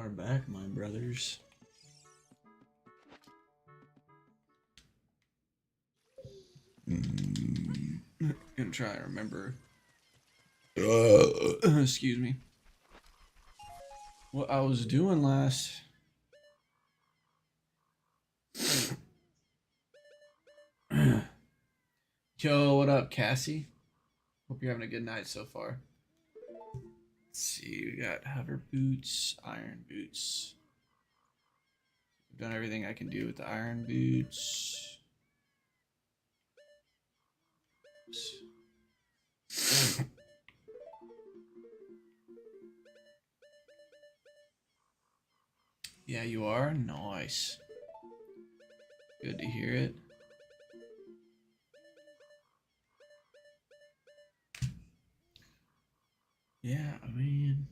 are back, my brothers. Gonna try to remember. Excuse me. What I was doing last. Yo, what up, Cassie? Hope you're having a good night so far. Let's see, we got hover boots, iron boots. I've done everything I can do with the iron boots. Yeah, you are? Nice. Good to hear it. Yeah, I mean...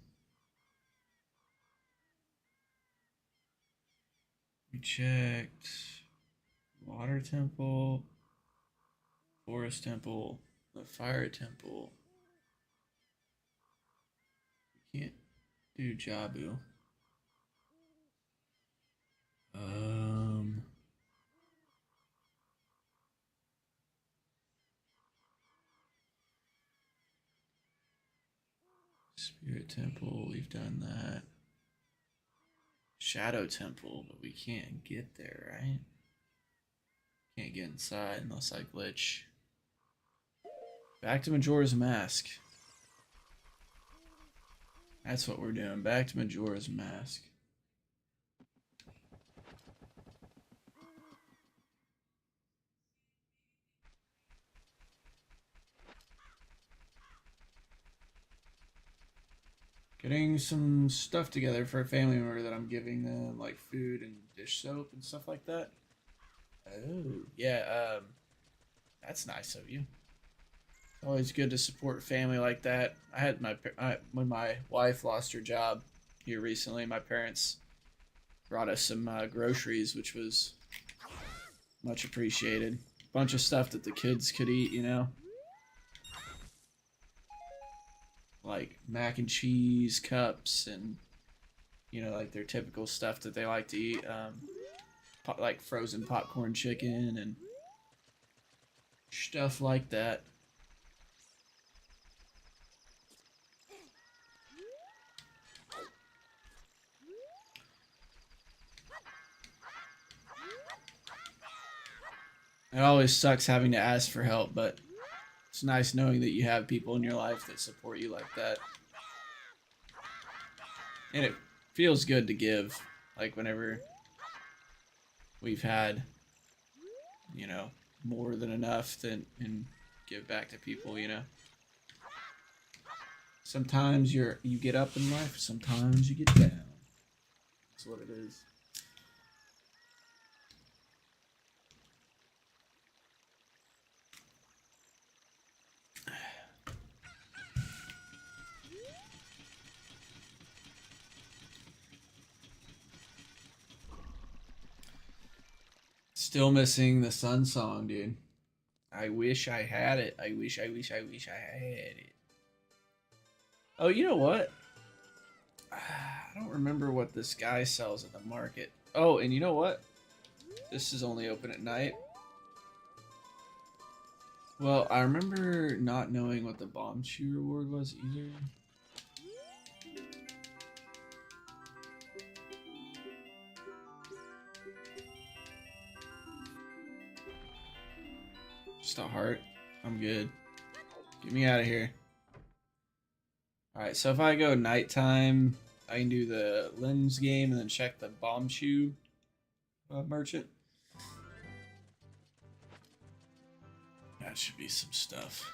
We checked... Water temple... Forest temple... The fire temple... We can't do Jabu. Spirit temple, we've done that. Shadow temple, but we can't get there, right? Can't get inside unless I glitch. Back to Majora's Mask. That's what we're doing. Back to Majora's Mask. Getting some stuff together for a family member that I'm giving them, like food and dish soap and stuff like that. Oh, yeah, that's nice of you. It's always good to support family like that. I had when my wife lost her job here recently, my parents brought us some groceries, which was much appreciated. Bunch of stuff that the kids could eat, you know? Like mac and cheese cups and, you know, like their typical stuff that they like to eat. Like frozen popcorn chicken and stuff like that. It always sucks having to ask for help, but it's nice knowing that you have people in your life that support you like that. And it feels good to give, like whenever we've had, you know, more than enough and give back to people, you know. Sometimes you get up in life, sometimes you get down. That's what it is. Still missing the Sun song, dude. I wish I had it. I wish I had it. Oh, you know what? I don't remember what this guy sells at the market. Oh, and you know what? This is only open at night. Well, I remember not knowing what the bomb shoe reward was either. Just a heart. I'm good. Get me out of here. Alright, so if I go nighttime, I can do the lens game and then check the bomb shoe merchant. That should be some stuff.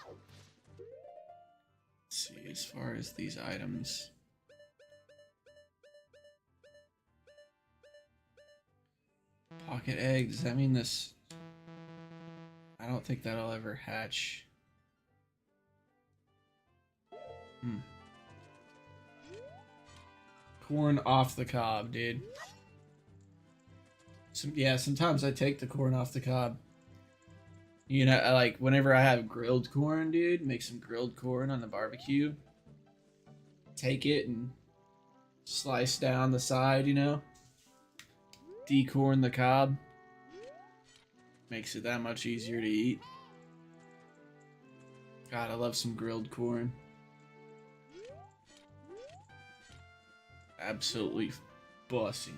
Let's see, as far as these items. Pocket egg, does that mean this? I don't think that'll ever hatch. Corn off the cob, dude. Yeah, sometimes I take the corn off the cob. You know, like whenever I have grilled corn, dude, make some grilled corn on the barbecue. Take it and Slice down the side, you know? Decorn the cob. Makes it that much easier to eat. God, I love some grilled corn. Absolutely bussing.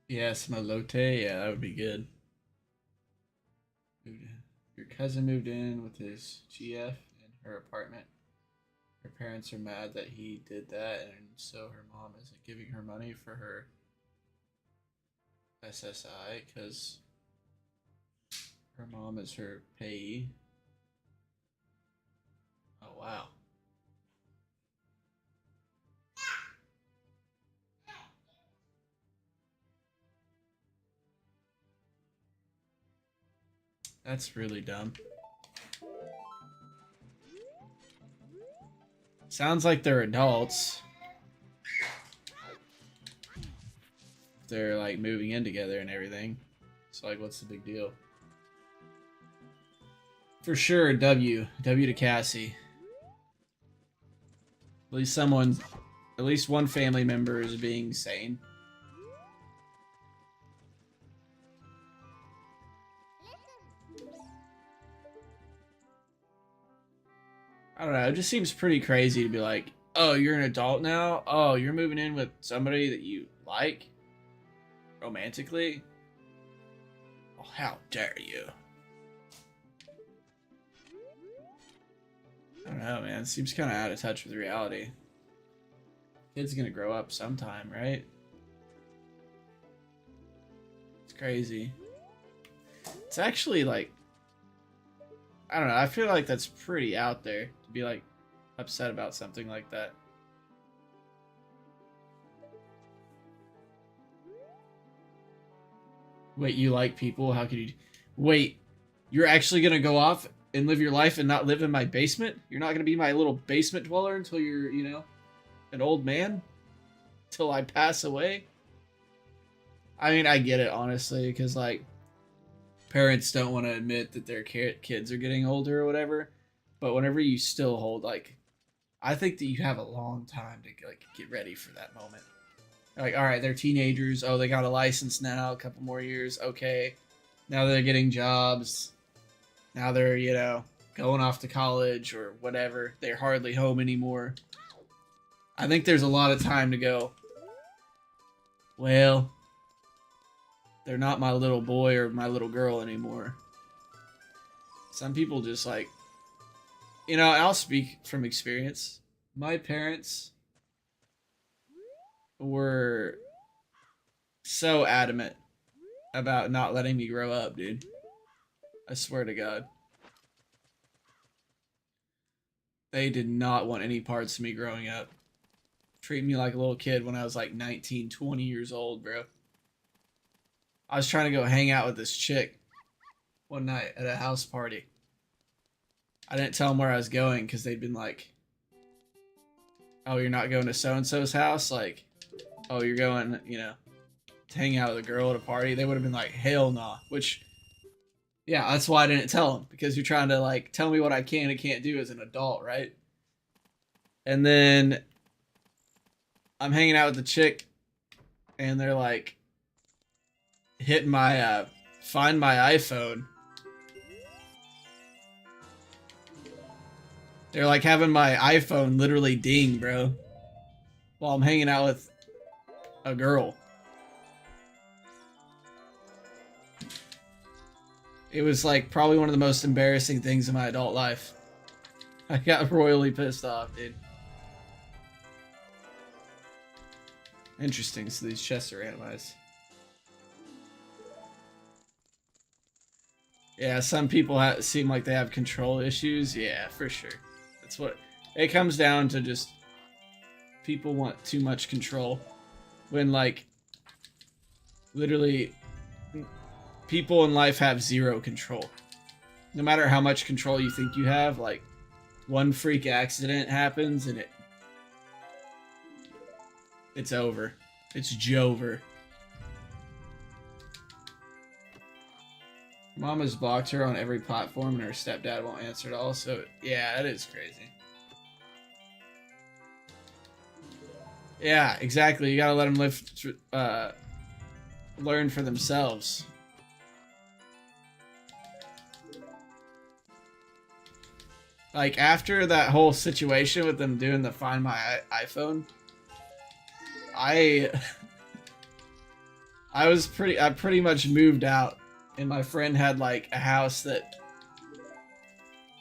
Yeah, some elote. Yeah, that would be good. Your cousin moved in with his GF in her apartment. Her parents are mad that he did that, and so her mom isn't giving her money for her SSI because her mom is her payee. Oh, wow. That's really dumb. Sounds like they're adults. They're like moving in together and everything. So like, what's the big deal? For sure, W to Cassie. At least at least one family member is being sane. I don't know. It just seems pretty crazy to be like, oh, you're an adult now? Oh, you're moving in with somebody that you like? Romantically? Oh, how dare you? I don't know, man. It seems kind of out of touch with reality. Kid's gonna grow up sometime, right? It's crazy. It's actually like, I don't know. I feel like that's pretty out there to be like upset about something like that. Wait, you like people? How could you? Wait, you're actually gonna go off and live your life and not live in my basement? You're not gonna be my little basement dweller until you're, you know, an old man? Till I pass away? I mean, I get it, honestly, because, like, parents don't want to admit that their kids are getting older or whatever. But whenever you still hold, like, I think that you have a long time to, like, get ready for that moment. Like, all right, they're teenagers. Oh, they got a license now. A couple more years. Okay. Now they're getting jobs. Now they're, you know, going off to college or whatever. They're hardly home anymore. I think there's a lot of time to go, well, they're not my little boy or my little girl anymore. Some people just like, you know, I'll speak from experience. My parents were so adamant about not letting me grow up, dude. I swear to God. They did not want any parts of me growing up. Treat me like a little kid when I was like 19, 20 years old, bro. I was trying to go hang out with this chick one night at a house party. I didn't tell them where I was going because they'd been like, oh, you're not going to so-and-so's house? Like, oh, you're going, you know, to hang out with a girl at a party? They would have been like, hell nah. Which, yeah, that's why I didn't tell them. Because you're trying to, like, tell me what I can and can't do as an adult, right? And then I'm hanging out with the chick, and they're like, hitting my, find my iPhone. They're like having my iPhone literally ding, bro. While I'm hanging out with a girl. It was like probably one of the most embarrassing things in my adult life. I got royally pissed off, dude. Interesting, so these chests are randomized. Yeah, some people seem like they have control issues. Yeah, for sure. That's what it comes down to. Just people want too much control when, like, literally people in life have zero control. No matter how much control you think you have, like, one freak accident happens and it's over. It's Jover. Mama's blocked her on every platform and her stepdad won't answer at all, so yeah, that is crazy. Yeah, exactly. You gotta let them learn for themselves. Like, after that whole situation with them doing the Find My iPhone, I pretty much moved out, and my friend had like a house that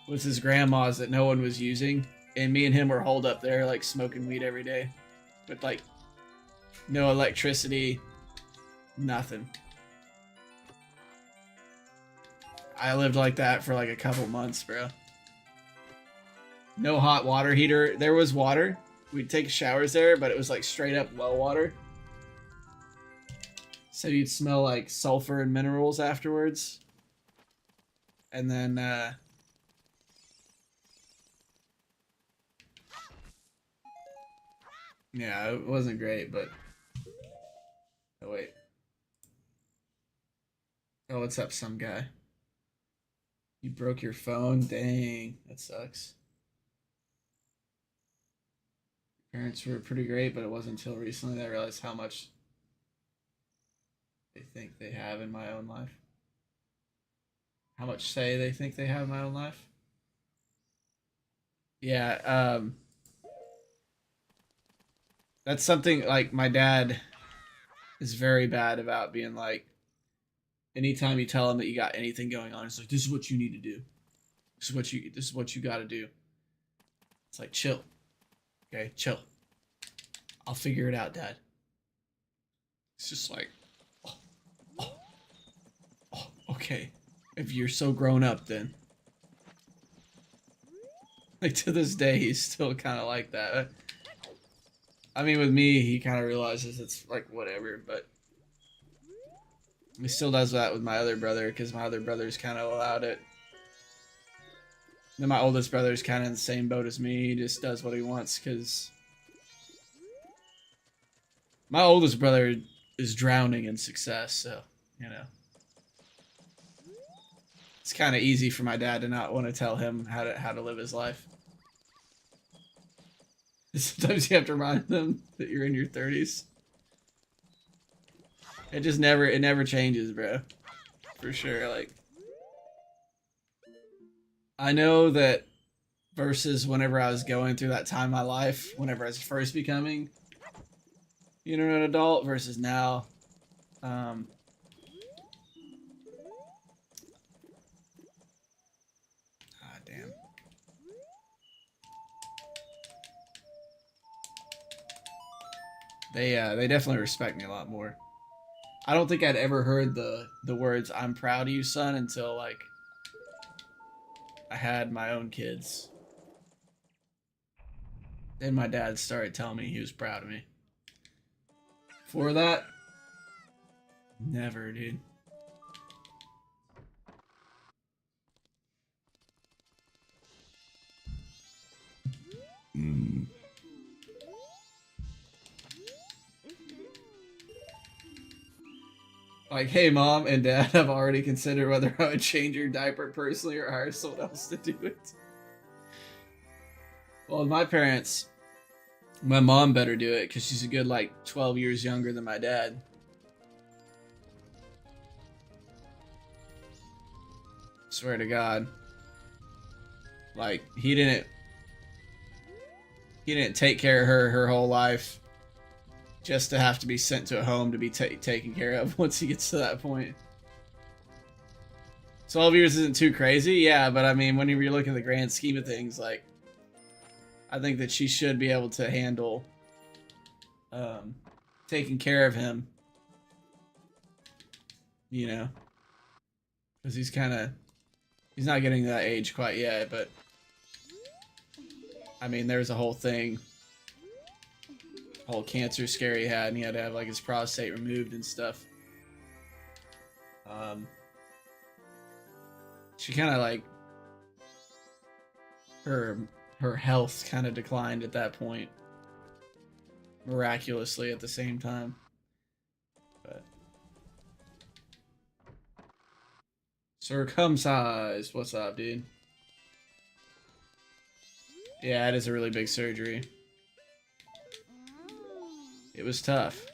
was his grandma's that no one was using, and me and him were holed up there like smoking weed every day, with like no electricity, nothing. I lived like that for like a couple months, bro. No hot water heater. There was water. We'd take showers there, but it was like straight up well water. So you'd smell like sulfur and minerals afterwards. And then, yeah, it wasn't great, but... Oh, wait. Oh, what's up, some guy? You broke your phone? Dang, that sucks. Parents were pretty great, but it wasn't until recently that I realized how much they think they have in my own life. How much say they think they have in my own life? Yeah, that's something like my dad is very bad about being like, anytime you tell him that you got anything going on, it's like, this is what you need to do. This is what you got to do. It's like, chill. Okay, chill. I'll figure it out, Dad. It's just like, oh, oh, oh, okay. If you're so grown up, then. Like, to this day, he's still kind of like that. I mean, with me, he kind of realizes it's like whatever, but he still does that with my other brother because my other brother's kind of allowed it. Then my oldest brother's kind of in the same boat as me. He just does what he wants because my oldest brother is drowning in success, so, you know. It's kind of easy for my dad to not want to tell him how to live his life. Sometimes you have to remind them that you're in your 30s. It never changes, bro. For sure. Like, I know that versus whenever I was going through that time in my life, whenever I was first becoming, you know, an adult versus now. Damn. They definitely respect me a lot more. I don't think I'd ever heard the words "I'm proud of you, son" until like I had my own kids. Then my dad started telling me he was proud of me. For that, never, dude. Mm. Like, hey, mom and dad, I've already considered whether I would change your diaper personally or hire someone else to do it. Well, my parents, my mom better do it because she's a good like 12 years younger than my dad. Swear to God. Like, he didn't take care of her whole life just to have to be sent to a home to be taken care of once he gets to that point. 12 years isn't too crazy, yeah, but I mean, when you look at the grand scheme of things, like, I think that she should be able to handle taking care of him, you know, because he's not getting to that age quite yet, but I mean, there's a whole thing, whole cancer scare he had, and he had to have like his prostate removed and stuff. She kind of like, her her health kind of declined at that point, miraculously at the same time. But circumcised, what's up, dude? Yeah, it is a really big surgery. It was tough.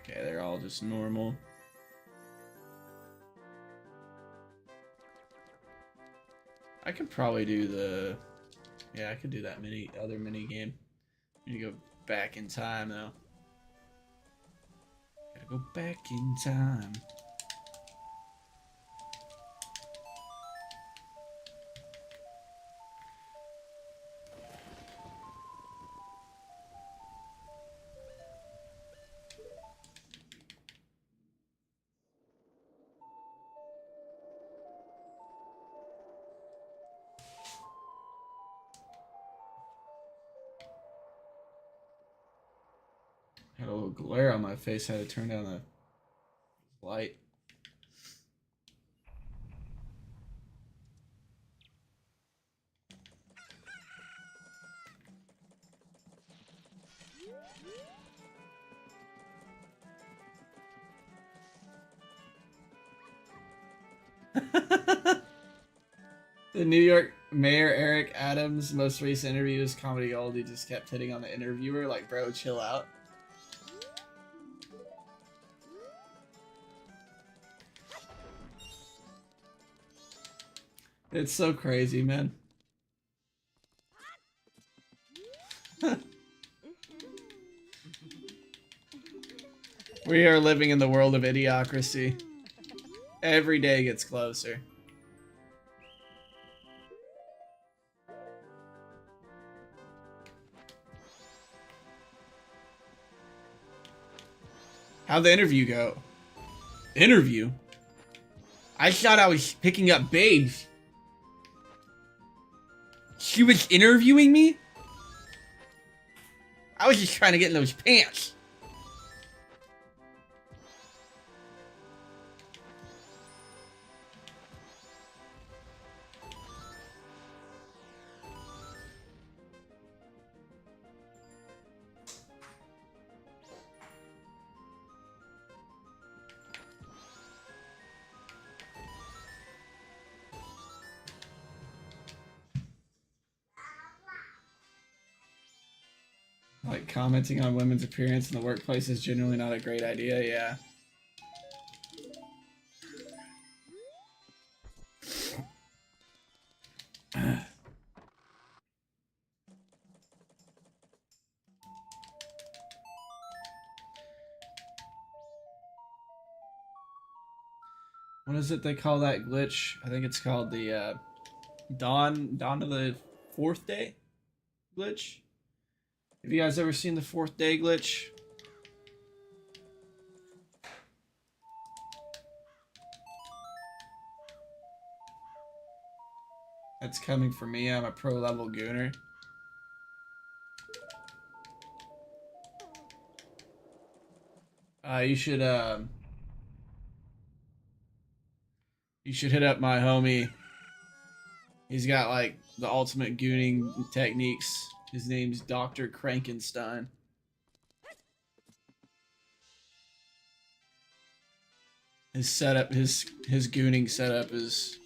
Okay, they're all just normal. I could probably do the... Yeah, I could do that other mini game. I need to go back in time, though. Gotta go back in time. Had a little glare on my face. I had to turn down the light. The New York Mayor Eric Adams' most recent interview is comedy gold. He just kept hitting on the interviewer like, bro, chill out. It's so crazy, man. We are living in the world of idiocracy. Every day gets closer. How'd the interview go? Interview? I thought I was picking up babes. She was interviewing me? I was just trying to get in those pants. Like, commenting on women's appearance in the workplace is generally not a great idea, yeah. What is it they call that glitch? I think it's called the Dawn of the Fourth Day glitch. Have you guys ever seen the Fourth Day glitch? That's coming from me. I'm a pro level gooner. You should hit up my homie. He's got like the ultimate gooning techniques. His name's Dr. Krankenstein. His setup, his gooning setup is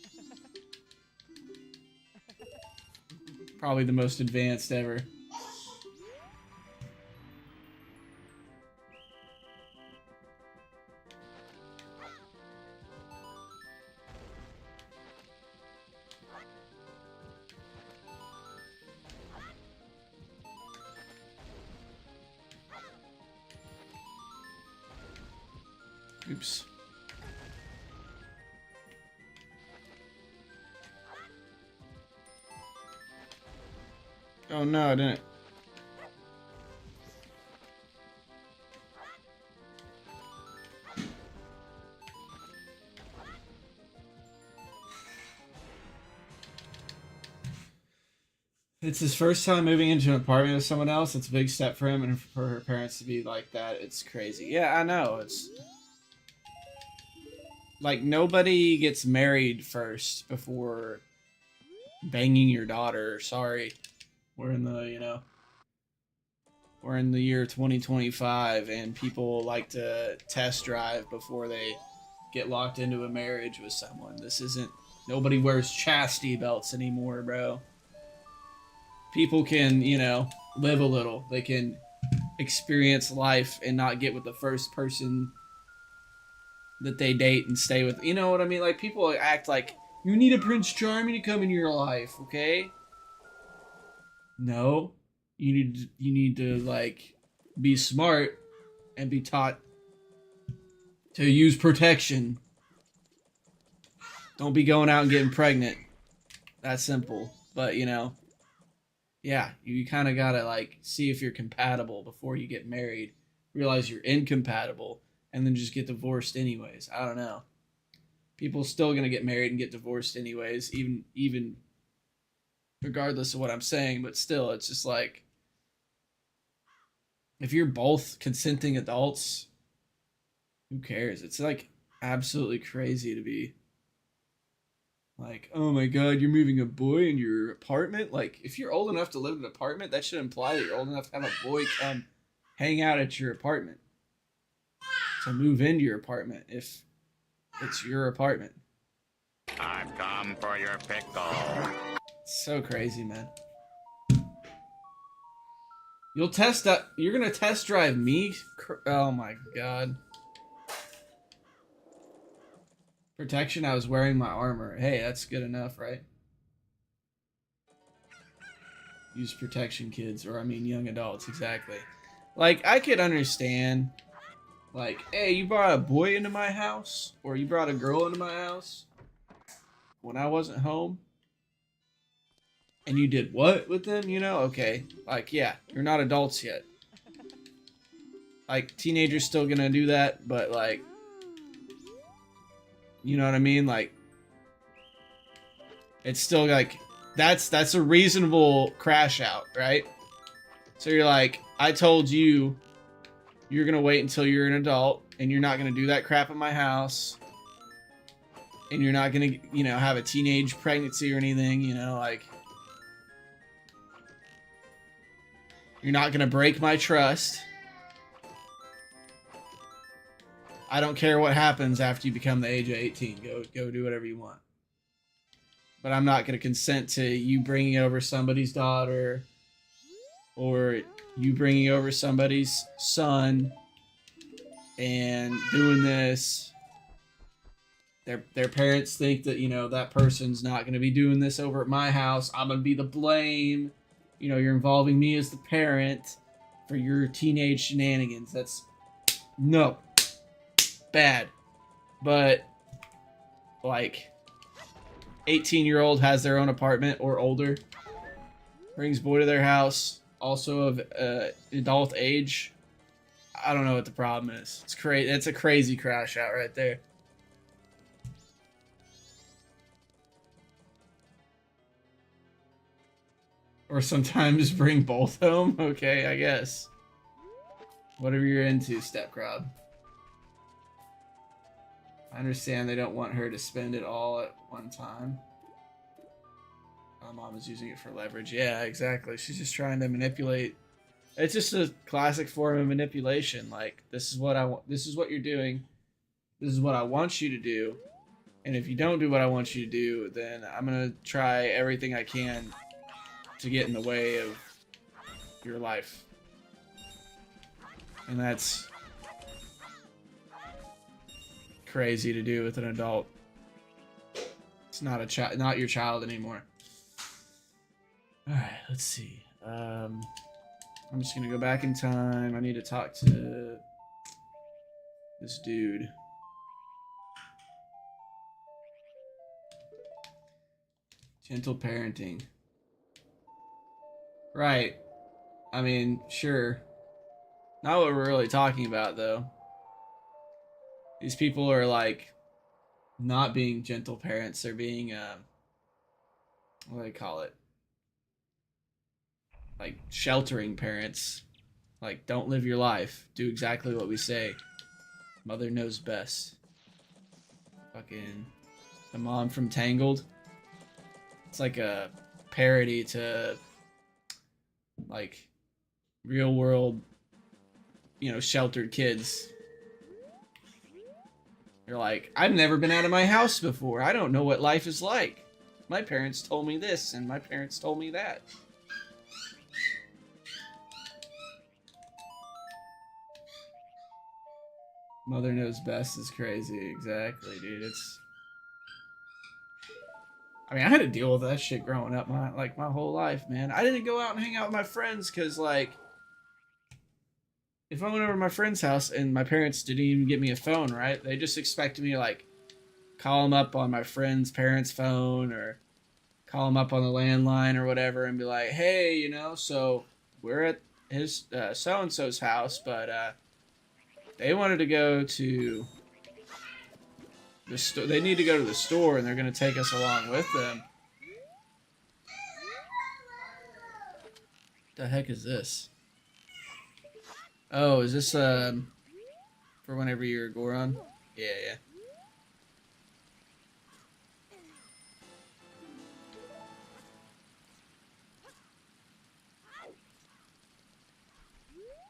probably the most advanced ever. Oops. Oh no, I didn't. It's his first time moving into an apartment with someone else. It's a big step for him, and for her parents to be like that, it's crazy. Yeah, I know. like nobody gets married first before banging your daughter. Sorry, we're in the we're in the year 2025, and people like to test drive before they get locked into a marriage with someone. This isn't. Nobody wears chastity belts anymore, bro. People can, live a little. They can experience life and not get with the first person that they date and stay with. You know what I mean? Like, people act like you need a Prince Charming to come in your life, okay? No. You need to like be smart and be taught to use protection. Don't be going out and getting pregnant. That's simple. But, yeah, you kind of got to like see if you're compatible before you get married. Realize you're incompatible and then just get divorced anyways. I don't know. People still going to get married and get divorced anyways, even regardless of what I'm saying, but still it's just like if you're both consenting adults, who cares? It's like absolutely crazy to be like, oh my god, you're moving a boy in your apartment? Like, if you're old enough to live in an apartment, that should imply that you're old enough to have a boy come hang out at your apartment. To move into your apartment if it's your apartment. I've come for your pickle. It's so crazy, man. You're gonna test drive me? Oh my god. Protection, I was wearing my armor. Hey, that's good enough, right? Use protection, kids, or I mean young adults, exactly. Like, I could understand, like, hey, you brought a boy into my house, or you brought a girl into my house when I wasn't home, and you did what with them, Okay, like, yeah, you're not adults yet. Like, teenagers still gonna do that, but, like, you know what I mean? Like, it's still like that's a reasonable crash out, right? So you're like, I told you you're gonna wait until you're an adult and you're not gonna do that crap in my house, and you're not gonna have a teenage pregnancy or anything, like you're not gonna break my trust. I don't care what happens after you become the age of 18. Go do whatever you want. But I'm not going to consent to you bringing over somebody's daughter or you bringing over somebody's son and doing this. Their parents think that, that person's not going to be doing this over at my house. I'm going to be the blame. You're involving me as the parent for your teenage shenanigans. That's no. Bad. But like 18-year-old has their own apartment or older, brings boy to their house, also of adult age. I don't know what the problem is. It's crazy. It's a crazy crash out right there. Or sometimes bring both home. Okay, I guess. Whatever you're into, step crowd. I understand they don't want her to spend it all at one time. My mom is using it for leverage. Yeah, exactly. She's just trying to manipulate. It's just a classic form of manipulation. Like, this is what I want. This is what you're doing. This is what I want you to do. And if you don't do what I want you to do, then I'm going to try everything I can to get in the way of your life. And that's crazy to do with an adult. It's not a child, not your child anymore. All right, let's see. I'm just gonna go back in time. I need to talk to this dude. Gentle parenting. Right. I mean, sure. Not what we're really talking about, though. These people are like not being gentle parents. They're being what do they call it? Like sheltering parents. Like, don't live your life. Do exactly what we say. Mother knows best. Fucking the mom from Tangled. It's like a parody to like real world, sheltered kids. They're like, I've never been out of my house before. I don't know what life is like. My parents told me this and my parents told me that. Mother knows best is crazy. Exactly, dude. I mean, I had to deal with that shit growing up my whole life, man. I didn't go out and hang out with my friends because, like, if I went over to my friend's house and my parents didn't even get me a phone, right? They just expected me to, like, call them up on my friend's parents' phone or call them up on the landline or whatever and be like, hey, so we're at his so-and-so's house, but they wanted to go to the store. They need to go to the store and they're going to take us along with them. The heck is this? Oh, is this for whenever you're Goron? Yeah, yeah.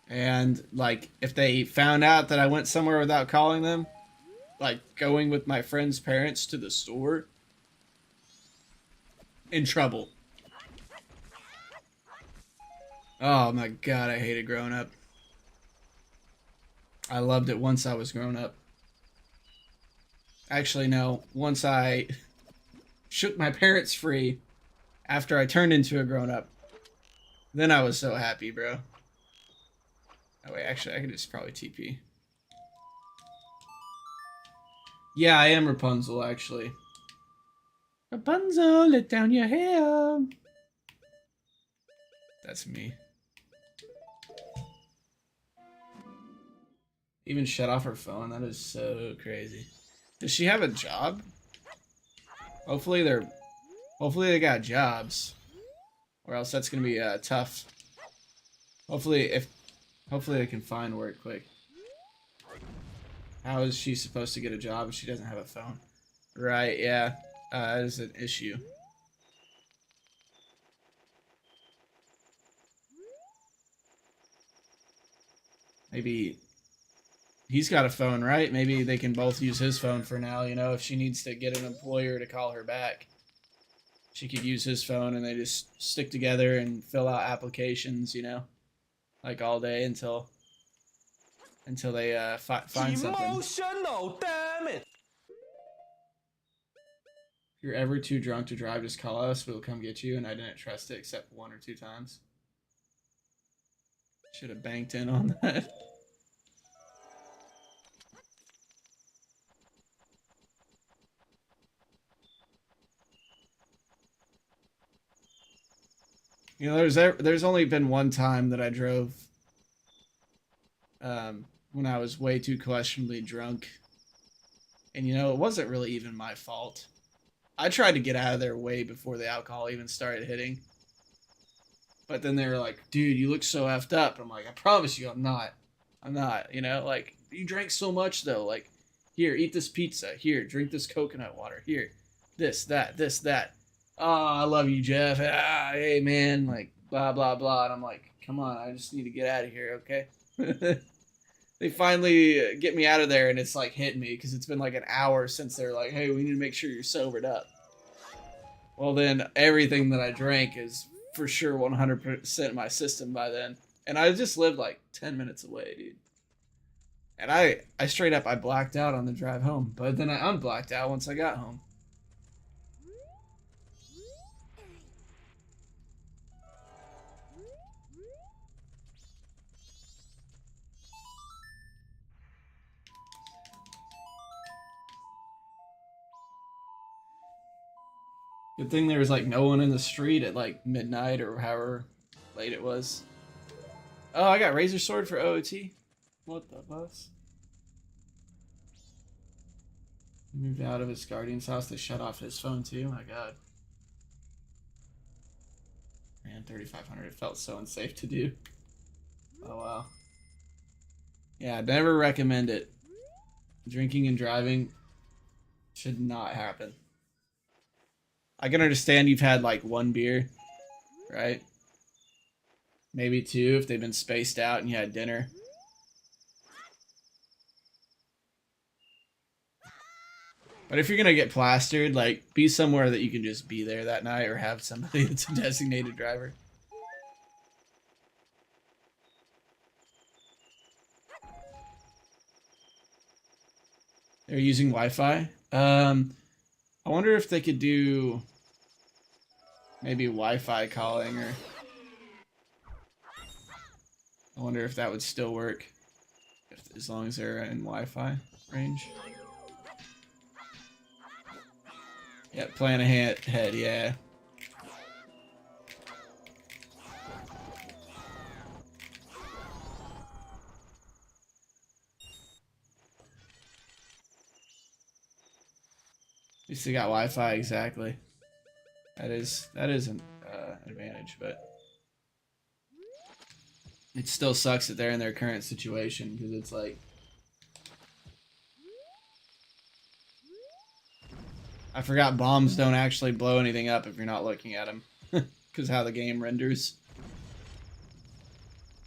And like if they found out that I went somewhere without calling them, like going with my friend's parents to the store, in trouble. Oh my god, I hated growing up. I loved it once I was grown up. Actually, no. Once I shook my parents free after I turned into a grown up, then I was so happy, bro. Oh wait, actually, I could just probably TP. Yeah, I am Rapunzel, actually. Rapunzel, let down your hair. That's me. Even shut off her phone. That is so crazy. Does she have a job? Hopefully they got jobs, or else that's gonna be tough. Hopefully they can find work quick. How is she supposed to get a job if she doesn't have a phone? Right? Yeah, that is an issue. Maybe he's got a phone, right? Maybe they can both use his phone for now, if she needs to get an employer to call her back. She could use his phone and they just stick together and fill out applications, like all day until they find something. Emotional, damn it! If you're ever too drunk to drive, just call us. We'll come get you. And I didn't trust it except 1 or 2 times. Should have banked in on that. There's only been one time that I drove when I was way too questionably drunk. And it wasn't really even my fault. I tried to get out of there way before the alcohol even started hitting. But then they were like, dude, you look so effed up. I'm like, I promise you I'm not. I'm not, like, you drank so much though. Like, here, eat this pizza. Here, drink this coconut water. Here, this, that. Oh, I love you, Jeff. Ah, hey, man. Like, blah, blah, blah. And I'm like, come on, I just need to get out of here, okay? They finally get me out of there, and it's like hitting me because it's been like an hour since they're like, hey, we need to make sure you're sobered up. Well, then everything that I drank is for sure 100% in my system by then. And I just lived like 10 minutes away, dude. And I straight up, I blacked out on the drive home. But then I unblacked out once I got home. Good thing there was like no one in the street at like midnight or however late it was. Oh, I got Razor Sword for OOT. What the bus? He moved out of his guardian's house. They shut off his phone too. My god. Man, 3,500. It felt so unsafe to do. Oh wow. Yeah, I'd never recommend it. Drinking and driving. Should not happen. I can understand you've had like one beer, right? Maybe two if they've been spaced out and you had dinner. But if you're gonna get plastered, like, be somewhere that you can just be there that night or have somebody that's a designated driver. They're using Wi-Fi. I wonder if they could do maybe Wi-Fi calling, or I wonder if that would still work as long as they're in Wi-Fi range. Yeah, plan ahead, yeah. At least they got Wi-Fi, exactly. That is an advantage, but it still sucks that they're in their current situation, because it's like, I forgot bombs don't actually blow anything up if you're not looking at them, because how the game renders.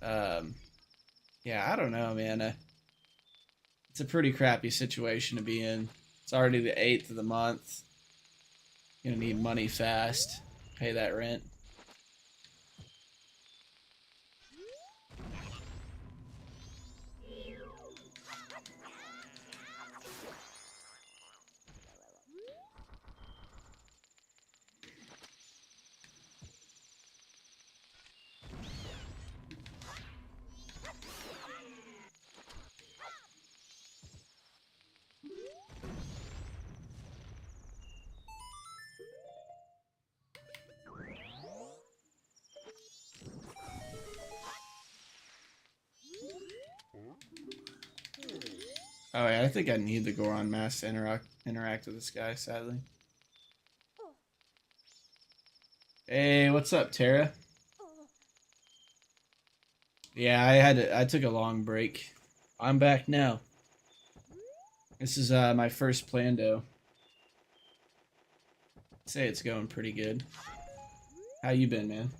Yeah, I don't know, man. It's a pretty crappy situation to be in. It's already the 8th of the month. Gonna need money fast. Pay that rent. Oh yeah, I think I need the Goron mask to interact with this guy, sadly. Hey, what's up, Tara? Yeah, I took a long break. I'm back now. This is my first Plando. I'd say it's going pretty good. How you been, man?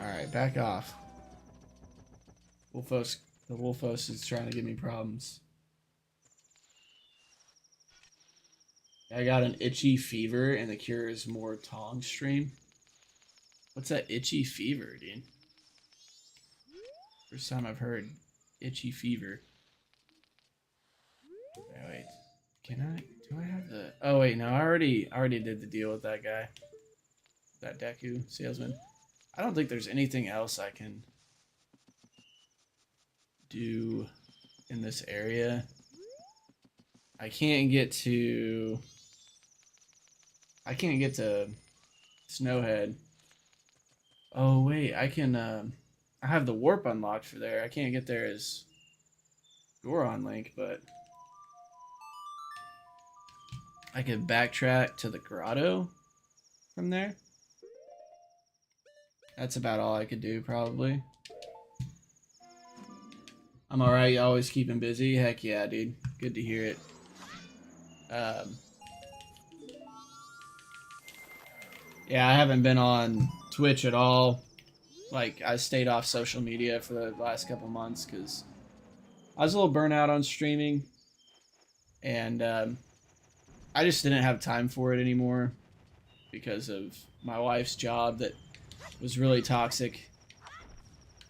Alright, back off. The Wolfos is trying to give me problems. I got an itchy fever and the cure is more Tong stream. What's that itchy fever, dude? First time I've heard itchy fever. Okay, wait. Do I have the... Oh, wait, no, I already did the deal with that guy. That Deku salesman. I don't think there's anything else I can do in this area. I can't get to Snowhead. Oh wait, I can I have the warp unlocked for there. I can't get there as Goron Link, but I could backtrack to the grotto from there. That's about all I could do, probably. I'm alright, always keeping busy. Heck yeah, dude. Good to hear it. Yeah, I haven't been on Twitch at all. Like, I stayed off social media for the last couple months because I was a little burnt out on streaming. And I just didn't have time for it anymore because of my wife's job that was really toxic.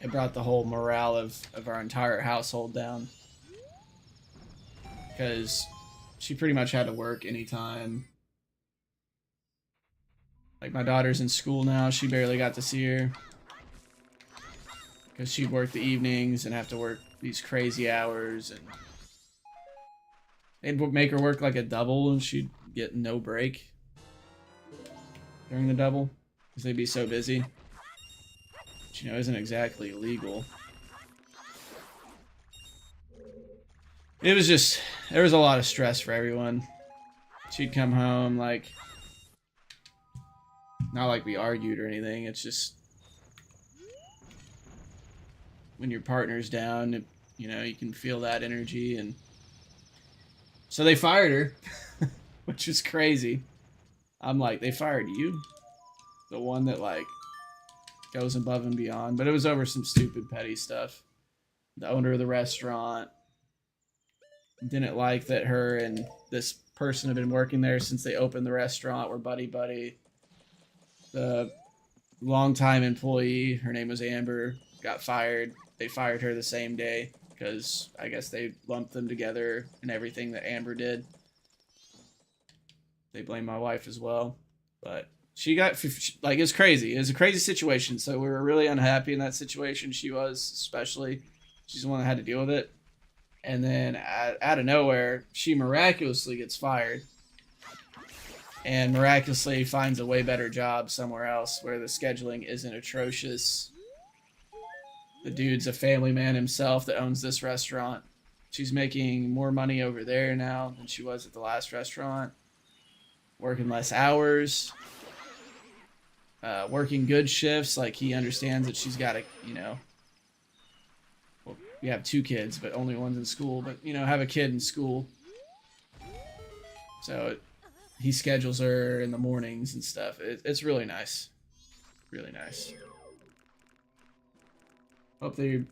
It brought the whole morale of our entire household down. Because she pretty much had to work anytime. Like, my daughter's in school now. She barely got to see her. Because she'd work the evenings and have to work these crazy hours. And they'd make her work like a double and she'd get no break during the double. Because they'd be so busy. Which, you know, isn't exactly illegal. It was just, there was a lot of stress for everyone. She'd come home, like, Not like we argued or anything. It's just when your partner's down, you know, you can feel that energy. And so they fired her, which is crazy. I'm like, they fired you? The one that, like, goes above and beyond. But it was over some stupid petty stuff. The owner of the restaurant didn't like that her and this person had been working there since they opened the restaurant, were buddy-buddy. The longtime employee, her name was Amber, got fired. They fired her the same day because I guess they lumped them together and everything that Amber did. They blame my wife as well. But she got, like, it was crazy. It was a crazy situation. So we were really unhappy in that situation. She was, especially. She's the one that had to deal with it. And then out of nowhere, she miraculously gets fired. And miraculously finds a way better job somewhere else where the scheduling isn't atrocious. The dude's a family man himself that owns this restaurant. She's making more money over there now than she was at the last restaurant. Working less hours. Working good shifts. Like, he understands that she's got to, you know... Well, we have 2 kids, but only one's in school. But, you know, have a kid in school. So he schedules her in the mornings and stuff. It's really nice. Really nice. Hope that you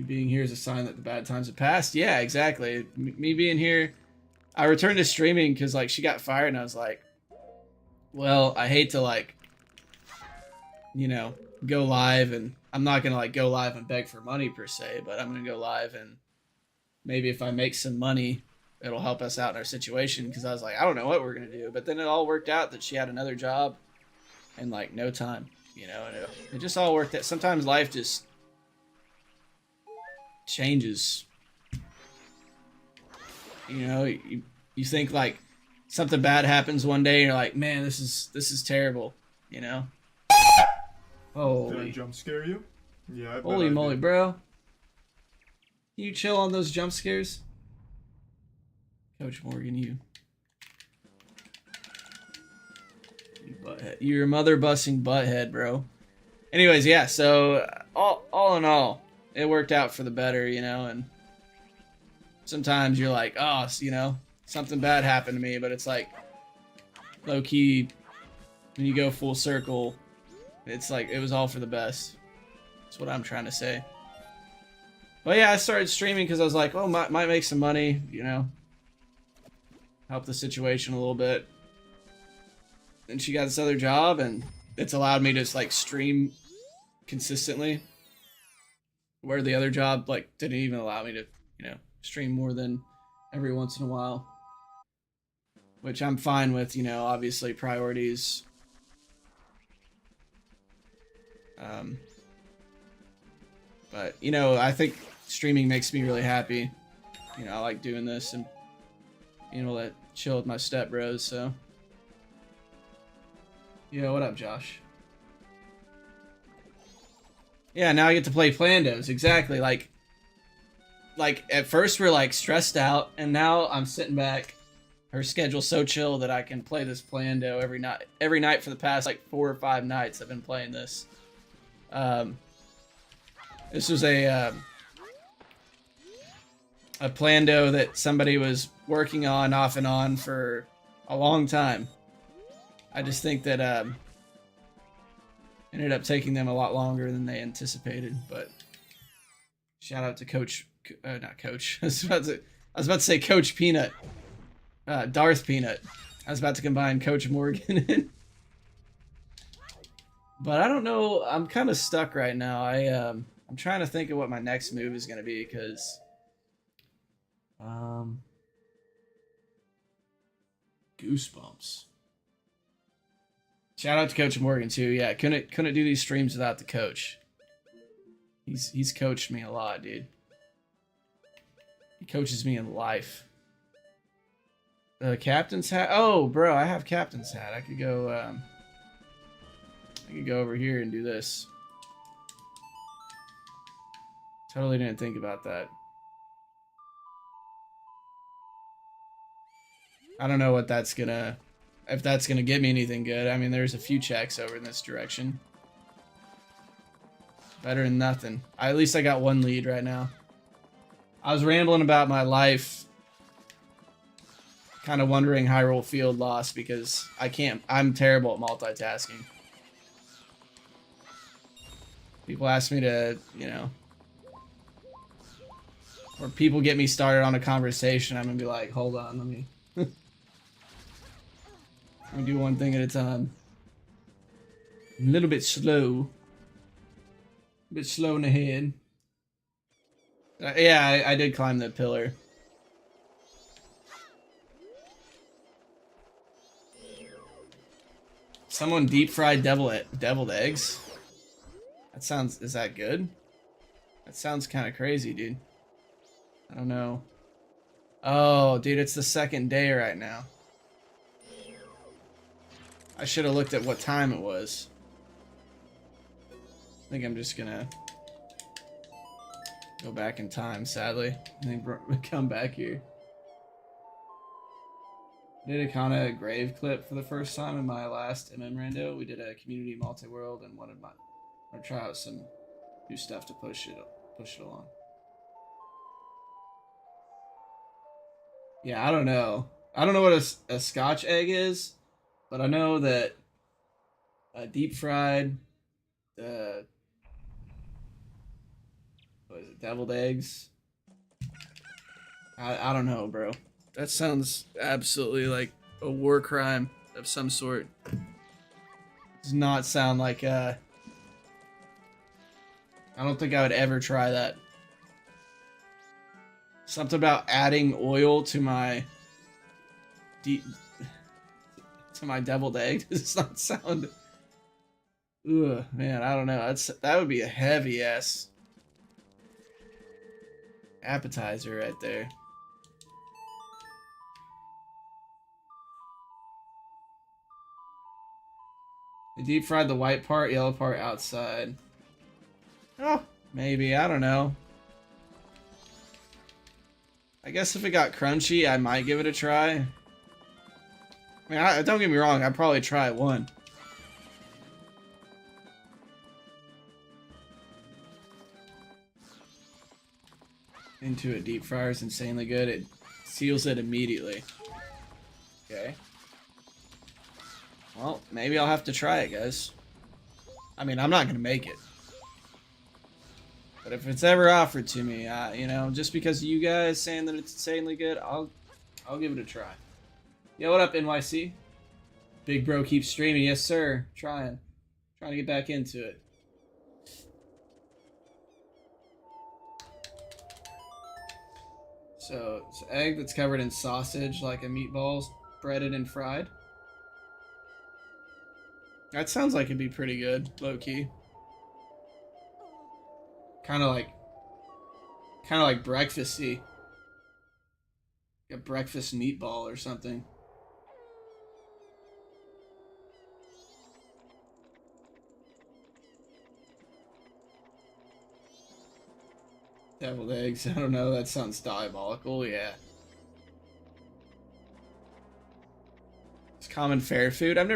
being here is a sign that the bad times have passed. Yeah, exactly. Me being here, I returned to streaming because, like, she got fired, and I was like, well, I hate to, like, you know, go live, and I'm not gonna, like, go live and beg for money per se, but I'm gonna go live, and maybe if I make some money, it'll help us out in our situation. Because I was like, I don't know what we're gonna do, but then it all worked out that she had another job in, like, no time, you know, and it just all worked out. Sometimes life just changes. You know, you think, like, something bad happens one day and you're like, man, this is terrible, you know. Did I jump scare you? Yeah, I bet Holy I moly, did. bro. Can you chill on those jump scares? Coach Morgan, you butthead. You're a mother bussing butthead, bro. Anyways, yeah, so all in all, it worked out for the better, you know, and sometimes you're like, oh, you know, something bad happened to me, but it's like, low key, when you go full circle, it's like, it was all for the best. That's what I'm trying to say. But yeah, I started streaming because I was like, oh, might make some money, you know, help the situation a little bit. Then she got this other job, and it's allowed me to just, like, stream consistently, where the other job, like, didn't even allow me to, you know, stream more than every once in a while, which I'm fine with, you know. Obviously priorities. But, you know, I think streaming makes me really happy. You know, I like doing this and being able to chill with my step bros, so. Yeah, what up, Josh? Yeah, now I get to play Plandos. Exactly. Like at first we're, like, stressed out, and now I'm sitting back. Her schedule's so chill that I can play this Plando every night. Every night for the past, like, 4 or 5 nights I've been playing this. This was a Plando that somebody was working on off and on for a long time. I just think that ended up taking them a lot longer than they anticipated. But shout out to Coach, not Coach. I was about to say Coach Peanut, Darth Peanut. I was about to combine Coach Morgan and. But I don't know. I'm kind of stuck right now. I'm trying to think of what my next move is going to be, because goosebumps. Shout out to Coach Morgan too. Yeah, couldn't do these streams without the coach. He's coached me a lot, dude. He coaches me in life. The captain's hat. Oh, bro, I have captain's hat. I could go over here and do this. Totally didn't think about that. I don't know what that's gonna if that's gonna get me anything good. I mean, there's a few checks over in this direction. Better than nothing. At least I got one lead right now. I was rambling about my life, kind of wondering Hyrule Field lost because I'm terrible at multitasking. People ask me to, you know, or people get me started on a conversation, I'm gonna be like, hold on, let me let me do one thing at a time. I'm a little bit slow. A bit slow in the head. Yeah, I did climb that pillar. Someone deep fried deviled eggs. Is that good? That sounds kind of crazy, dude. I don't know. Oh, dude, it's the second day right now. I should have looked at what time it was. I think I'm just gonna go back in time, sadly, and then come back here. Did a kind of grave clip for the first time in my last MM rando. We did a community multi-world and wanted to try out some new stuff to push it along. Yeah, I don't know. I don't know what a Scotch egg is, but I know that deep fried, what is it, deviled eggs. I don't know, bro. That sounds absolutely like a war crime of some sort. Does not sound like I don't think I would ever try that. Something about adding oil to my deviled egg does not sound. Ugh, man, I don't know. That would be a heavy ass appetizer right there. They deep fried the white part, yellow part outside. Oh, maybe. I don't know. I guess if it got crunchy, I might give it a try. I mean, don't get me wrong. I'd probably try one. Into a deep fryer is insanely good. It seals it immediately. Okay. Well, maybe I'll have to try it, guys. I mean, I'm not gonna make it, but if it's ever offered to me, you know, just because you guys saying that it's insanely good, I'll give it a try. Yo, what up, NYC? Big bro keeps streaming. Yes, sir. Trying to get back into it. So it's an egg that's covered in sausage, like a meatballs, breaded and fried. That sounds like it'd be pretty good, low key. Kind of like breakfasty. Like a breakfast meatball or something. Deviled eggs. I don't know. That sounds diabolical. Yeah. It's common fair food. I've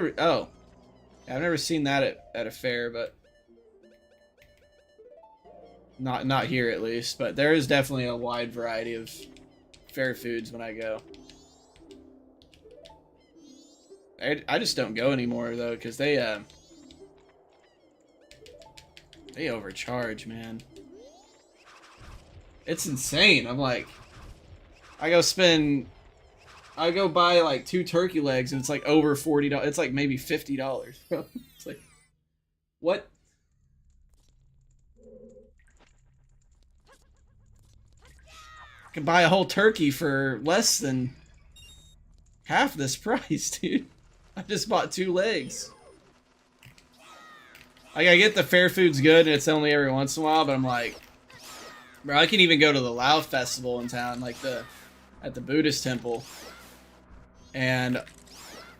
never seen that at a fair, but not here at least. But there is definitely a wide variety of fair foods when I go. I just don't go anymore though, because they overcharge, man. It's insane. I'm like, I go buy like 2 turkey legs and it's like over $40. It's like maybe $50. It's like, what? I could buy a whole turkey for less than half this price, dude. I just bought 2 legs. Like, I get the fair food's good and it's only every once in a while, but I'm like, bro, I can even go to the Lao festival in town, like at the Buddhist temple, and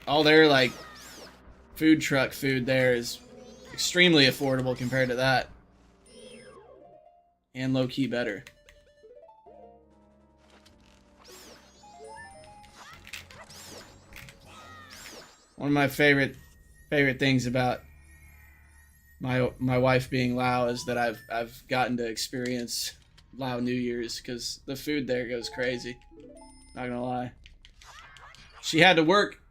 all their like food truck food there is extremely affordable compared to that, and low key better. One of my favorite things about my wife being Lao is that I've gotten to experience Lao New Year's because the food there goes crazy. Not gonna lie. She had to work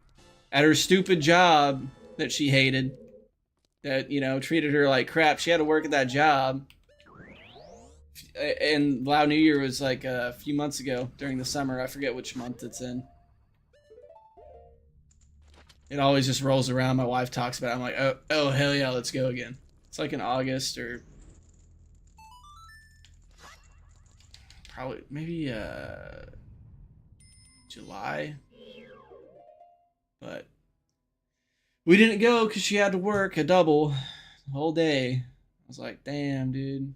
at her stupid job that she hated, that, you know, treated her like crap. She had to work at that job. And Lao New Year was like a few months ago during the summer. I forget which month it's in. It always just rolls around. My wife talks about it. I'm like, oh hell yeah, let's go again. It's like in August or probably maybe July. But we didn't go because she had to work a double the whole day. I was like, damn, dude.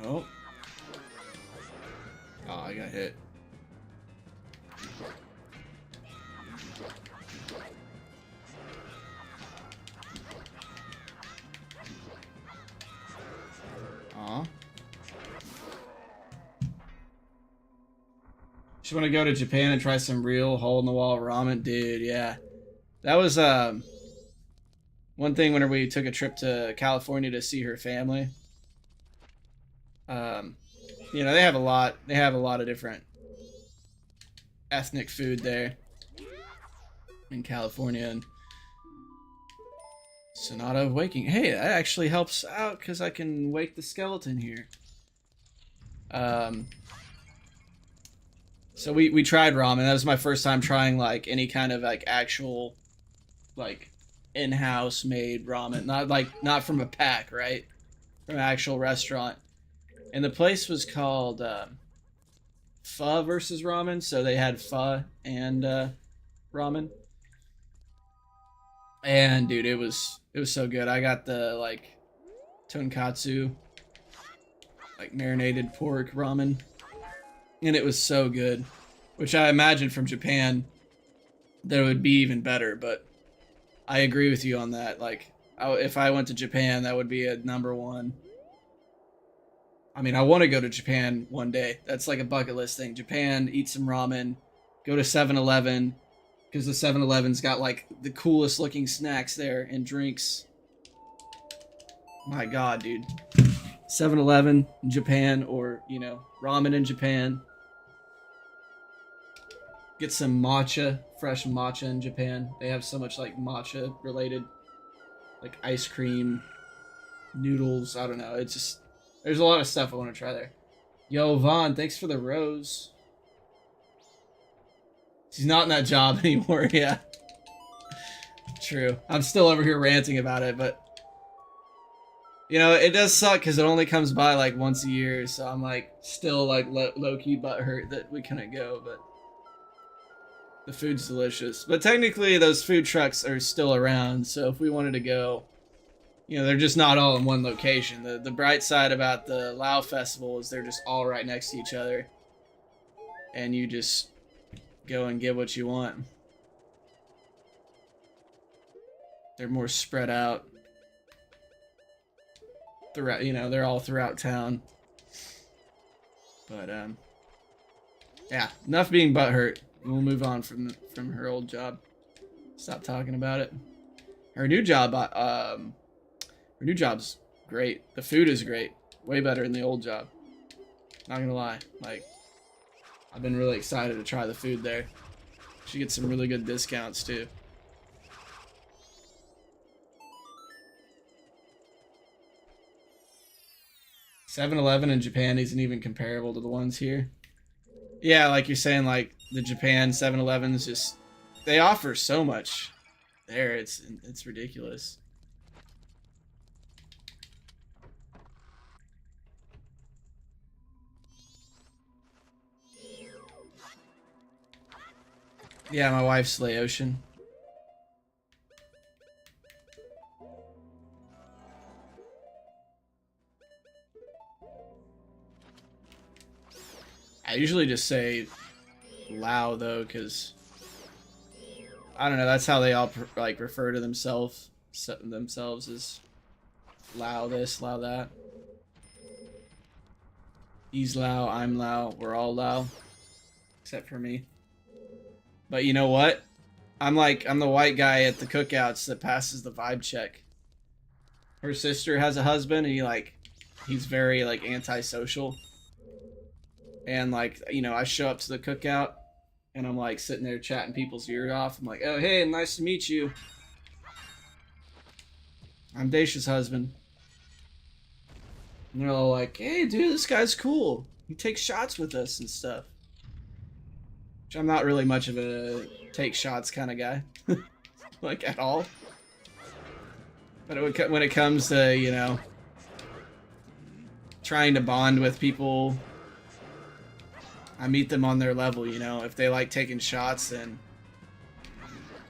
Oh. Oh, I got hit. Aw. Just want to go to Japan and try some real hole-in-the-wall ramen. Dude, yeah. That was one thing whenever we took a trip to California to see her family. You know, they have a lot of different ethnic food there in California. And Sonata of Waking. Hey, that actually helps out because I can wake the skeleton here. So we tried ramen. That was my first time trying like any kind of like actual like in-house made ramen. Not from a pack, right? From an actual restaurant. And the place was called Pho versus Ramen, so they had pho and ramen. And dude, it was so good. I got the like tonkatsu, like marinated pork ramen, and it was so good. Which I imagine from Japan that it would be even better, but I agree with you on that. Like, if I went to Japan, that would be a #1. I mean, I want to go to Japan one day. That's like a bucket list thing. Japan, eat some ramen, go to 7-Eleven, because the 7-Eleven's got like the coolest looking snacks there and drinks. My God, dude. 7-Eleven in Japan, or, you know, ramen in Japan. Get some matcha, fresh matcha in Japan. They have so much like matcha related, like ice cream, noodles. I don't know. It's just, there's a lot of stuff I want to try there. Yo, Vaughn, thanks for the rose. She's not in that job anymore, yeah. True. I'm still over here ranting about it, but you know, it does suck because it only comes by like once a year, so I'm like still like low-key butthurt that we couldn't go, but the food's delicious. But technically those food trucks are still around, so if we wanted to go, you know, they're just not all in one location. The bright side about the Lao Festival is they're just all right next to each other. And you just go and get what you want. They're more spread out throughout, you know, they're all throughout town. But yeah, enough being butthurt. We'll move on from her old job. Stop talking about it. Her new job, her new job's great. The food is great. Way better than the old job. Not gonna lie. Like, I've been really excited to try the food there. She gets some really good discounts too. $7-Eleven in Japan isn't even comparable to the ones here. Yeah, like you're saying, like the Japan 7-Elevens just, they offer so much there. It's ridiculous. Yeah, my wife's Laotian. I usually just say Lao though, because I don't know. That's how they all like refer to themselves as Lao this, Lao that. He's Lao, I'm Lao, we're all Lao. Except for me. But you know what? I'm the white guy at the cookouts that passes the vibe check. Her sister has a husband and he's very like antisocial. And like, you know, I show up to the cookout and I'm like sitting there chatting people's ears off. I'm like, oh hey, nice to meet you. I'm Daisha's husband. And they're all like, hey dude, this guy's cool. He takes shots with us and stuff. Which I'm not really much of a take shots kind of guy. Like at all. But when it comes to, you know, trying to bond with people, I meet them on their level, you know. If they like taking shots, then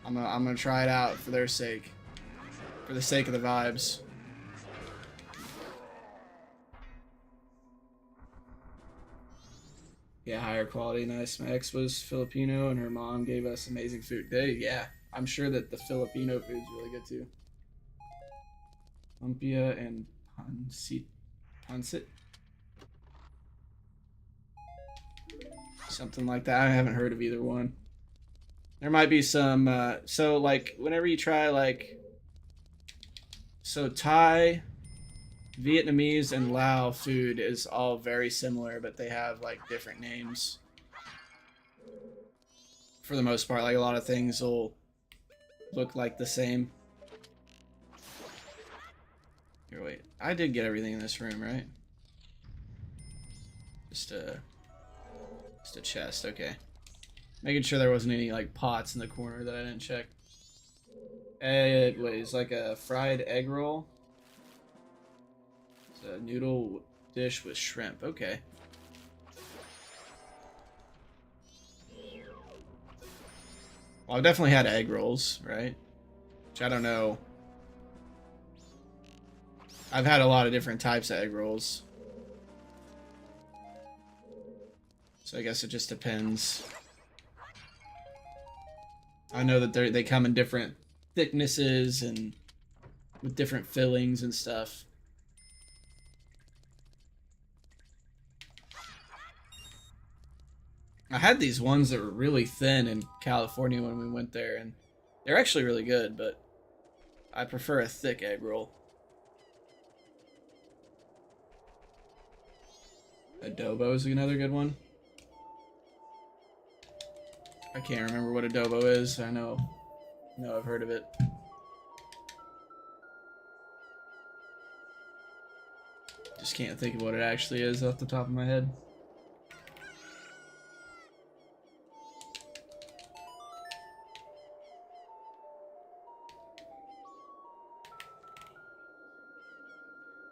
I'm gonna try it out for their sake. For the sake of the vibes. Yeah, higher quality, nice. My ex was Filipino and her mom gave us amazing food. Yeah, I'm sure that the Filipino food's really good too. Lumpia and pancit. Something like that. I haven't heard of either one. There might be some, so like whenever you try like, so Thai, Vietnamese, and Lao food is all very similar, but they have like different names. For the most part, like a lot of things will look like the same. Here, wait. I did get everything in this room, right? Just a chest, okay. Making sure there wasn't any like pots in the corner that I didn't check. Wait, it's like a fried egg roll. It's a noodle dish with shrimp, okay. Well, I've definitely had egg rolls, right? Which I don't know. I've had a lot of different types of egg rolls. So I guess it just depends. I know that they come in different thicknesses and with different fillings and stuff. I had these ones that were really thin in California when we went there, and they're actually really good, but I prefer a thick egg roll. Adobo is another good one. I can't remember what adobo is. I know I've heard of it. Just can't think of what it actually is off the top of my head.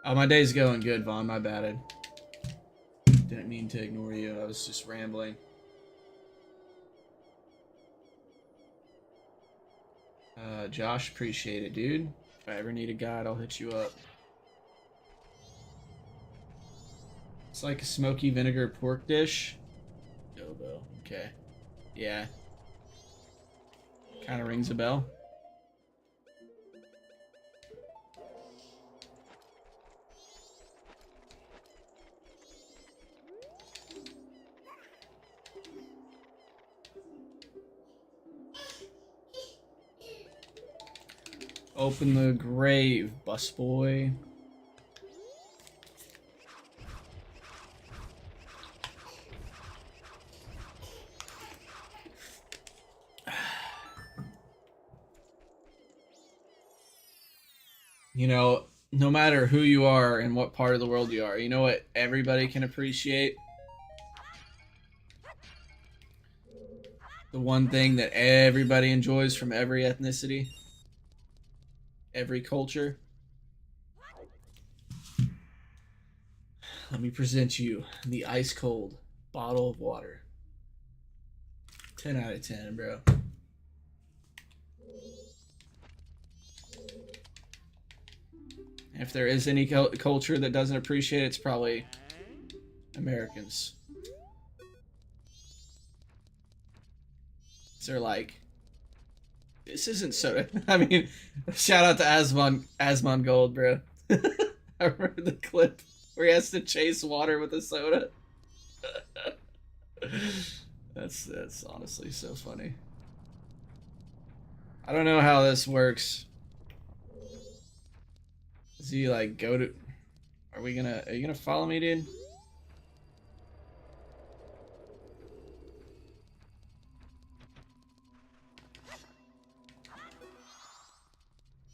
Oh, my day's going good, Vaughn. My bad. I didn't mean to ignore you. I was just rambling. Josh, appreciate it, dude. If I ever need a guide, I'll hit you up. It's like a smoky vinegar pork dish. Adobo. Okay. Yeah. Kind of rings a bell. Open the grave, busboy. You know, no matter who you are and what part of the world you are, you know what everybody can appreciate? The one thing that everybody enjoys from every ethnicity? Every culture? Let me present you the ice cold bottle of water. 10 out of 10, bro. If there is any culture that doesn't appreciate it, it's probably Americans. They're like, this isn't soda. I mean, shout out to Asmon Gold, bro. I remember the clip where he has to chase water with a soda. That's honestly so funny. I don't know how this works. Does he like go to? Are you gonna follow me, dude?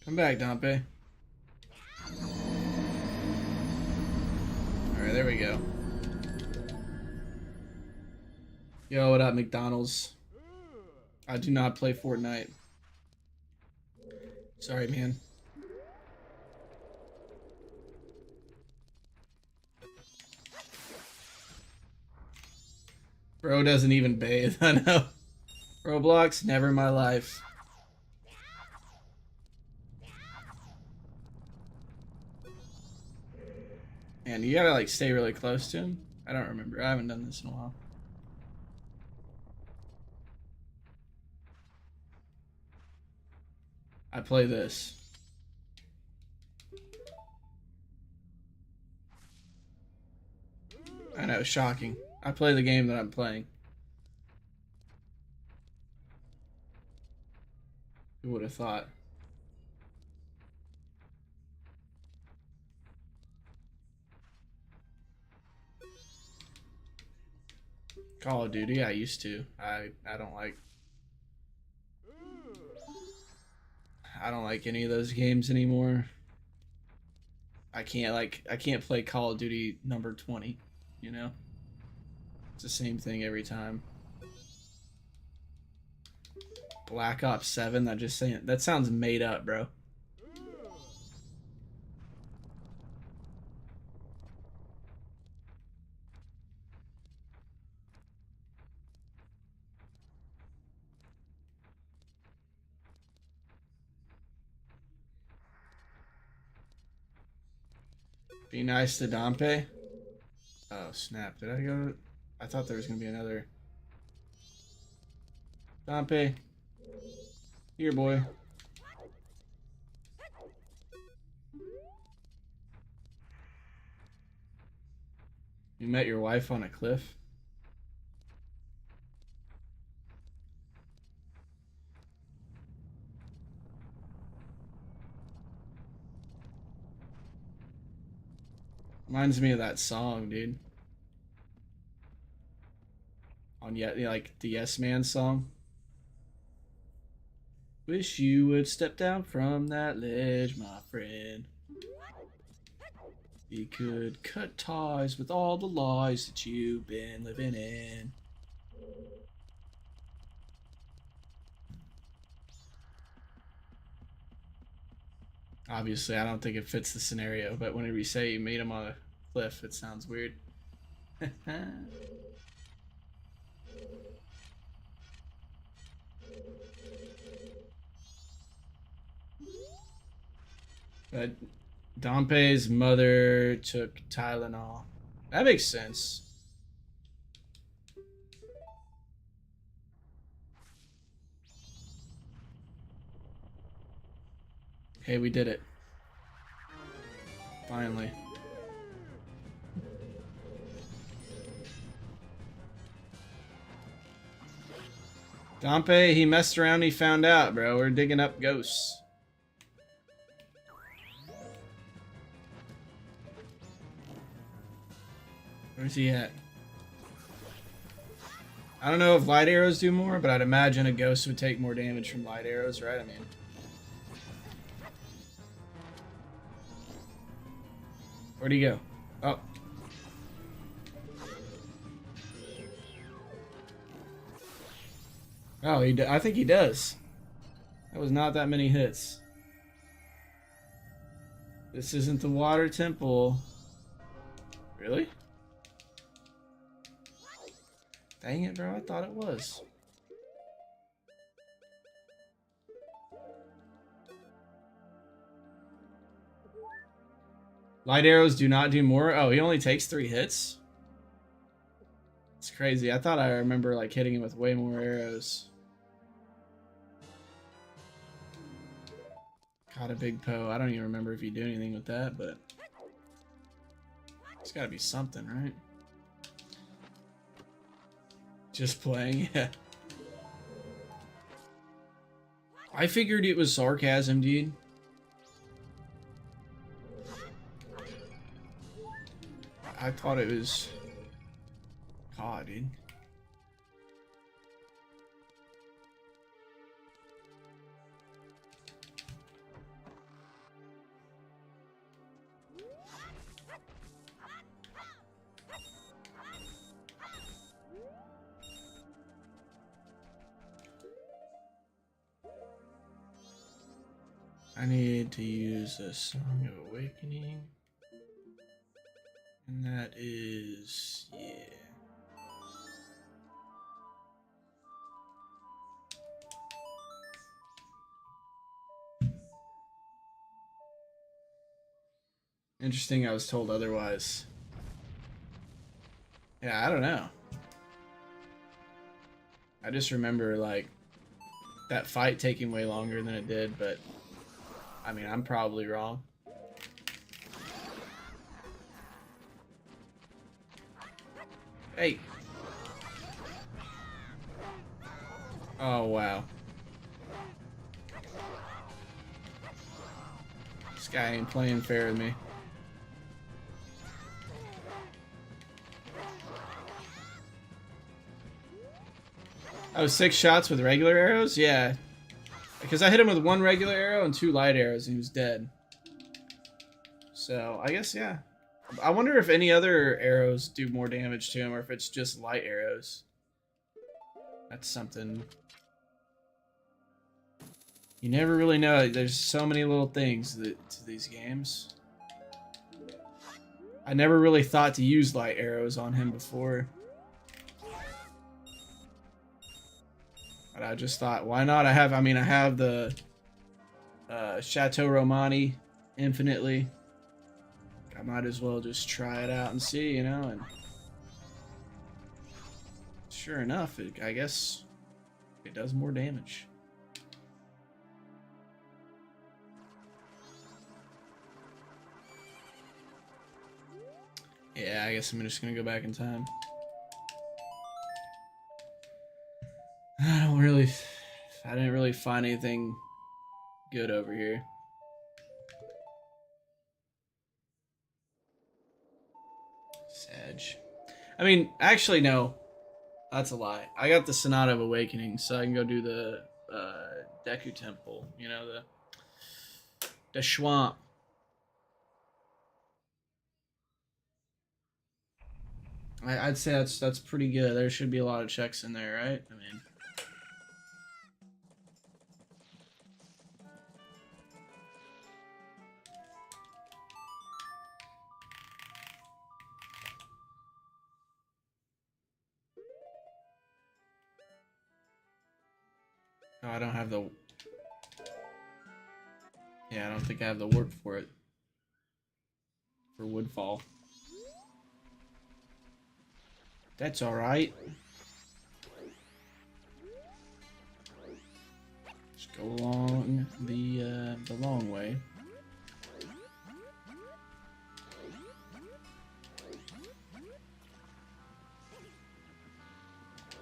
Come back, Dompe. Alright, there we go. Yo, what up, McDonald's? I do not play Fortnite. Sorry, man. Bro doesn't even bathe, I know. Roblox, never in my life. Man, you gotta like stay really close to him. I don't remember. I haven't done this in a while. I play this. I know, shocking. I play the game that I'm playing. Who would have thought? Call of Duty, I used to. I don't like any of those games anymore. I can't play Call of Duty number 20, you know? It's the same thing every time. Black Ops 7, that sounds made up, bro. Be nice to Dompe. Oh, snap. Did I go? I thought there was going to be another. Dompe. Here, boy. You met your wife on a cliff? Reminds me of that song, dude. On yet, like the Yes Man song. Wish you would step down from that ledge, my friend. We could cut ties with all the lies that you've been living in. Obviously, I don't think it fits the scenario, but whenever you say you meet him on a cliff, it sounds weird. But Dompe's mother took Tylenol. That makes sense. Hey, we did it. Finally. Dompe, he messed around, he found out, bro. We're digging up ghosts. Where's he at? I don't know if light arrows do more, but I'd imagine a ghost would take more damage from light arrows, right? I mean... Where'd he go? Oh. Oh, I think he does. That was not that many hits. This isn't the water temple. Really? Dang it, bro. I thought it was. Light arrows do not do more. Oh, he only takes 3 hits? It's crazy. I thought I remember like hitting him with way more arrows. Caught a big Poe. I don't even remember if you do anything with that, but It's gotta be something, right? Just playing, yeah. I figured it was sarcasm, dude. I thought it was... God, dude. I need to use a Song of Awakening. And that is... yeah. Interesting, I was told otherwise. Yeah, I don't know. I just remember, like, that fight taking way longer than it did, but... I mean, I'm probably wrong. Hey! Oh, wow. This guy ain't playing fair with me. Oh, 6 shots with regular arrows? Yeah. Because I hit him with 1 regular arrow and 2 light arrows and he was dead. So, I guess, yeah. I wonder if any other arrows do more damage to him or if it's just light arrows. That's something. You never really know. There's so many little things to these games. I never really thought to use light arrows on him before. But I just thought, why not? I have the Chateau Romani infinitely. I might as well just try it out and see, you know, and sure enough, I guess it does more damage. Yeah, I guess I'm just gonna go back in time. I didn't really find anything good over here. Sag. I mean, actually, no. That's a lie. I got the Sonata of Awakening, so I can go do the Deku Temple. You know, the Swamp. I'd say that's pretty good. There should be a lot of checks in there, right? I mean... Oh, I don't have the... Yeah, I don't think I have the warp for it. For Woodfall. That's alright. Just go along the long way.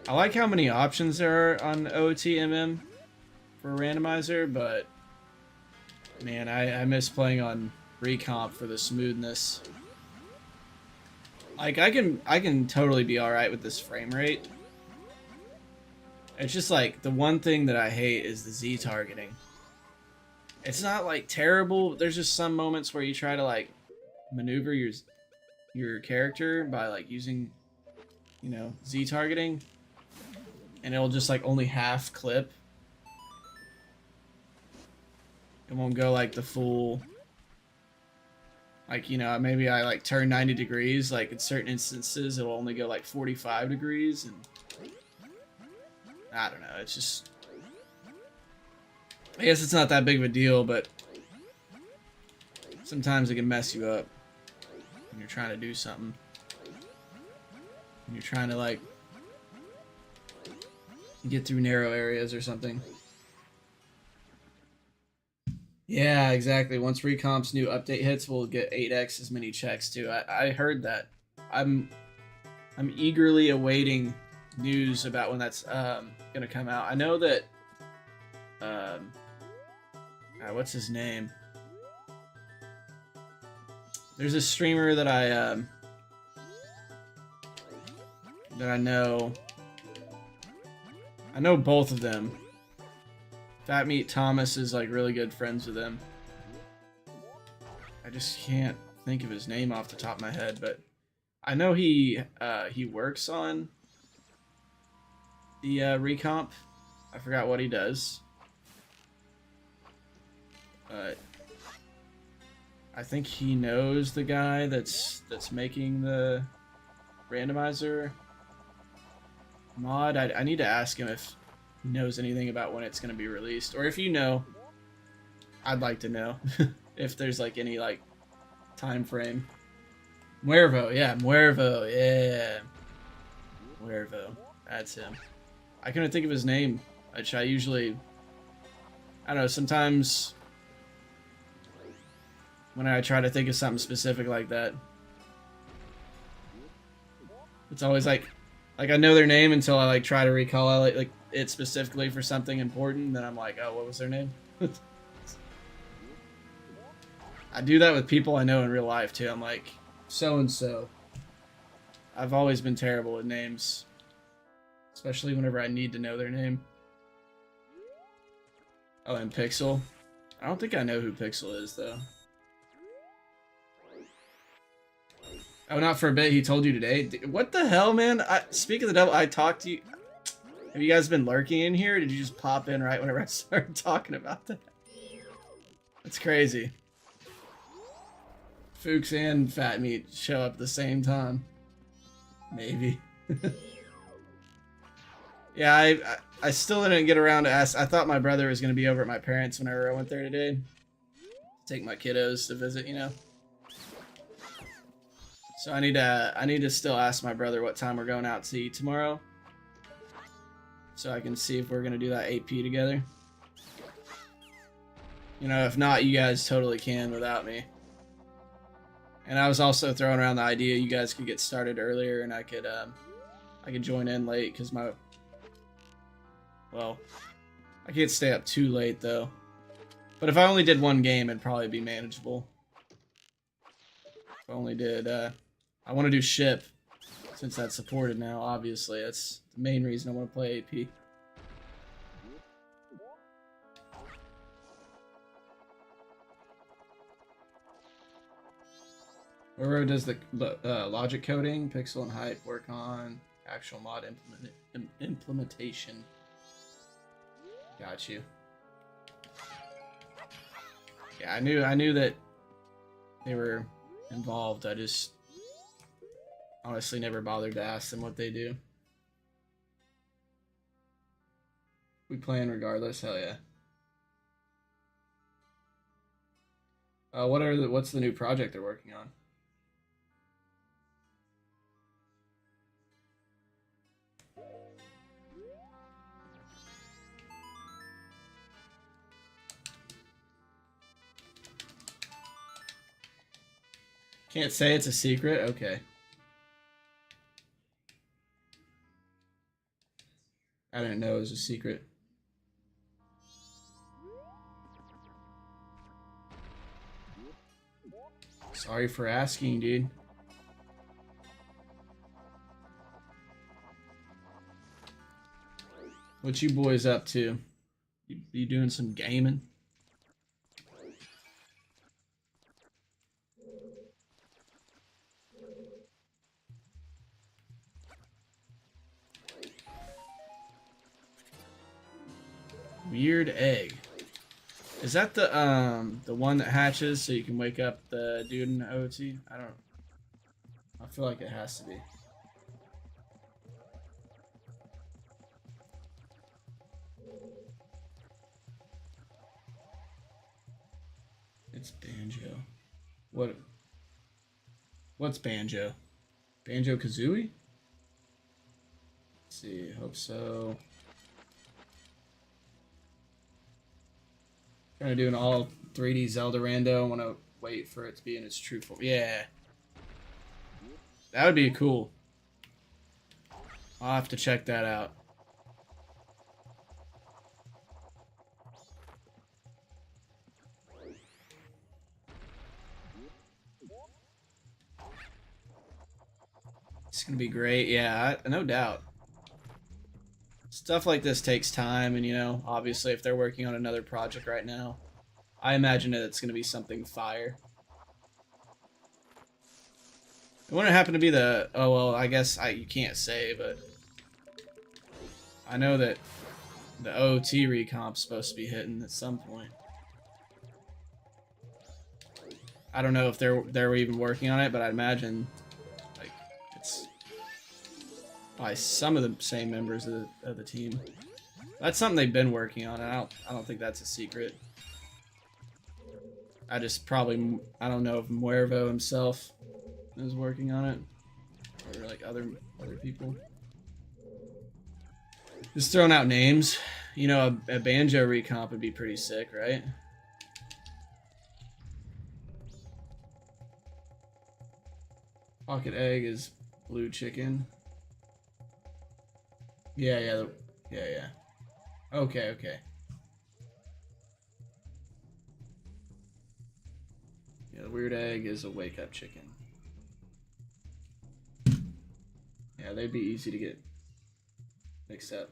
I like how many options there are on OOTMM for a randomizer, but man, I miss playing on Recomp for the smoothness. Like I can totally be alright with this frame rate. It's just like the one thing that I hate is the Z targeting. It's not like terrible. There's just some moments where you try to like maneuver your character by like using, you know, Z targeting, and it'll just like only half clip. It won't go like the full, like, you know, maybe I like turn 90 degrees, like in certain instances it'll only go like 45 degrees, and I don't know, it's just, I guess it's not that big of a deal, but sometimes it can mess you up when you're trying to do something. When you're trying to like get through narrow areas or something. Yeah, exactly. Once Recomp's new update hits, we'll get 8x as many checks too. I heard that. I'm I'm eagerly awaiting news about when that's gonna come out. I know that um what's his name? There's a streamer that I know. I know both of them. Fat Meat Thomas is like really good friends with him. I just can't think of his name off the top of my head, but I know he works on the recomp. I forgot what he does, but I think he knows the guy that's making the randomizer mod. I need to ask him if he knows anything about when it's going to be released, or if you know, I'd like to know if there's like any like time frame. Muervo, yeah, Muervo, yeah, Muervo. That's him. I couldn't think of his name, which I usually, I don't know, sometimes when I try to think of something specific like that, it's always like I know their name until I like try to recall like it specifically for something important. Then I'm like, oh, what was their name? I do that with people I know in real life too. I'm like, so and so. I've always been terrible with names, especially whenever I need to know their name. Oh, and Pixel. I don't think I know who Pixel is though. Oh, not for a bit. He told you today. What the hell, man? Speak of the devil, I talked to you. Have you guys been lurking in here? Or did you just pop in right whenever I started talking about that? That's crazy. Fuchs and Fat Meat show up at the same time. Maybe. Yeah, I still didn't get around to ask. I thought my brother was going to be over at my parents whenever I went there today. Take my kiddos to visit, you know. So I need to still ask my brother what time we're going out to eat tomorrow, so I can see if we're gonna do that AP together. You know, if not, you guys totally can without me. And I was also throwing around the idea you guys could get started earlier, and I could join in late because I can't stay up too late though. But if I only did one game, it'd probably be manageable. If I only did. I want to do ship, since that's supported now, obviously. That's the main reason I want to play AP. Where does the logic coding, Pixel and Hype work on actual mod implementation? Got you. Yeah, I knew that they were involved. I just honestly never bothered to ask them what they do. We playing regardless, hell yeah. What's the new project they're working on? Can't say it's a secret? Okay. I didn't know it was a secret. Sorry for asking, dude. What you boys up to? You doing some gaming? Weird egg. Is that the one that hatches so you can wake up the dude in the OT? I feel like it has to be. It's Banjo. What's Banjo? Banjo Kazooie? Let's see, hope so. Trying to do an 3D Zelda rando. I want to wait for it to be in its true form. Yeah. That would be cool. I'll have to check that out. It's gonna be great. Yeah, no doubt. Stuff like this takes time, and you know, obviously, if they're working on another project right now, I imagine that it's gonna be something fire. It wouldn't happen to be the. Oh well, I guess you can't say, but I know that the OT recomp's supposed to be hitting at some point. I don't know if they're even working on it, but I'd imagine like it's by some of the same members of the team. That's something they've been working on, and I don't think that's a secret. I don't know if Muervo himself is working on it, or like other people. Just throwing out names. You know, a banjo recomp would be pretty sick, right? Pocket egg is blue chicken. Yeah. Okay. Yeah, the weird egg is a wake up chicken. Yeah, they'd be easy to get mixed up.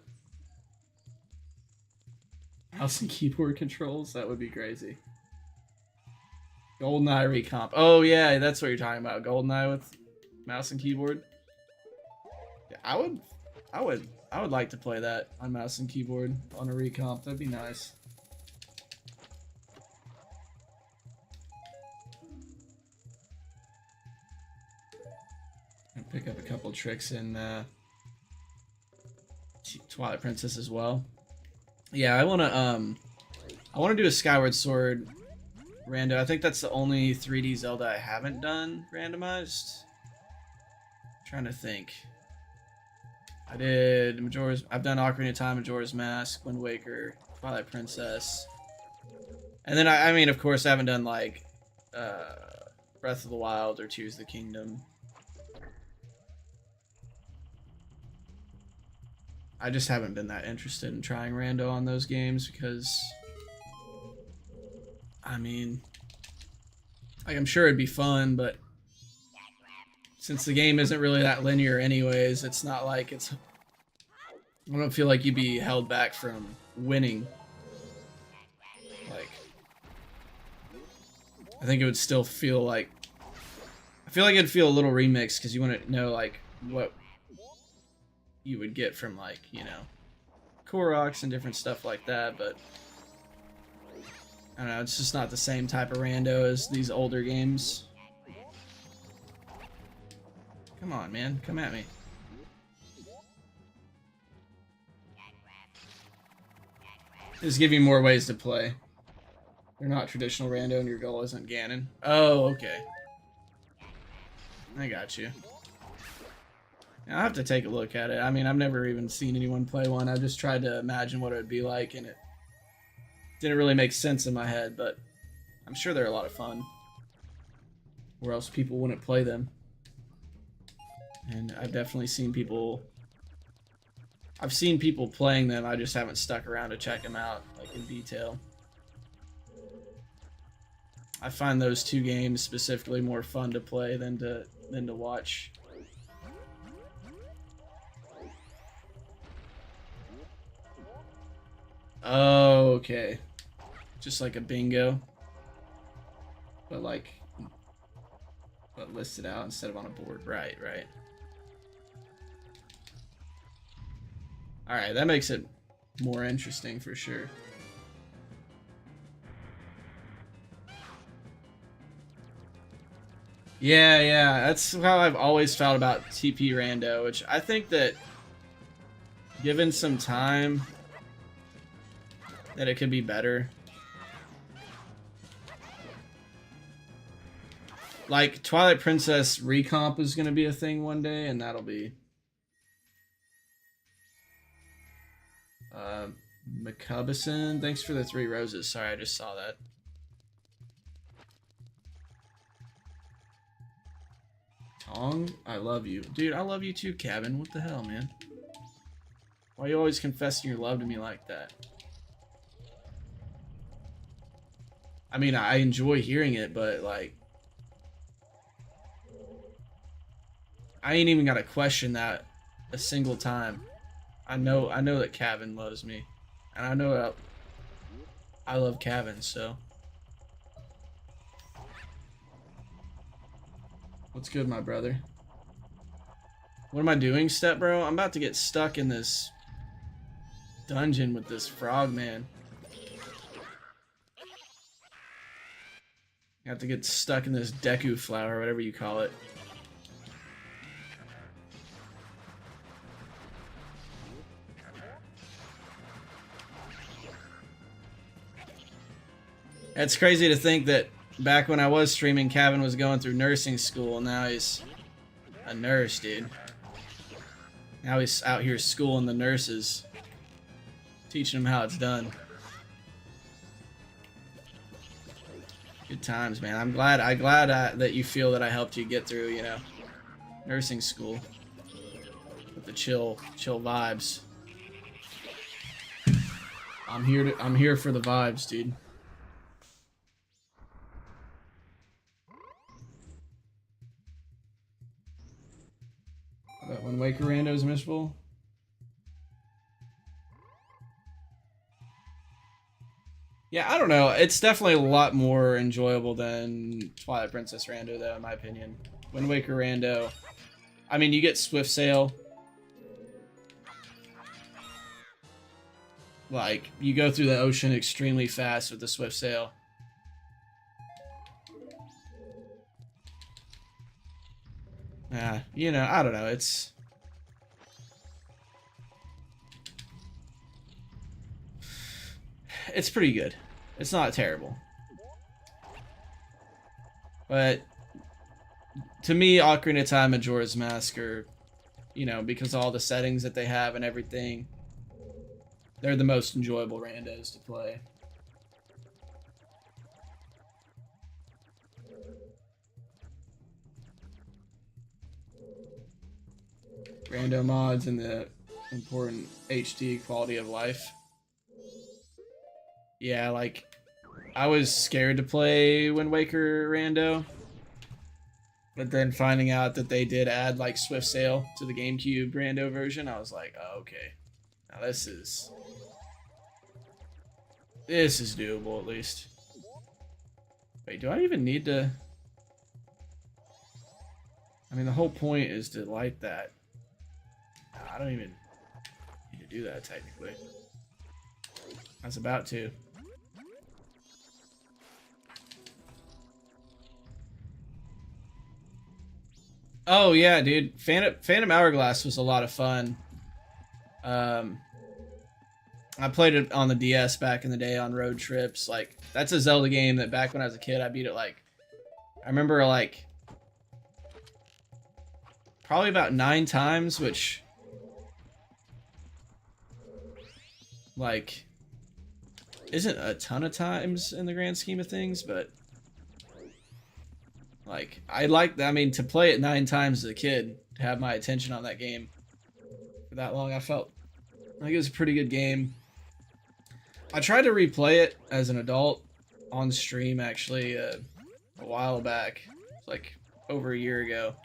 Mouse and keyboard controls? That would be crazy. GoldenEye recomp. Oh yeah, that's what you're talking about. GoldenEye with mouse and keyboard. Yeah, I would like to play that on mouse and keyboard on a recomp. That'd be nice. And pick up a couple tricks in Twilight Princess as well. Yeah, I wanna do a Skyward Sword rando. I think that's the only 3D Zelda I haven't done randomized. I'm trying to think. I did I've done Ocarina of Time, Majora's Mask, Wind Waker, Twilight Princess. And then I mean, of course, I haven't done like Breath of the Wild or Tears of the Kingdom. I just haven't been that interested in trying rando on those games because, I mean, like, I'm sure it'd be fun, but since the game isn't really that linear anyways, it's not like it's... I don't feel like you'd be held back from winning. Like, I think it would still feel like... I feel like it'd feel a little remixed because you want to know, like, what you would get from, like, you know, Koroks and different stuff like that, but I don't know, it's just not the same type of rando as these older games. Come on, man, come at me. Just give you more ways to play. They're not traditional rando and your goal isn't Ganon. Oh, okay. I got you. I'll have to take a look at it. I mean, I've never even seen anyone play one. I just tried to imagine what it would be like, and it didn't really make sense in my head, but I'm sure they're a lot of fun. Or else people wouldn't play them. And I've definitely seen people... I've seen people playing them, I just haven't stuck around to check them out, like, in detail. I find those two games specifically more fun to play than to watch. Oh, okay. Just like a bingo. But listed out instead of on a board. Right. Alright, that makes it more interesting for sure. Yeah, that's how I've always felt about TP Rando, which I think that given some time that it could be better. Like, Twilight Princess recomp is going to be a thing one day, and that'll be... McCubison, thanks for the 3 roses. Sorry, I just saw that. Tong, I love you. Dude, I love you too, Cabin. What the hell, man? Why you always confessing your love to me like that? I mean, I enjoy hearing it, but like, I ain't even got to question that a single time. I know that Cabin loves me, and I know that I love Cabin. So, what's good, my brother? What am I doing, Step Bro? I'm about to get stuck in this dungeon with this frog man. I have to get stuck in this Deku flower, whatever you call it. It's crazy to think that back when I was streaming, Kevin was going through nursing school, and now he's a nurse, dude. Now he's out here schooling the nurses, teaching them how it's done. Good times, man. I'm glad that you feel that I helped you get through, you know, nursing school with the chill vibes. I'm here for the vibes, dude. When Waker Rando is missable. Yeah, I don't know. It's definitely a lot more enjoyable than Twilight Princess Rando, though, in my opinion. Wind Waker Rando, I mean, you get Swift Sail. Like, you go through the ocean extremely fast with the Swift Sail. You know, I don't know. It's pretty good. It's not terrible. But to me, Ocarina of Time and Majora's Mask are, you know, because of all the settings that they have and everything, they're the most enjoyable randos to play. Rando mods and the important HD quality of life. Yeah, like, I was scared to play Wind Waker Rando, but then finding out that they did add, like, Swift Sail to the GameCube Rando version, I was like, oh, okay. Now this is doable, at least. Wait, do I even need to... I mean, the whole point is to light that. I don't even need to do that, technically. I was about to. Oh, yeah, dude. Phantom Hourglass was a lot of fun. I played it on the DS back in the day on road trips. Like, that's a Zelda game that back when I was a kid, I beat it, like... I remember, like... probably about 9 times, which... like... isn't a ton of times in the grand scheme of things, but... like, I mean, to play it 9 times as a kid, to have my attention on that game for that long, I felt like it was a pretty good game. I tried to replay it as an adult on stream, actually, a while back, like over a year ago.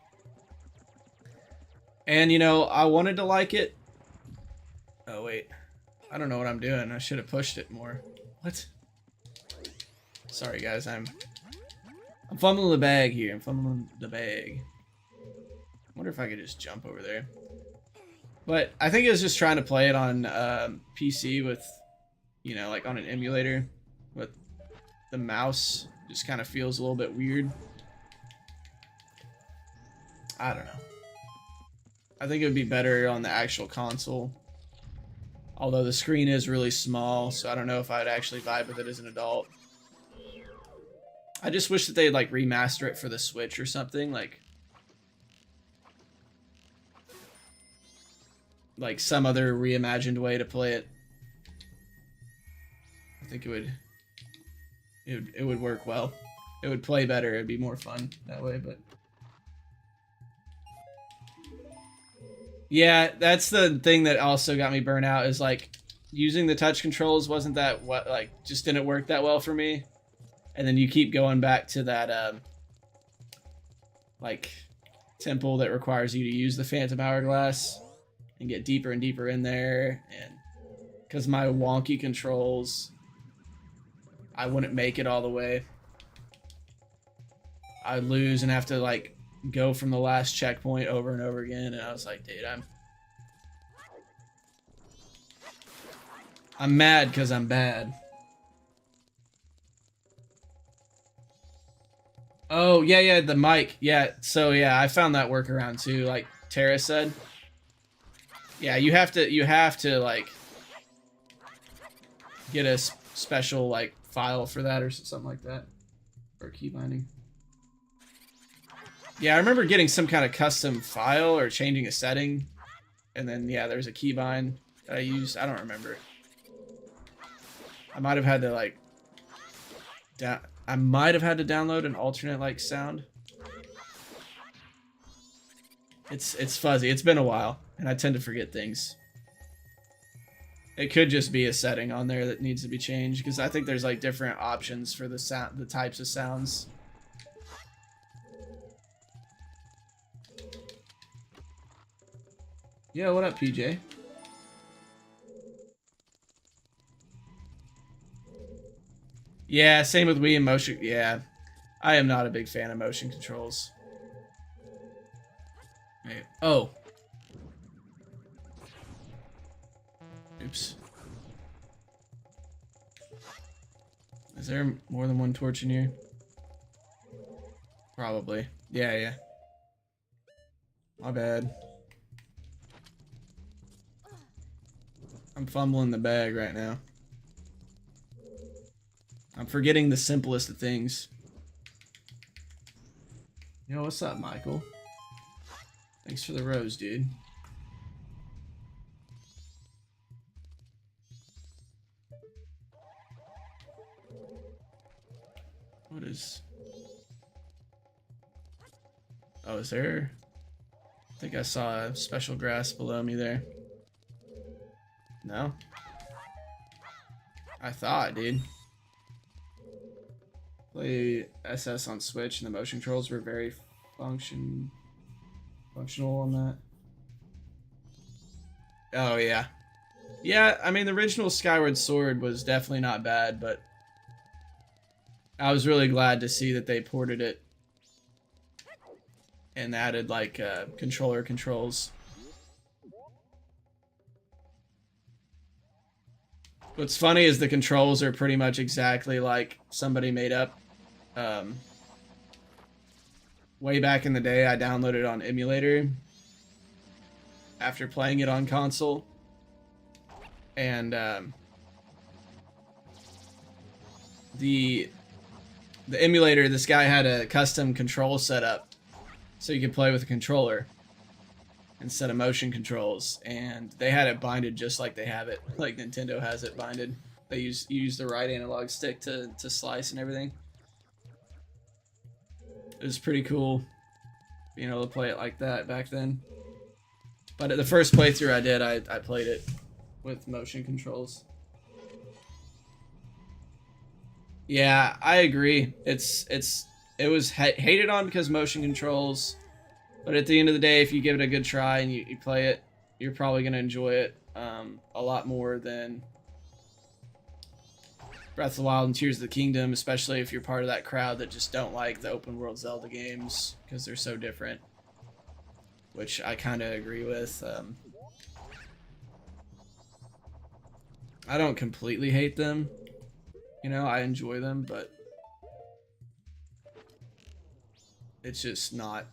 And, you know, I wanted to like it. Oh, wait. I don't know what I'm doing. I should have pushed it more. What? Sorry, guys, I'm fumbling the bag here. I'm fumbling the bag. I wonder if I could just jump over there. But I think it was just trying to play it on PC with, you know, like on an emulator. With the mouse just kind of feels a little bit weird. I don't know. I think it would be better on the actual console. Although the screen is really small, so I don't know if I'd actually vibe with it as an adult. I just wish that they'd like remaster it for the Switch or something, like some other reimagined way to play it. I think it would work well. It would play better. It'd be more fun that way, but Yeah, that's the thing that also got me burnt out is like using the touch controls wasn't that what like just didn't work that well for me. And then you keep going back to that like temple that requires you to use the phantom hourglass and get deeper and deeper in there, and because my wonky controls I wouldn't make it all the way. I'd lose and have to like go from the last checkpoint over and over again, and I was like, dude, I'm mad because I'm bad. Oh yeah, the mic. Yeah, so yeah, I found that workaround too, like Tara said. Yeah, you have to like get a special like file for that or something like that, or key binding. Yeah, I remember getting some kind of custom file or changing a setting, and then yeah, there's a keybind that I used. I don't remember. I might have had to like I might have had to download an alternate like sound. It's fuzzy. It's been a while, and I tend to forget things. It could just be a setting on there that needs to be changed, because I think there's like different options for the sound, the types of sounds. Yeah, what up, PJ? Yeah, same with Wii and motion. Yeah, I am not a big fan of motion controls. Wait. Oh. Oops. Is there more than one torch in here? Probably. Yeah. My bad. I'm fumbling the bag right now. I'm forgetting the simplest of things. Yo, what's up, Michael? Thanks for the rose, dude. What is... Oh, is there... I think I saw a special grass below me there. No? I thought, dude. Play SS on Switch, and the motion controls were very functional on that. Oh, yeah. Yeah, I mean, the original Skyward Sword was definitely not bad, but I was really glad to see that they ported it and added, like, controller controls. What's funny is the controls are pretty much exactly like somebody made up. Way back in the day, I downloaded it on emulator after playing it on console. And the emulator, this guy had a custom control setup so you could play with a controller instead of motion controls, and they had it binded just like they have it, like Nintendo has it binded. They use the right analog stick to slice and everything. It was pretty cool being able to play it like that back then. But at the first playthrough I did, I played it with motion controls. Yeah, I agree. It was hated on because motion controls, but at the end of the day, if you give it a good try and you play it, you're probably going to enjoy it a lot more than Breath of the Wild and Tears of the Kingdom, especially if you're part of that crowd that just don't like the open world Zelda games because they're so different, which I kind of agree with. I don't completely hate them. You know, I enjoy them, but it's just not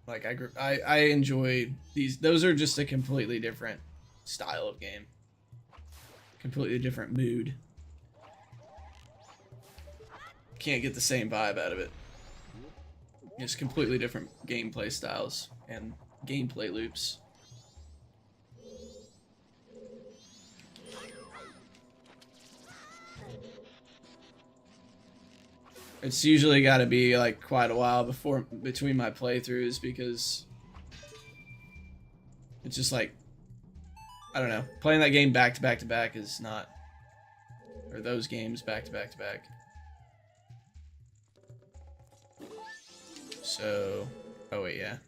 like I enjoy these. Those are just a completely different style of game, completely different mood. Can't get the same vibe out of it. Just completely different gameplay styles and gameplay loops. It's usually got to be like quite a while between my playthroughs, because It's just like, I don't know. Playing that game back to back to back is not, or those games back to back to back. So, oh wait, yeah.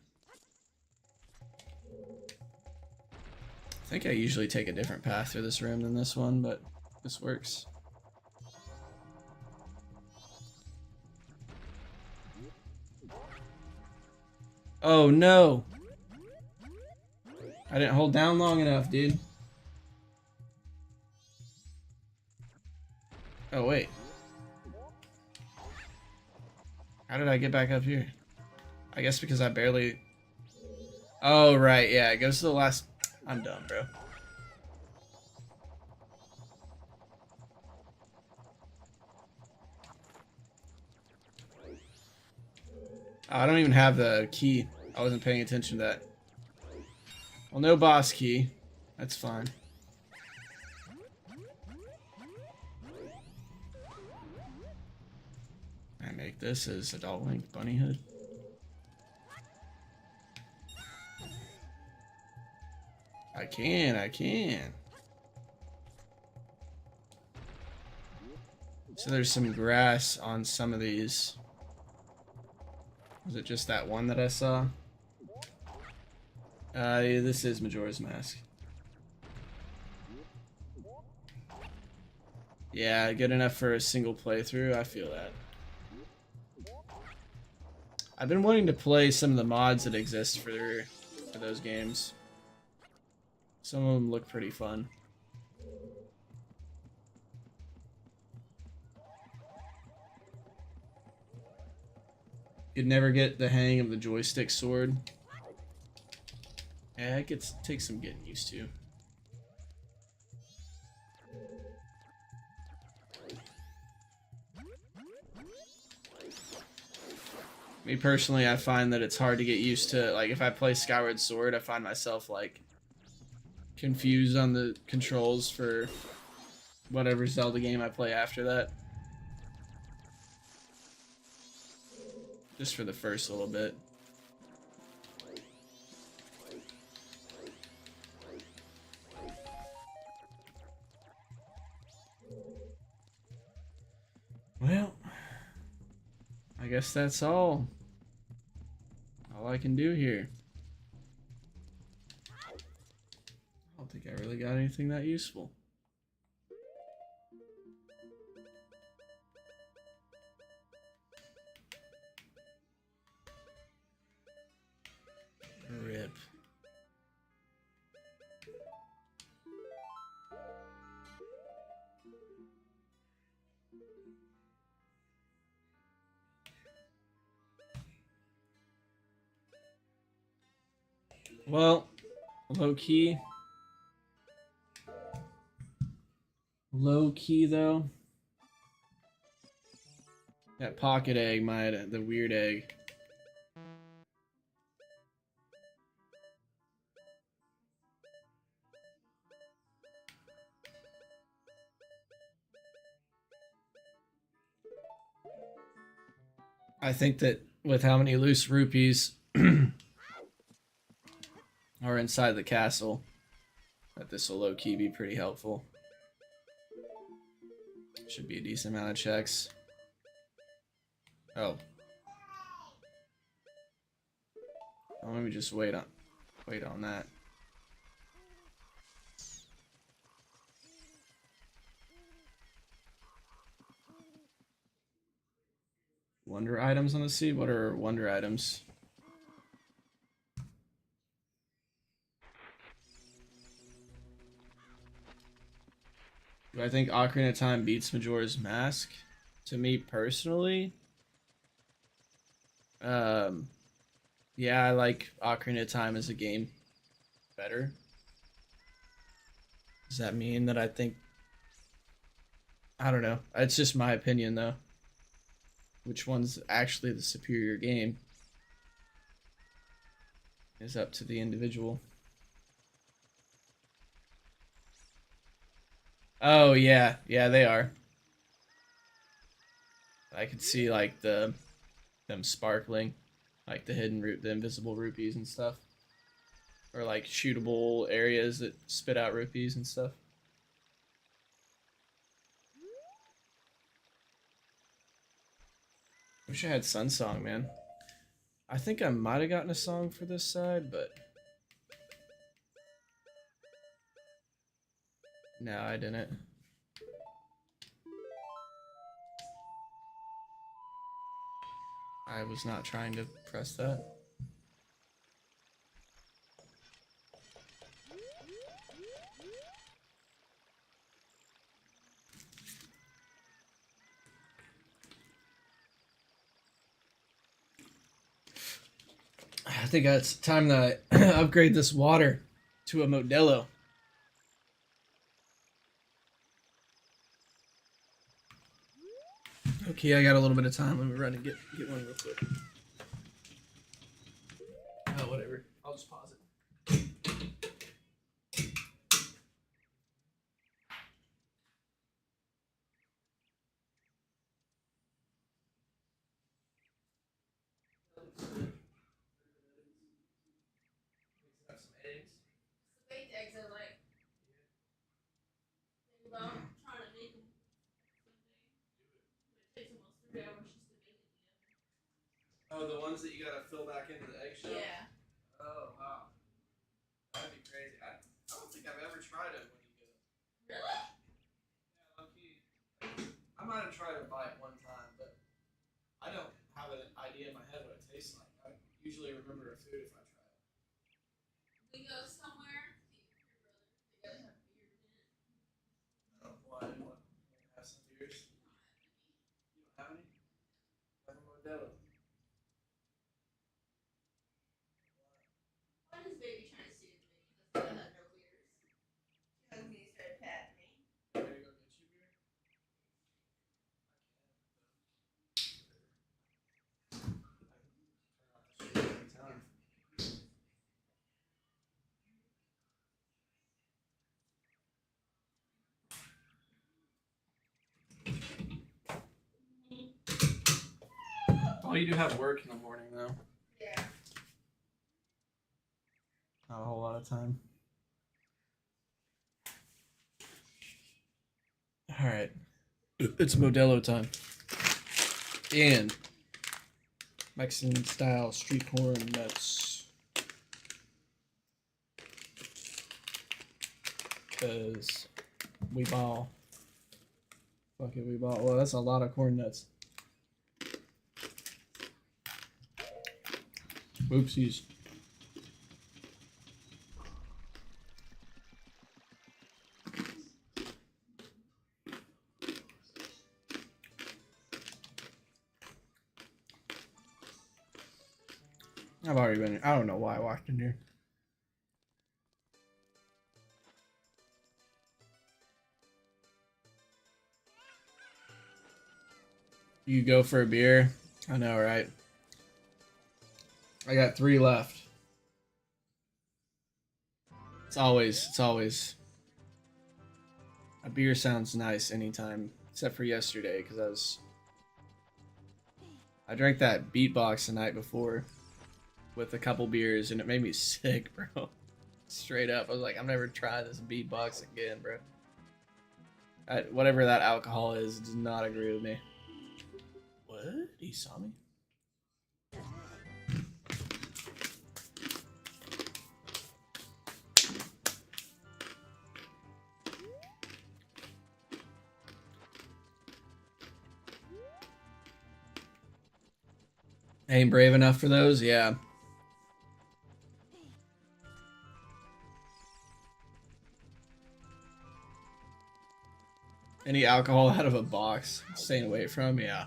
I think I usually take a different path through this room than this one, but this works. Oh no! I didn't hold down long enough, dude. Oh wait. How did I get back up here? I guess because I barely... Oh, right, yeah, it goes to the last... I'm done, bro. I don't even have the key. I wasn't paying attention to that. Well, no boss key. That's fine. I make this as adult link bunny hood. I can. So there's some grass on some of these. Was it just that one that I saw? Yeah, this is Majora's Mask. Yeah, good enough for a single playthrough. I feel that. I've been wanting to play some of the mods that exist for those games. Some of them look pretty fun. You'd never get the hang of the joystick sword. Yeah, it takes some getting used to. Me personally, I find that it's hard to get used to. Like, if I play Skyward Sword, I find myself, like, confused on the controls for whatever Zelda game I play after that. Just for the first little bit. Well, I guess that's all I can do here. I don't think I really got anything that useful. Rip. Well, low key though. That pocket egg the weird egg. I think that with how many loose rupees are inside the castle, that this will low-key be pretty helpful. Should be a decent amount of checks. Oh. Well, let me just wait on that. Wonder items on the sea? What are wonder items? Do I think Ocarina of Time beats Majora's Mask? To me personally, yeah, I like Ocarina of Time as a game better. Does that mean that I think... I don't know. It's just my opinion, though. Which one's actually the superior game is up to the individual. Oh, yeah. Yeah, they are. I could see, like, them sparkling. Like the invisible rupees and stuff. or like shootable areas that spit out rupees and stuff. Wish I had Sun Song, man. I think I might have gotten a song for this side, but no, I didn't. I was not trying to press that. I think it's time that I upgrade this water to a Modelo. Okay, I got a little bit of time. Let me run and get one real quick. Oh, whatever. I'll just pause it. Have some eggs. The baked eggs I like. Think about trying to make them someday. It takes almost 3 hours just to bake in the oven. Oh, the ones that you gotta fill back into the eggshell? Yeah. Oh, wow. That'd be crazy. I don't think I've ever tried it when you get them. Really? Yeah, low key. I might have tried it by it one time, but I don't have an idea in my head what it tastes like. I usually remember a food if I try it. We go somewhere. Your brother. They gotta have beer in it. Oh, why? What? Have some beers? You don't have any? Have a Modelo. Why is baby trying to steal me? That's why I had no beers. She hugged me and started patting me. Ready to go get you beer? I can, but turn off the stream every time. Oh, you do have work in the morning, though. Yeah. Not a whole lot of time. All right, it's Modelo time, and Mexican style street corn nuts. Cause we ball. Fuck it, we ball. Well, that's a lot of corn nuts. Oopsies. I've already been here. I don't know why I walked in here. You go for a beer? I know, right? I got 3 left. It's always. A beer sounds nice anytime, except for yesterday, because I drank that beatbox the night before with a couple beers, and it made me sick, bro. Straight up, I was like, I'm never trying this beatbox again, bro. Whatever that alcohol is, does not agree with me. What? He saw me? Ain't brave enough for those? Yeah. Any alcohol out of a box, staying away from? Yeah.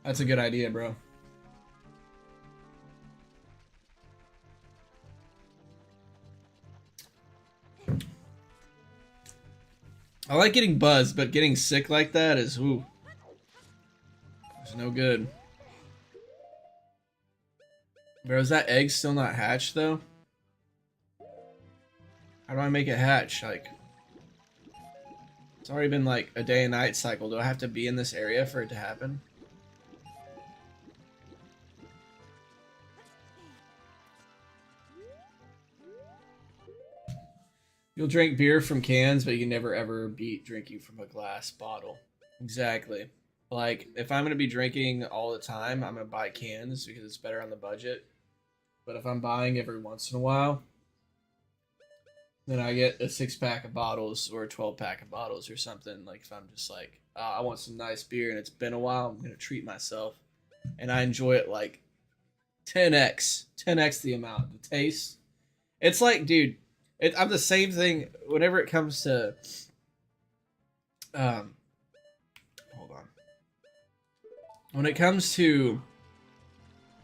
That's a good idea, bro. I like getting buzzed, but getting sick like that is, ooh. It's no good. Bro, is that egg still not hatched, though? How do I make it hatch? Like... It's already been like a day and night cycle. Do I have to be in this area for it to happen? You'll drink beer from cans, but you can never ever beat drinking from a glass bottle. Exactly. Like, if I'm going to be drinking all the time, I'm going to buy cans because it's better on the budget. But if I'm buying every once in a while, then I get a 6-pack of bottles or a 12-pack of bottles or something. Like, if I'm just like, I want some nice beer and it's been a while, I'm going to treat myself. And I enjoy it like 10x the amount. The taste. It's like, dude, I'm the same thing whenever it comes to. Hold on. When it comes to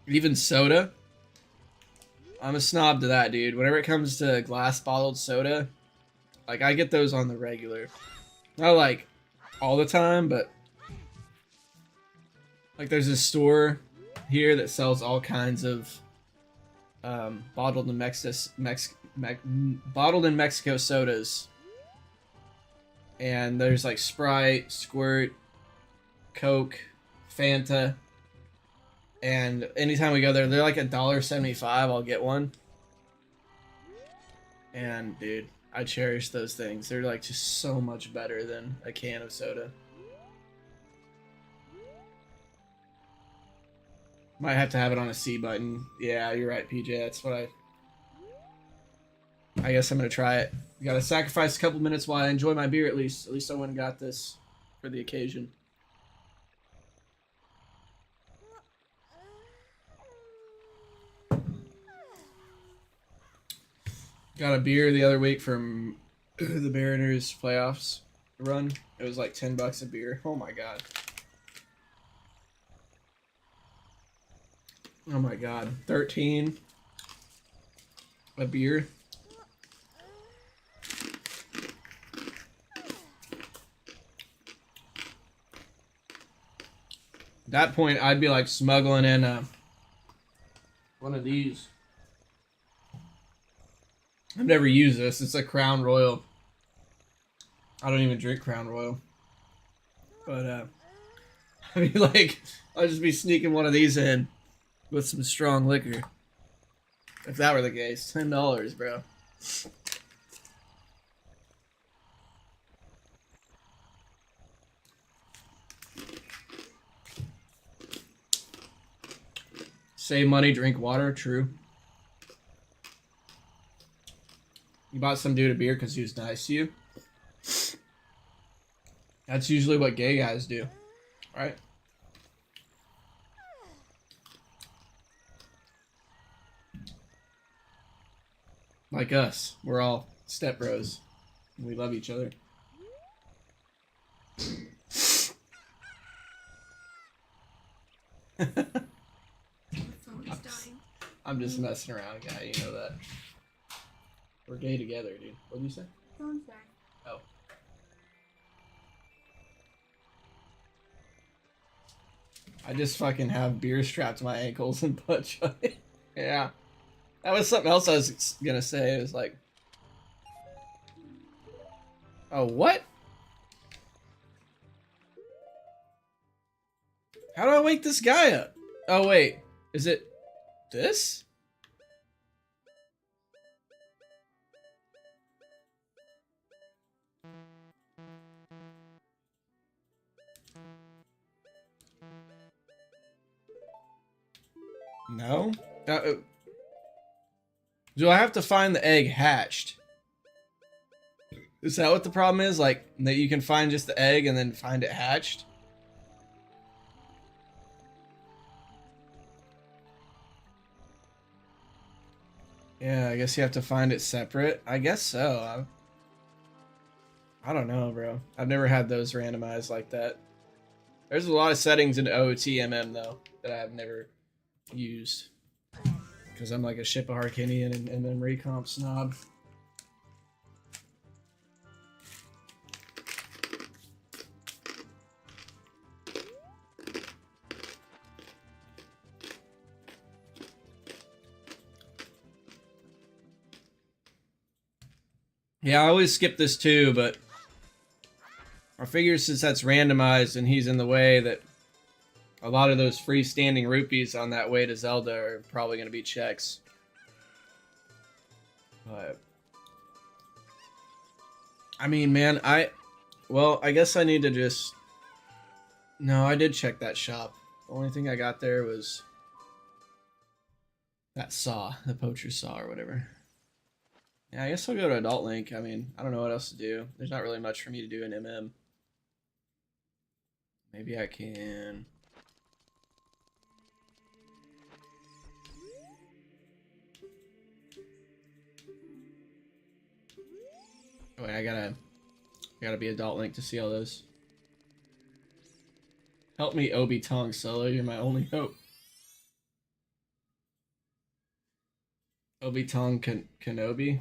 even soda, I'm a snob to that, dude. Whenever it comes to glass bottled soda, like I get those on the regular. Not like all the time, but like there's a store here that sells all kinds of bottled in Mexico sodas. And there's like Sprite, Squirt, Coke, Fanta. And anytime we go there, they're like $1.75. I'll get one. And dude, I cherish those things. They're like just so much better than a can of soda. Might have to have it on a C button. Yeah, you're right, PJ. That's what I guess I'm gonna try it. Gotta sacrifice a couple minutes while I enjoy my beer at least. At least I went and got this for the occasion. Got a beer the other week from the Mariners playoffs run. It was like $10 a beer. Oh my god. Oh my god. 13 a beer. At that point, I'd be like smuggling in one of these. I've never used this. It's a Crown Royal. I don't even drink Crown Royal. But, I mean, like, I'll just be sneaking one of these in with some strong liquor. If that were the case. $10, bro. Save money, drink water. True. You bought some dude a beer because he was nice to you. That's usually what gay guys do, right? Like us. We're all stepbros. We love each other. My phone is dying. I'm just messing around, guy. You know that. We're gay together, dude. What did you say? Phone's dying. Oh. I just fucking have beer strapped to my ankles and butt chug. Yeah. That was something else I was gonna say. It was like... Oh, what? How do I wake this guy up? Oh, wait. Is it this? No? Do I have to find the egg hatched? Is that what the problem is? Like, that you can find just the egg and then find it hatched? Yeah, I guess you have to find it separate. I guess so. I don't know, bro. I've never had those randomized like that. There's a lot of settings in OOTMM, though, that I've never used. Because I'm like a Ship of Harkinian and memory comp snob. Yeah, I always skip this too, but I figure since that's randomized and he's in the way, that a lot of those freestanding rupees on that way to Zelda are probably going to be checks. But I mean, man, I guess I need to just... No, I did check that shop. The only thing I got there was that saw, the poacher saw or whatever. Yeah, I guess I'll go to Adult Link. I mean, I don't know what else to do. There's not really much for me to do in MM. Maybe I can... Oh, wait, I gotta be Adult Link to see all those. Help me, Obi Tong Solo. You're my only hope. Obi Tong Kenobi.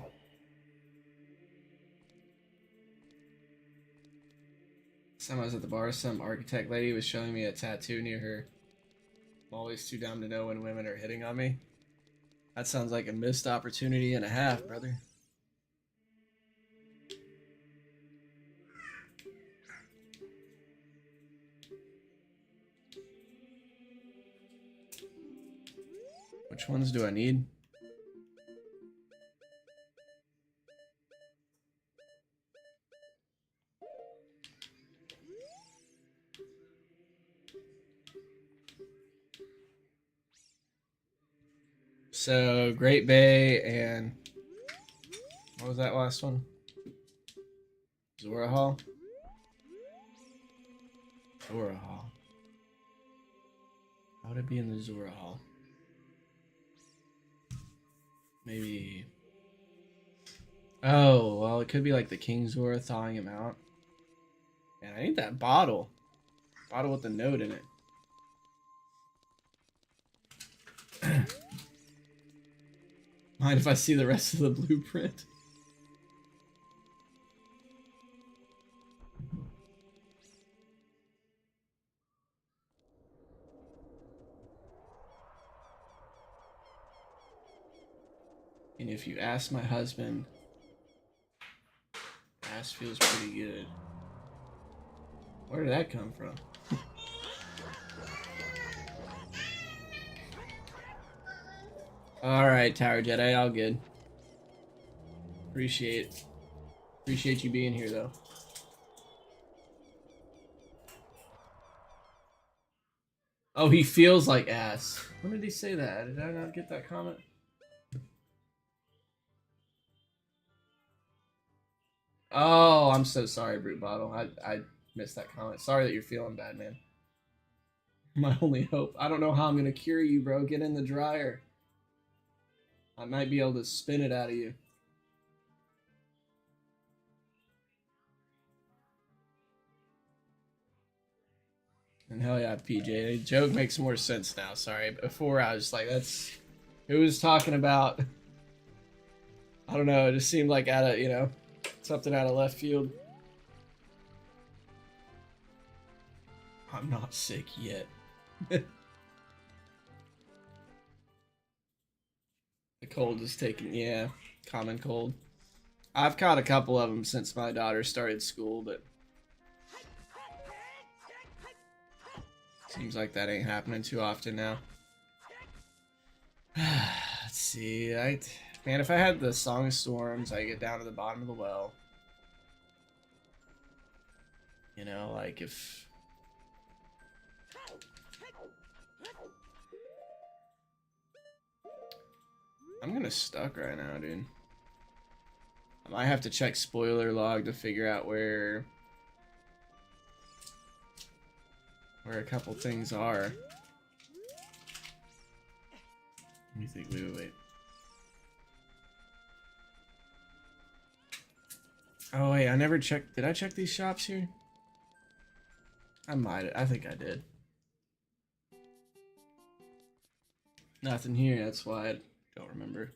Some I was at the bar. Some architect lady was showing me a tattoo near her. I'm always too dumb to know when women are hitting on me. That sounds like a missed opportunity and a half, brother. Which ones do I need? So, Great Bay and... What was that last one? Zora Hall? Zora Hall. How would it be in the Zora Hall? Maybe... Oh, well, it could be like the King Zora thawing him out. Man, I need that bottle. Bottle with the note in it. Mind if I see the rest of the blueprint? And if you ask my husband, ass feels pretty good. Where did that come from? Alright, Tower Jedi, all good. Appreciate you being here, though. Oh, he feels like ass. When did he say that? Did I not get that comment? Oh, I'm so sorry, Brute Bottle. I missed that comment. Sorry that you're feeling bad, man. My only hope. I don't know how I'm gonna cure you, bro. Get in the dryer. I might be able to spin it out of you. And hell yeah, PJ. The joke makes more sense now. Sorry. Before I was like, that's... Who was talking about... I don't know. It just seemed like out of, you know, something out of left field. I'm not sick yet. The cold is taking... Yeah, common cold. I've caught a couple of them since my daughter started school, but... Seems like that ain't happening too often now. Let's see. Man, if I had the Song of Storms, I get down to the bottom of the well. You know, like if... I'm gonna stuck right now, dude. I might have to check spoiler log to figure out where a couple things are. Let me think. Wait. Oh wait, I never checked. Did I check these shops here? I might. I think I did. Nothing here. That's why I don't remember.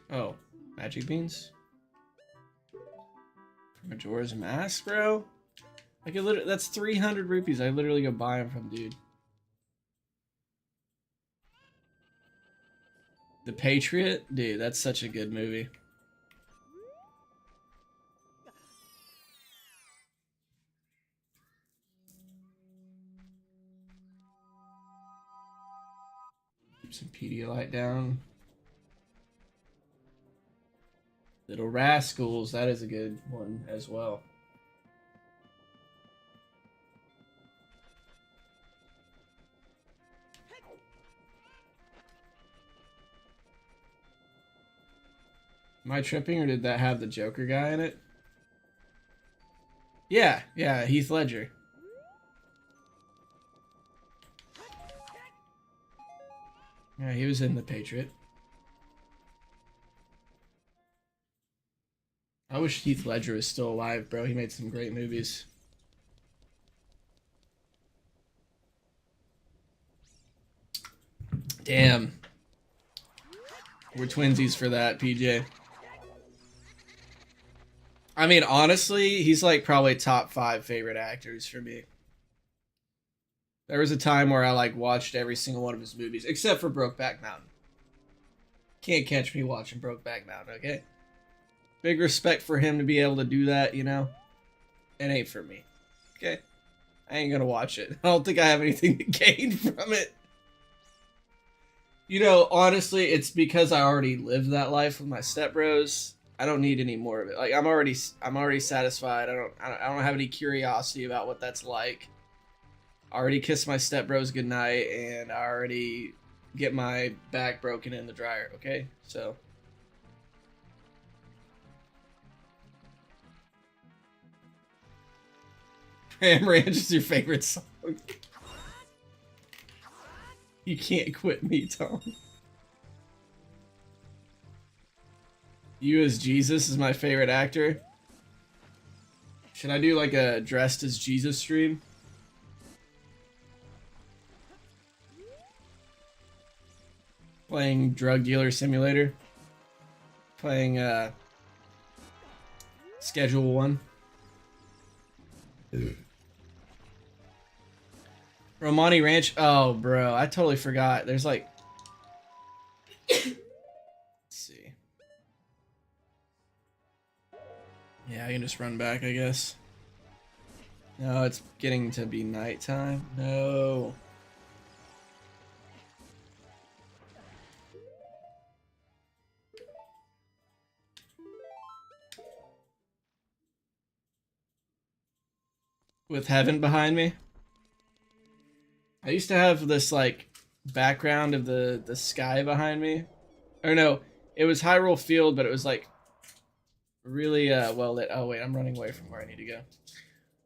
Oh, magic beans? Majora's Mask, bro? I could literally, that's 300 rupees. I literally go buy them from dude. The Patriot? Dude, that's such a good movie. Keep some Pedialyte down. Little Rascals, that is a good one as well. Am I tripping, or did that have the Joker guy in it? Yeah, Heath Ledger. Yeah, he was in The Patriot. I wish Heath Ledger was still alive, bro. He made some great movies. Damn. We're twinsies for that, PJ. I mean, honestly, he's like probably top 5 favorite actors for me. There was a time where I like watched every single one of his movies, except for Brokeback Mountain. Can't catch me watching Brokeback Mountain, okay? Big respect for him to be able to do that, you know? It ain't for me, okay? I ain't gonna watch it. I don't think I have anything to gain from it. You know, honestly, it's because I already lived that life with my stepbros. I don't need any more of it. Like I'm already satisfied. I don't have any curiosity about what that's like. I already kissed my stepbros goodnight, and I already get my back broken in the dryer. Okay, so. Ram Ranch is your favorite song. You can't quit me, Tom. You as Jesus is my favorite actor. Should I do like a dressed as Jesus stream? Playing Drug Dealer Simulator. Playing Schedule 1. Romani Ranch. Oh, bro. I totally forgot. There's like... Let's see. Yeah, I can just run back, I guess. No, it's getting to be nighttime. No. With heaven behind me. I used to have this like background of the sky behind me. Or no, it was Hyrule Field, but it was like really well lit. Oh wait, I'm running away from where I need to go.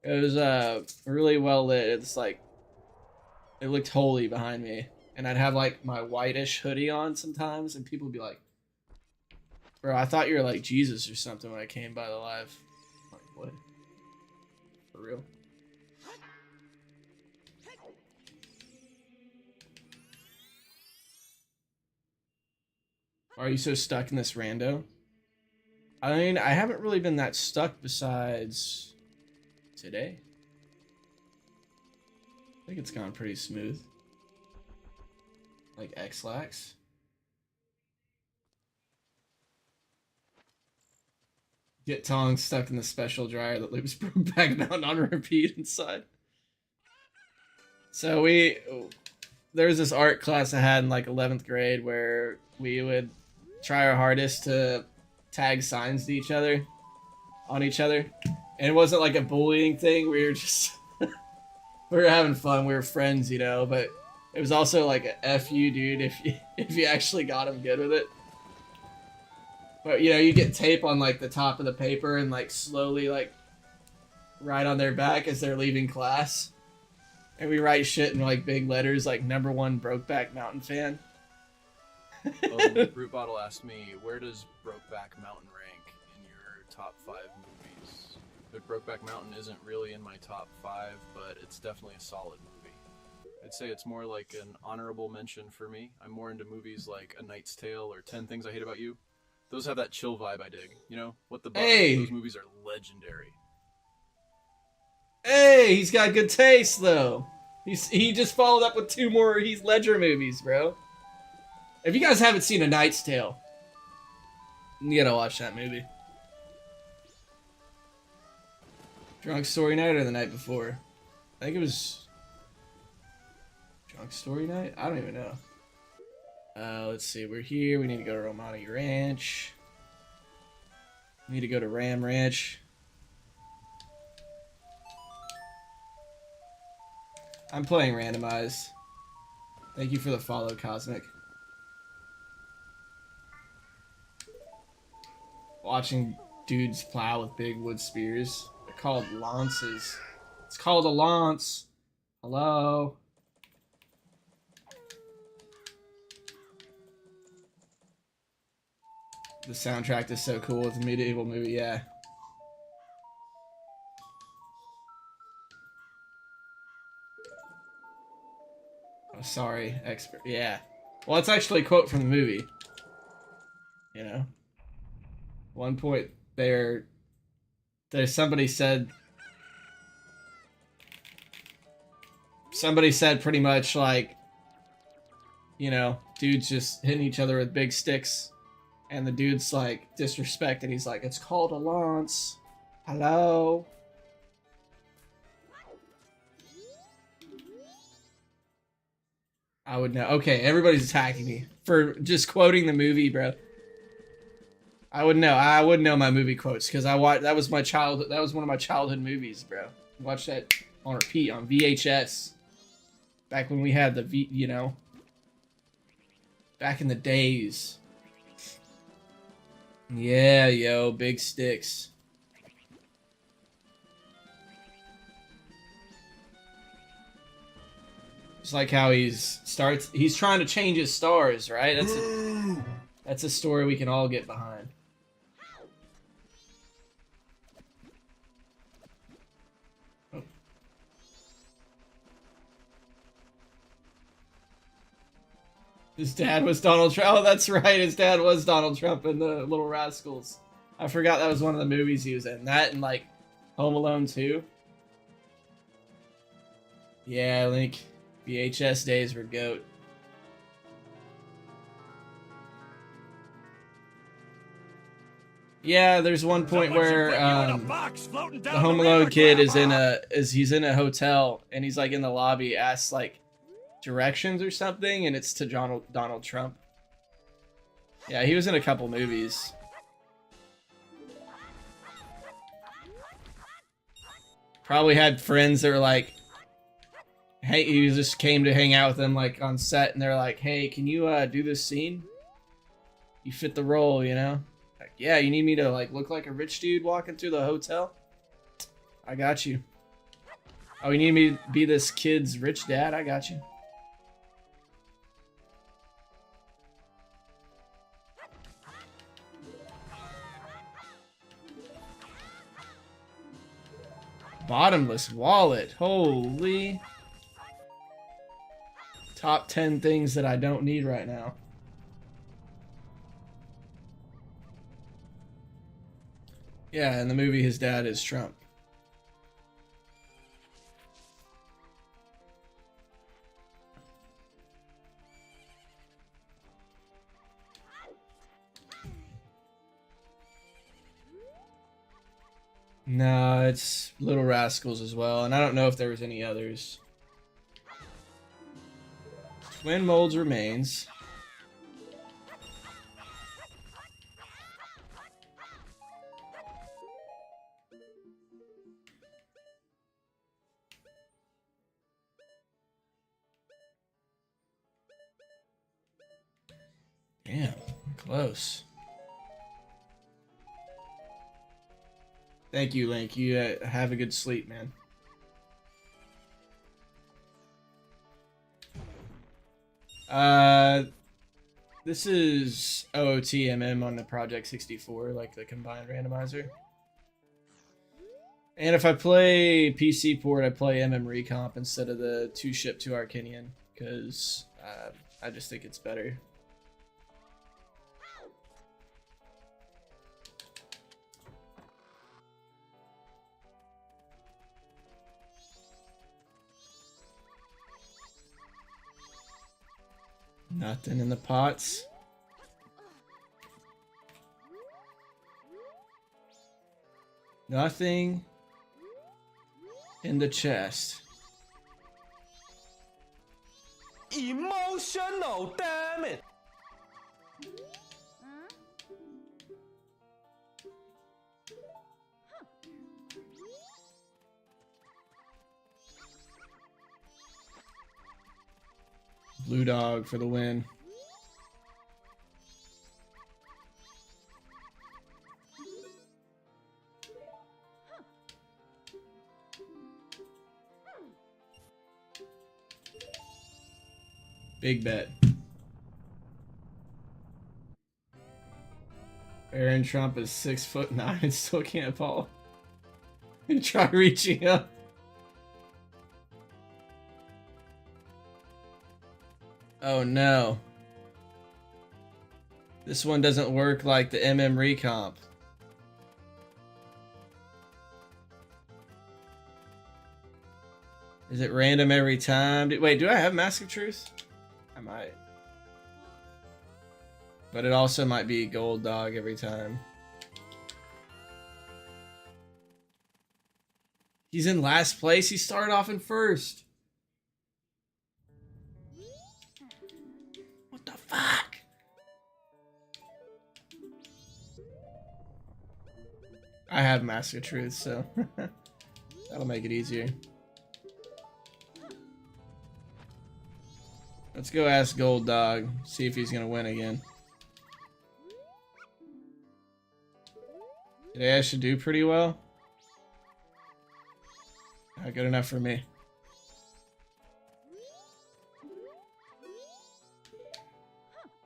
It was really well lit. It's like it looked holy behind me, and I'd have like my whitish hoodie on sometimes, and people would be like, "Bro, I thought you were like Jesus or something when I came by the live." I'm like, what? For real? Why are you so stuck in this rando? I mean, I haven't really been that stuck besides today. I think it's gone pretty smooth. Like X-Lax. Get tongs stuck in the special dryer that loops Brokeback Mountain on repeat inside. So there was this art class I had in like 11th grade where we would try our hardest to tag signs to each other, on each other. And it wasn't like a bullying thing. We were just, we were having fun. We were friends, you know, but it was also like a F you, dude, if you actually got them good with it. But, you know, you get tape on like the top of the paper and like slowly like write on their back as they're leaving class. And we write shit in like big letters like #1 Brokeback Mountain fan. Root Bottle asked me, where does Brokeback Mountain rank in your top 5 movies? But Brokeback Mountain isn't really in my top 5, but it's definitely a solid movie. I'd say it's more like an honorable mention for me. I'm more into movies like A Knight's Tale or 10 Things I Hate About You. Those have that chill vibe I dig. You know, what the buck? Hey! Those movies are legendary. Hey, he's got good taste though. He just followed up with 2 more Heath Ledger movies, bro. If you guys haven't seen A Knight's Tale, you gotta watch that movie. Drunk Story Night or the night before? I think it was Drunk Story Night? I don't even know. Let's see. We're here. We need to go to Romani Ranch. We need to go to Ram Ranch. I'm playing randomized. Thank you for the follow, Cosmic. Watching dudes plow with big wood spears. They're called lances. It's called a lance. Hello? The soundtrack is so cool with the medieval movie, yeah. Oh, sorry, expert. Yeah. Well, it's actually a quote from the movie. You know? One point there's somebody said pretty much like, you know, dudes just hitting each other with big sticks, and the dude's like disrespect, and he's like, it's called a lance. Hello? I would know. Okay, everybody's attacking me for just quoting the movie, bro. I would know. I would know my movie quotes because I watched. That was my childhood. That was one of my childhood movies, bro. I watched that on repeat on VHS. Back when we had the you know. Back in the days. Yeah, yo, big sticks. Just like how he's trying to change his stars, right? That's a story we can all get behind. Oh. His dad was Donald Trump. Oh, that's right. His dad was Donald Trump in the Little Rascals. I forgot that was one of the movies he was in. That and like Home Alone 2. Yeah, Link. VHS days were goat. Yeah, there's one point where the Home Alone kid is he's in a hotel and he's like in the lobby, asks like directions or something, and it's to Donald Trump. Yeah, he was in a couple movies. Probably had friends that were like, hey, he just came to hang out with them like on set, and they're like, hey, can you do this scene? You fit the role, you know? Like, yeah, you need me to like look like a rich dude walking through the hotel? I got you. Oh, you need me to be this kid's rich dad? I got you. Bottomless wallet. Holy. Top 10 things that I don't need right now. Yeah, in the movie, his dad is Trump. No, it's Little Rascals as well, and I don't know if there was any others. Twin Molds remains. Damn, close. Thank you, Link. You have a good sleep, man. This is OOTMM on the Project 64, like the combined randomizer. And if I play PC port, I play MM Recomp instead of the 2-ship to Arcanian, because I just think it's better. Nothing in the pots. Nothing in the chest. Emotional, damn it! Blue dog for the win. Big bet. Aaron Trump is 6'9" and still can't fall. Try reaching up. Oh no. This one doesn't work like the MM recomp. Is it random every time? Wait, do I have Mask of Truth? I might. But it also might be gold dog every time. He's in last place. He started off in first. What the fuck? I have Mask of Truth, so that'll make it easier. Let's go ask Gold Dog, see if he's gonna win again. Today I should do pretty well. Not good enough for me.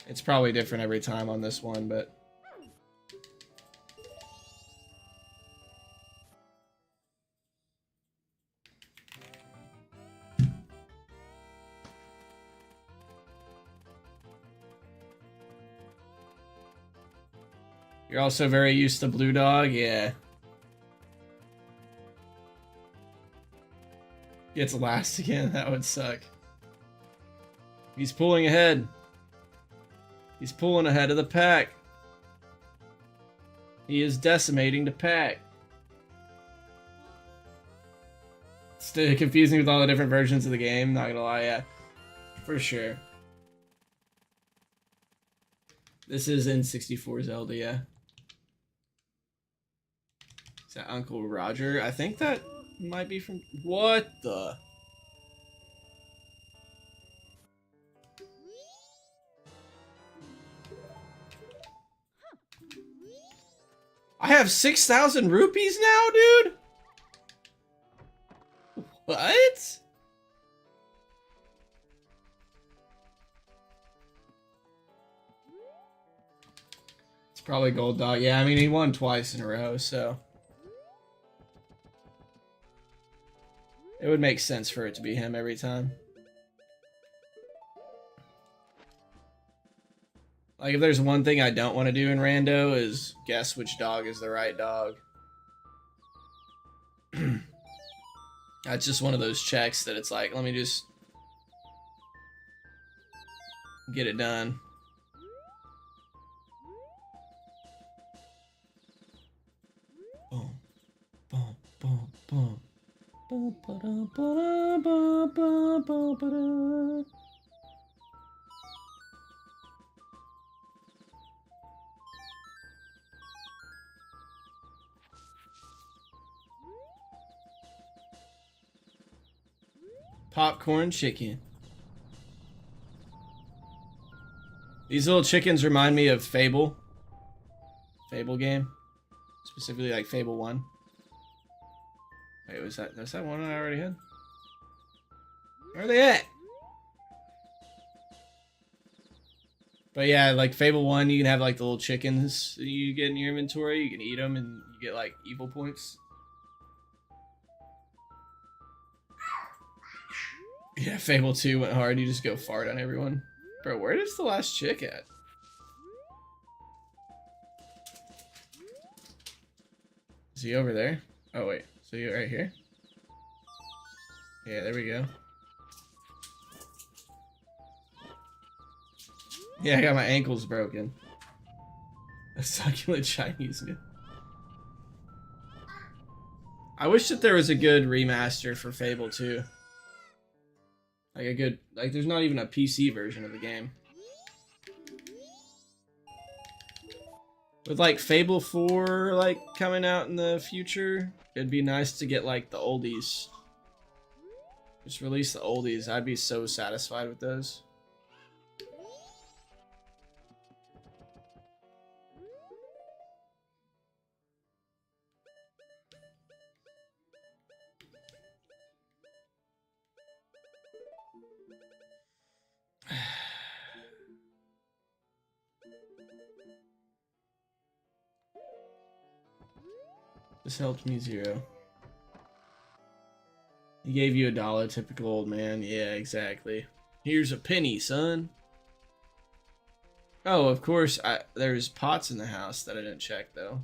It's probably different every time on this one, but... You're also very used to Blue Dog, yeah. Gets last again, that would suck. He's pulling ahead. He's pulling ahead of the pack. He is decimating the pack. Still confusing with all the different versions of the game, not gonna lie, yeah. For sure. This is N64 Zelda, yeah. Is that Uncle Roger? I think that might be from... What the... I have 6,000 rupees now, dude? What? It's probably Gold Dog. Yeah, I mean, he won twice in a row, so... It would make sense for it to be him every time. Like, if there's one thing I don't want to do in Rando is guess which dog is the right dog. That's just one of those checks that it's like, let me just get it done. Boom, boom, boom, boom. Boom, ba-da, ba-da, ba, ba, ba-da. Popcorn chicken. These little chickens remind me of Fable. Fable game. Specifically like Fable 1. Wait, was that one I already had? Where are they at? But yeah, like Fable 1, you can have like the little chickens that you get in your inventory. You can eat them and you get like evil points. Yeah, Fable 2 went hard. You just go fart on everyone. Bro, where is the last chick at? Is he over there? Oh, wait. So you're right here? Yeah, there we go. Yeah, I got my ankles broken. A succulent Chinese meal. I wish that there was a good remaster for Fable 2. Like a good, like there's not even a PC version of the game. With like Fable 4 like coming out in the future, it'd be nice to get like the oldies. Just release the oldies. I'd be so satisfied with those. This helped me zero. He gave you $1, typical old man. Yeah, exactly. Here's a penny, son. Oh, of course, there's pots in the house that I didn't check, though.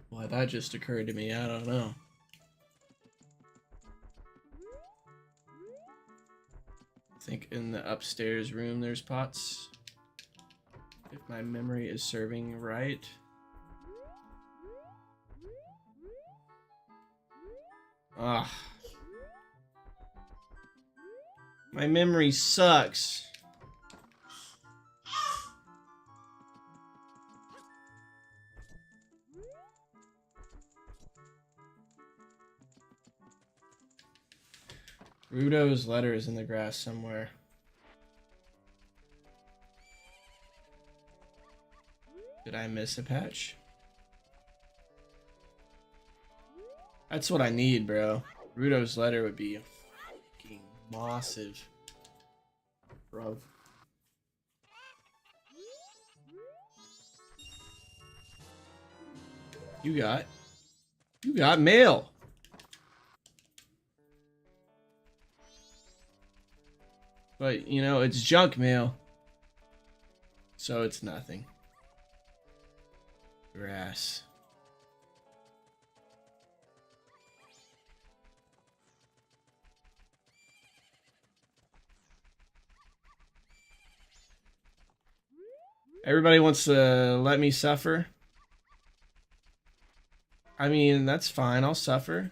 Why that just occurred to me, I don't know. I think in the upstairs room there's pots. If my memory is serving right. Ah. My memory sucks. Rudo's letter is in the grass somewhere. Did I miss a patch? That's what I need, bro. Rudo's letter would be fucking massive. Bro. You got mail. But, you know, it's junk mail. So it's nothing. Grass. Everybody wants to let me suffer. I mean, that's fine. I'll suffer.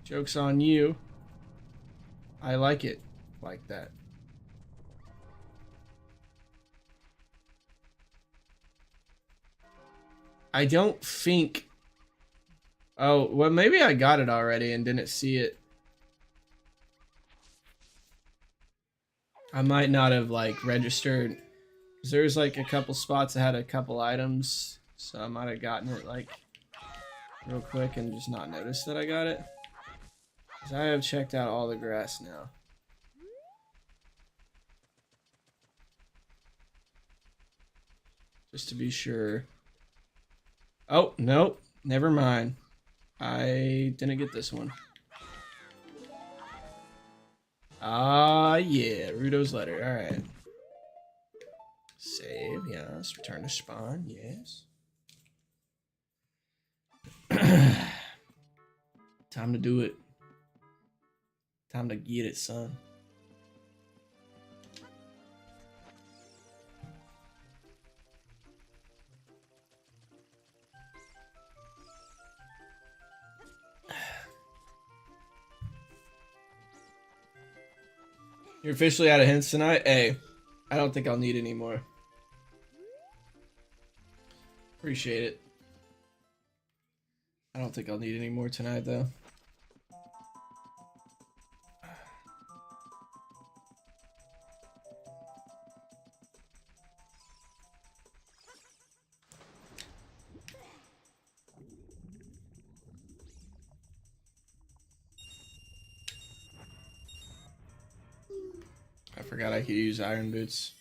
Joke's on you. I like it like that. I don't think... Oh, well, maybe I got it already and didn't see it. I might not have, like, registered. Because there's, like, a couple spots that had a couple items. So I might have gotten it, like, real quick and just not noticed that I got it. Because I have checked out all the grass now. Just to be sure. Oh, nope. Never mind. I didn't get this one. Ah, yeah. Rudo's letter. Alright. Save, yes. Return to spawn, yes. Time to do it. Time to get it, son. You're officially out of hints tonight? Hey, I don't think I'll need any more. Appreciate it. I don't think I'll need any more tonight, though. I forgot I could use iron boots.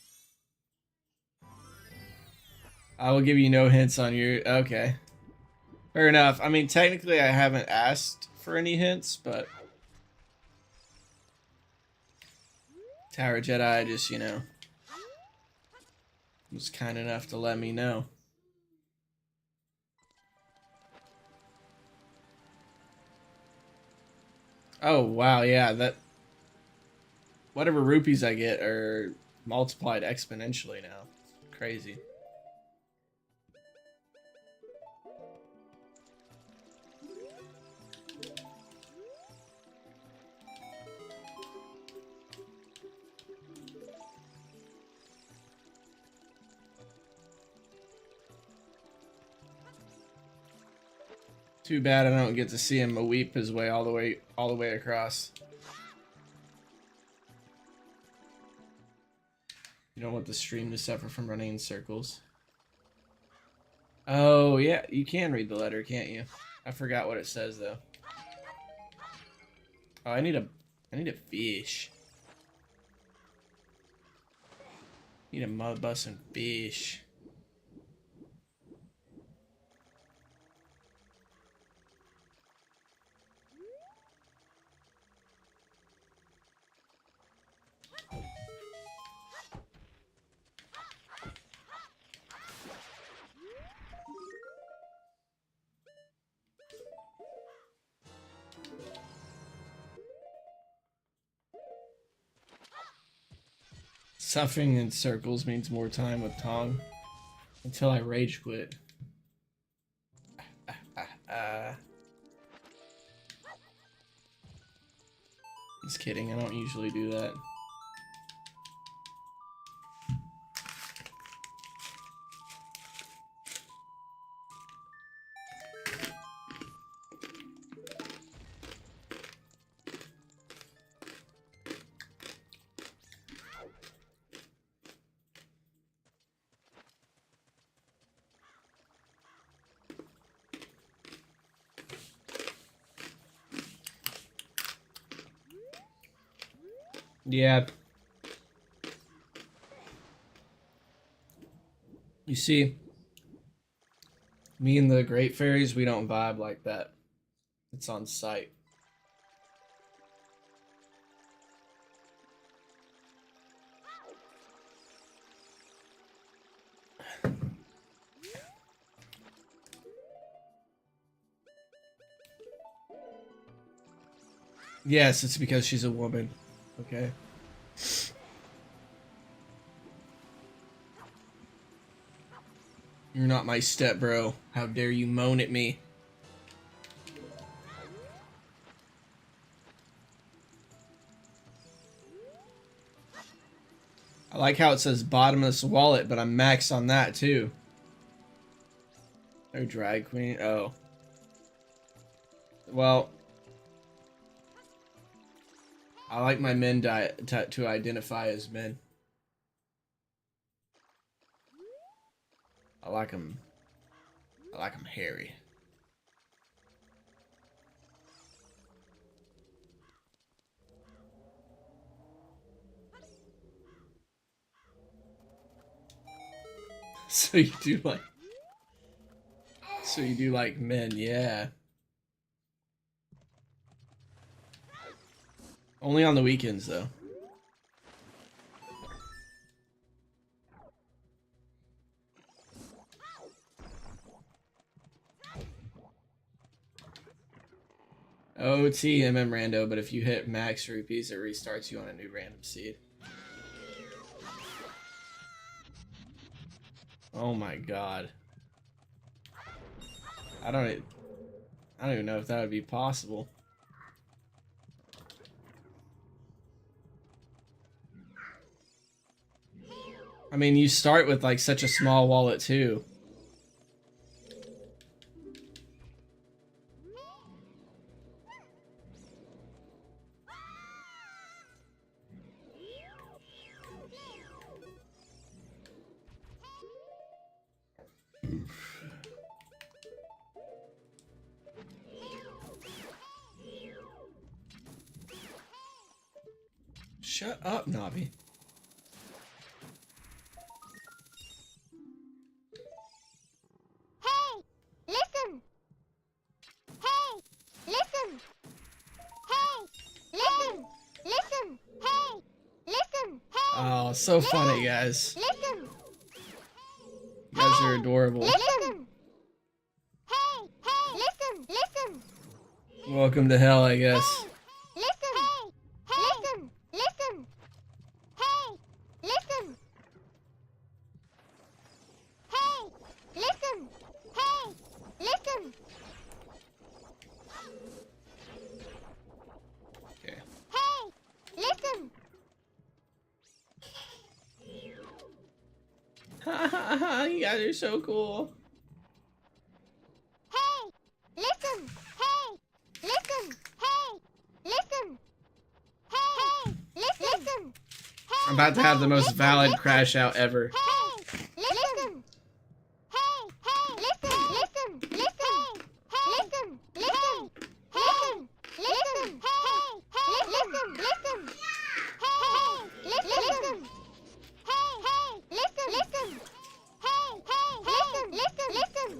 I will give you no hints on your... Okay. Fair enough. I mean, technically I haven't asked for any hints, but... Tower Jedi just, you know... was kind enough to let me know. Oh, wow, yeah, that... whatever rupees I get are multiplied exponentially now. It's crazy. Too bad I don't get to see him weep his way all the way across. You don't want the stream to suffer from running in circles. Oh yeah, you can read the letter, can't you? I forgot what it says though. Oh, I need a fish. Need a mud bus and fish. Suffering in circles means more time with Tong until I rage quit. Just kidding, I don't usually do that. Yeah. You see, me and the Great Fairies, we don't vibe like that. It's on sight. Yes, it's because she's a woman. Okay. You're not my step bro. How dare you moan at me? I like how it says bottomless wallet, but I'm maxed on that too. No drag queen. Oh. Well, I like my men to identify as men. I like them hairy. So you do like men, yeah. Only on the weekends though. OOTMM rando, but if you hit max rupees, it restarts you on a new random seed. Oh my god. I don't even know if that would be possible. I mean, you start with like such a small wallet too. Shut up, Navi. Hey, listen. Hey, listen. Hey, listen. Listen. Hey, listen. Hey. Oh, so funny, guys. Listen. You guys are adorable. Listen. Hey, hey, listen. Listen. Welcome to hell, I guess. Listen. Hey, listen. Listen. You guys are so cool. Hey, listen. Hey, listen. Hey, listen. Hey, listen. I'm about to have the most valid crash out ever. Hey, listen. Hey, listen, listen, listen. Hey, listen, listen. Hey, listen. Hey, listen, listen. Hey, listen. Hey, listen, listen. Hey, listen.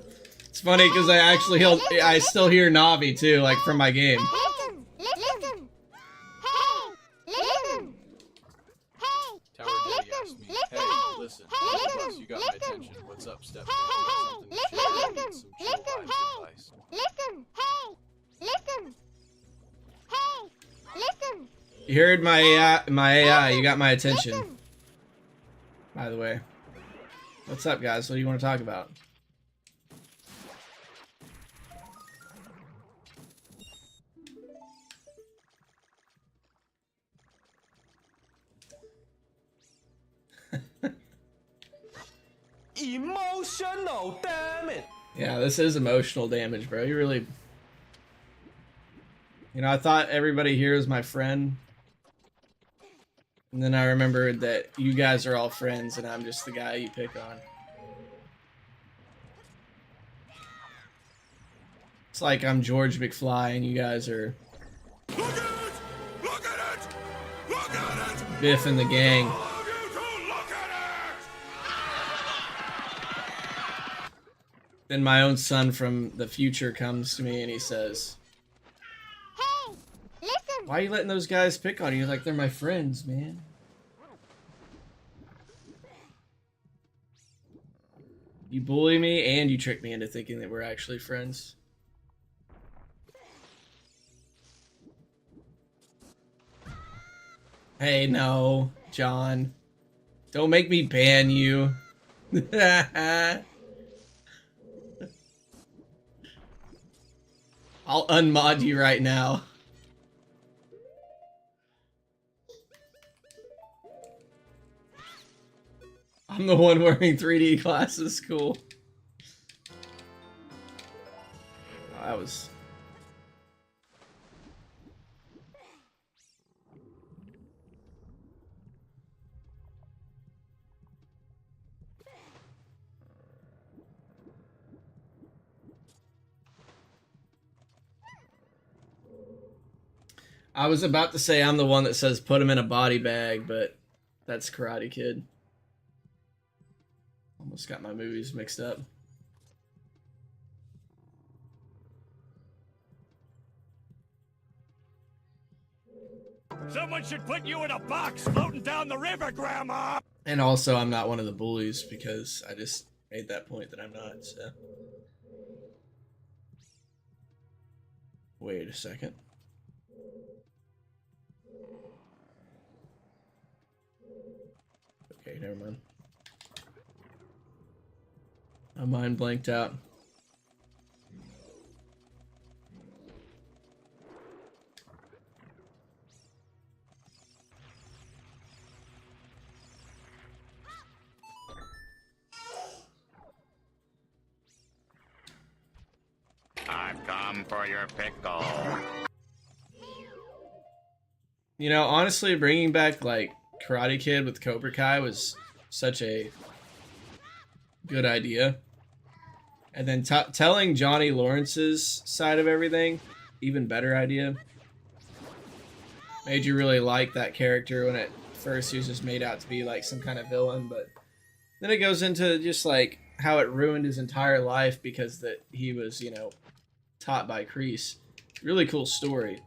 It's funny because I still hear Navi too, like from my game. Listen. Hey, listen. Hey, Tower Daddy asked me, hey, listen, because you got my attention. What's up, Steph? Something to share with you, some chill vibes advice. listen. Hey, listen. Hey, listen. You heard my AI. You got my attention. By the way, what's up, guys? What do you want to talk about? Emotional, damn it! Yeah, this is emotional damage, bro. You really... You know, I thought everybody here is my friend. And then I remembered that you guys are all friends and I'm just the guy you pick on. It's like I'm George McFly and you guys are... Look at it! Look at it! Look at it! Biff and the gang. All of you to look at it! Then my own son from the future comes to me and he says, Hey, listen. why are you letting those guys pick on you like they're my friends, man? You bully me and you trick me into thinking that we're actually friends. Hey, no, John. Don't make me ban you. I'll unmod you right now. I'm the one wearing 3D glasses. Cool. Oh, that was... I was about to say I'm the one that says put him in a body bag, but that's Karate Kid. Almost got my movies mixed up. Someone should put you in a box floating down the river, Grandma! And also, I'm not one of the bullies because I just made that point that I'm not, so. Wait a second. Okay, never mind. My mind blanked out. I've come for your pickle. You know, honestly, bringing back, like, Karate Kid with Cobra Kai was such a good idea. And then telling Johnny Lawrence's side of everything, even better idea. Made you really like that character when at first he was just made out to be like some kind of villain, but then it goes into just like how it ruined his entire life because that he was, you know, taught by Kreese. Really cool story.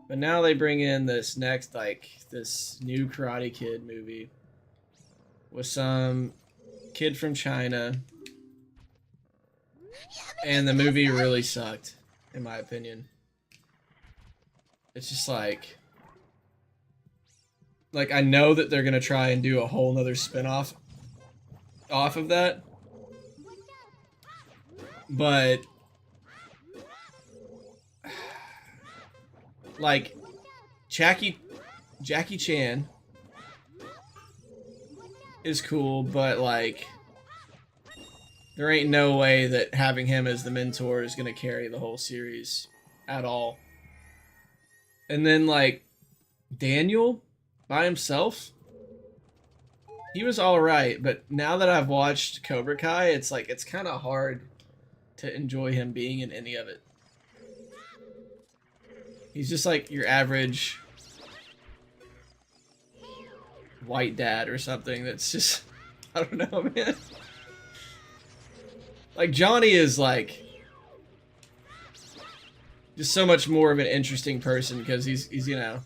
But now they bring in this next, like, this new Karate Kid movie with some kid from China. And the movie really sucked, in my opinion. It's just like I know that they're gonna try and do a whole nother spin-off off of that. But like Jackie Chan is cool, but like There ain't no way that having him as the mentor is gonna carry the whole series at all. And then like Daniel by himself, he was all right, but now that I've watched Cobra Kai, it's like it's kind of hard to enjoy him being in any of it. He's just like your average white dad or something that's just, I don't know, man. Like Johnny is like just so much more of an interesting person because he's you know,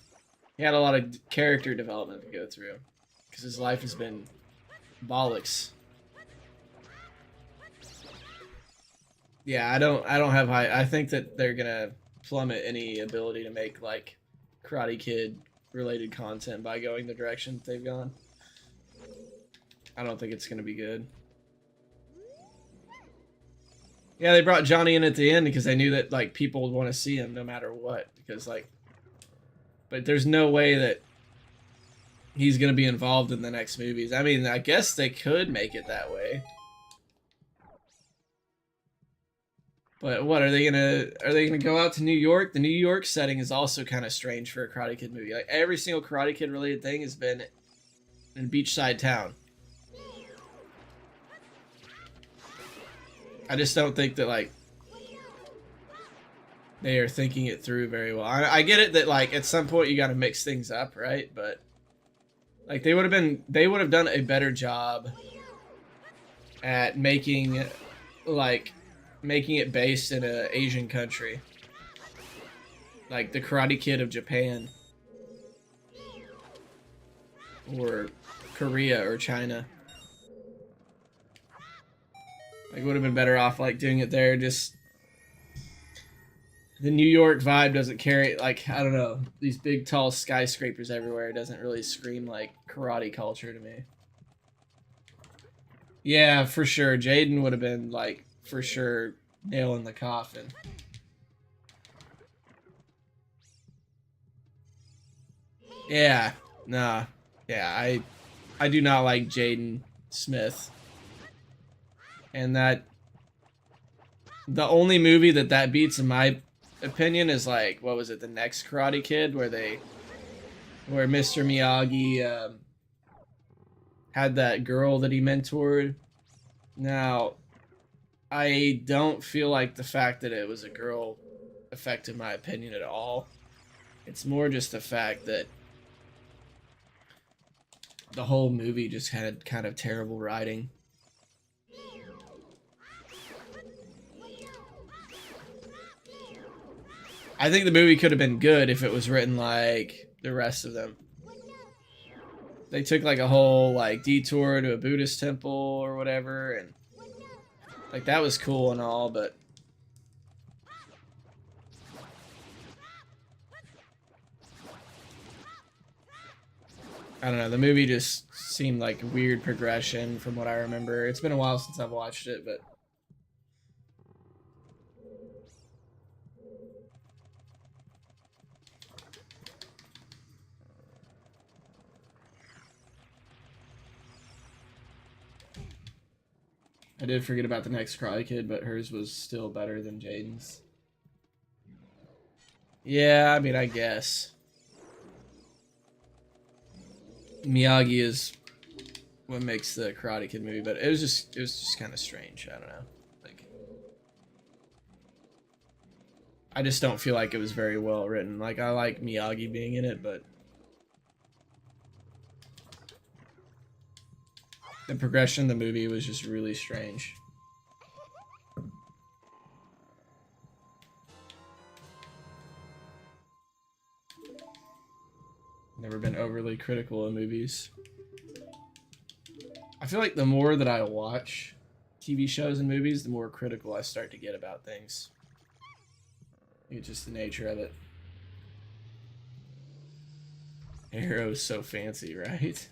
he had a lot of character development to go through because his life has been bollocks. Yeah, I don't have high. I think that they're gonna plummet any ability to make like Karate Kid related content by going the direction that they've gone. I don't think it's gonna be good. Yeah, they brought Johnny in at the end because they knew that like people would want to see him no matter what. Because like, but there's no way that he's gonna be involved in the next movies. I mean, I guess they could make it that way. But what are they gonna go out to New York? The New York setting is also kind of strange for a Karate Kid movie. Like every single Karate Kid related thing has been in a beachside town. I just don't think that like they are thinking it through very well. I get it that like at some point you got to mix things up, right? But like they would have done a better job at making it based in an Asian country, like the Karate Kid of Japan or Korea or China. Like, would have been better off like doing it there. Just the New York vibe doesn't carry, like, I don't know, these big tall skyscrapers everywhere doesn't really scream like karate culture to me. Yeah, for sure. Jaden would have been like for sure nail in the coffin. Yeah, nah, yeah, I do not like Jaden Smith. And that the only movie that beats in my opinion is like, what was it, the next Karate Kid, where Mr. Miyagi had that girl that he mentored. Now, I don't feel like the fact that it was a girl affected my opinion at all. It's more just the fact that the whole movie just had kind of terrible writing. I think the movie could have been good if it was written like the rest of them. They took like a whole like detour to a Buddhist temple or whatever, and like that was cool and all, but I don't know, the movie just seemed like weird progression from what I remember. It's been a while since I've watched it, but I did forget about the next Karate Kid, but hers was still better than Jaden's. Yeah, I mean, I guess. Miyagi is what makes the Karate Kid movie, but it was just kind of strange. I don't know. Like, I just don't feel like it was very well written. Like, I like Miyagi being in it, but the progression of the movie was just really strange. Never been overly critical of movies. I feel like the more that I watch TV shows and movies, the more critical I start to get about things. It's just the nature of it. Arrow's so fancy, right?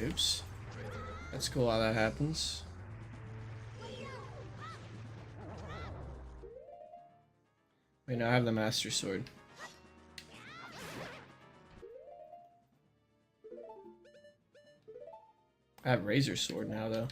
Oops. That's cool how that happens. Okay, now I have the Master Sword. I have Razor Sword now, though.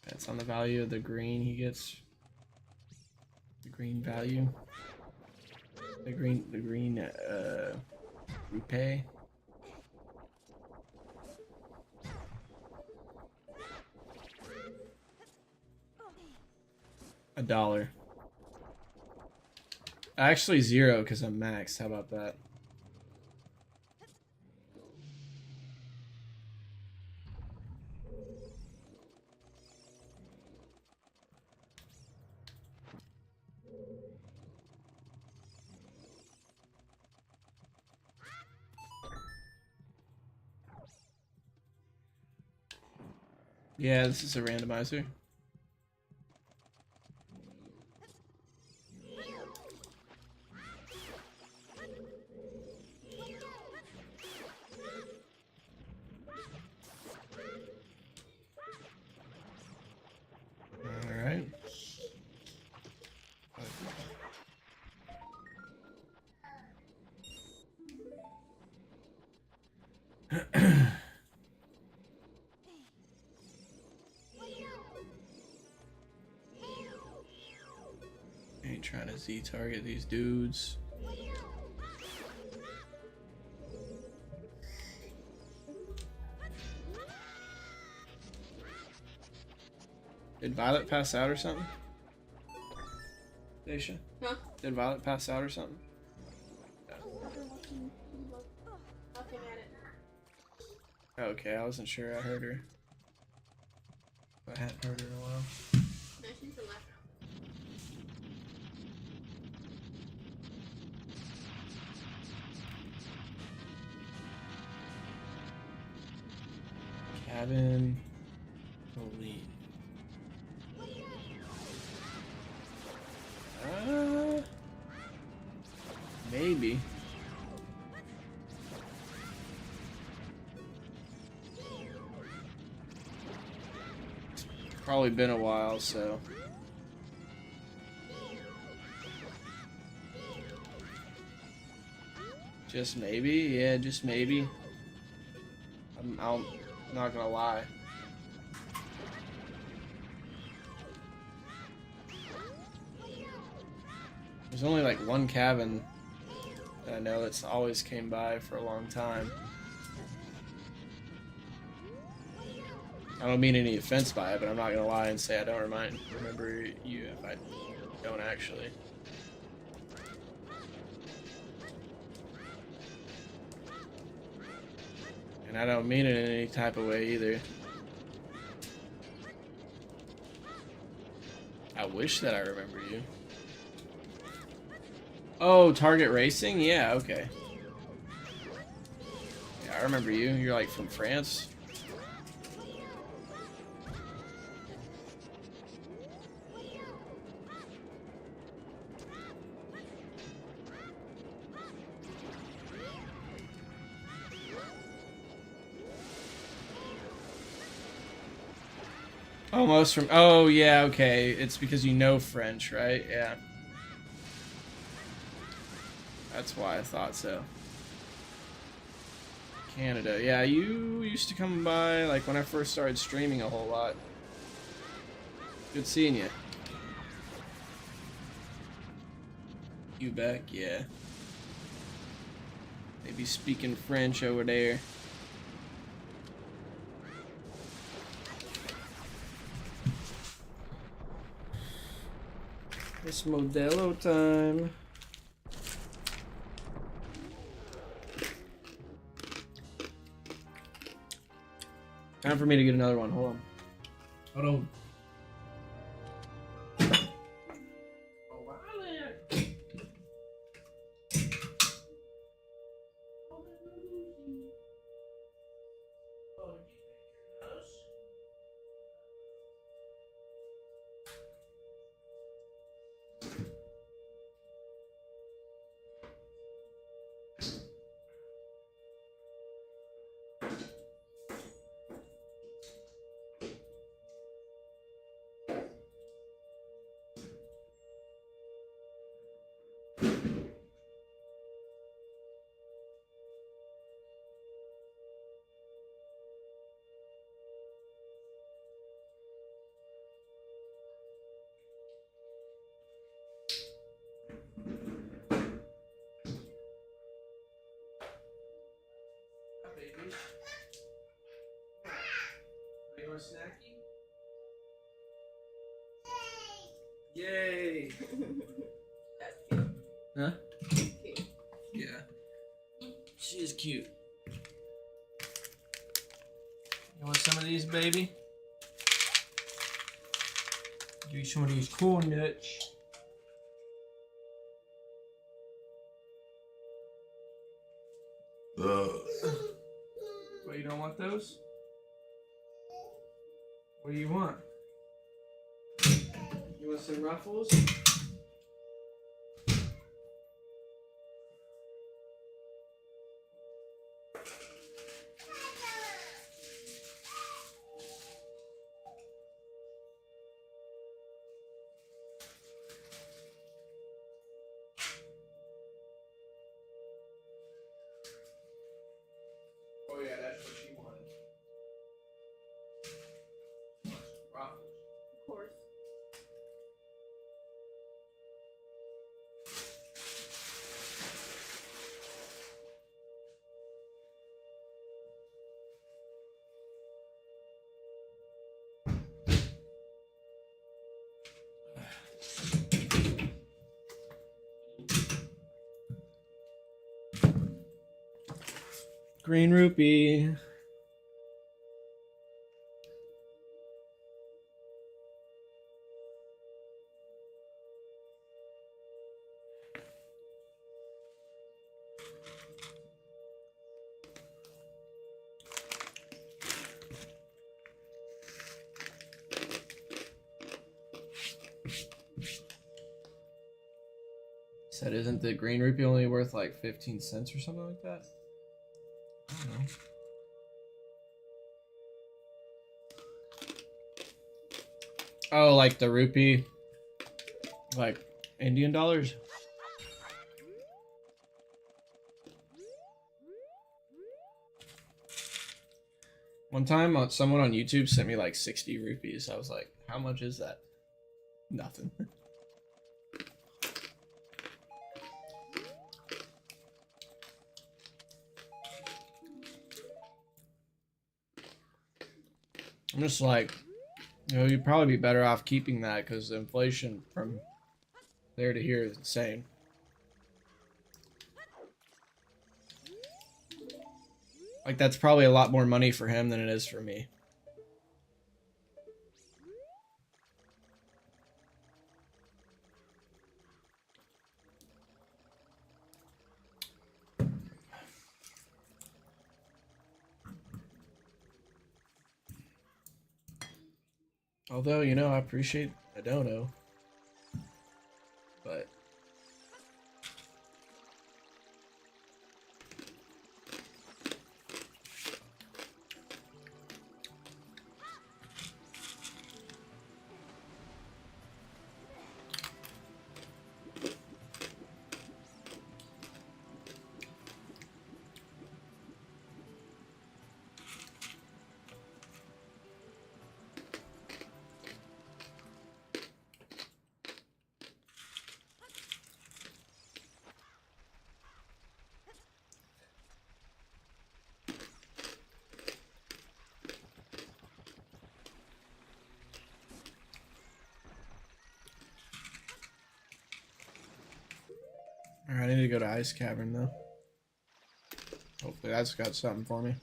That's on the value of the green he gets. The green value. The green repay. $1. Actually 0 because I'm max. How about that? Yeah, this is a randomizer. All right. Ain't trying to Z target these dudes. Did Violet pass out or something? Daisha? Huh? Did Violet pass out or something? I've been looking at it. Okay, I wasn't sure I heard her. I hadn't heard her in a while. No, she's been laughing. Cabin. Holy. Maybe. It's probably been a while, so. Just maybe, yeah, just maybe. I'm not gonna lie. There's only like one cabin that I know that's always came by for a long time. I don't mean any offense by it, but I'm not gonna lie and say I don't remember you if I don't actually. And I don't mean it in any type of way either. I wish that I remember you. Oh, Target Racing? Yeah, okay. Yeah, I remember you. You're like from France. Almost from. Oh, yeah, okay. It's because you know French, right? Yeah. That's why I thought so. Canada. Yeah, you used to come by, like, when I first started streaming a whole lot. Good seeing you. You back? Yeah. Maybe speaking French over there. It's Modelo time. Time for me to get another one. Hold on. Hold on. baby. Are you want a snacky? Yay! That's cute. Huh? Cute. Yeah. She is cute. You want some of these, baby? Give you some of these corn nuts. What, you don't want those? What do you want? You want some ruffles? Oh yeah, that's what she wanted. Ruffles. Of course. Green rupee. Said, isn't the green rupee only worth like 15 cents or something like that? I don't know. Oh, like the rupee, like Indian dollars? One time, someone on YouTube sent me like 60 rupees. I was like, how much is that? Nothing. I'm just like, you know, you'd probably be better off keeping that because the inflation from there to here is insane. Like, that's probably a lot more money for him than it is for me. Although, you know, I appreciate a dono. But alright, I need to go to Ice Cavern though. Hopefully that's got something for me.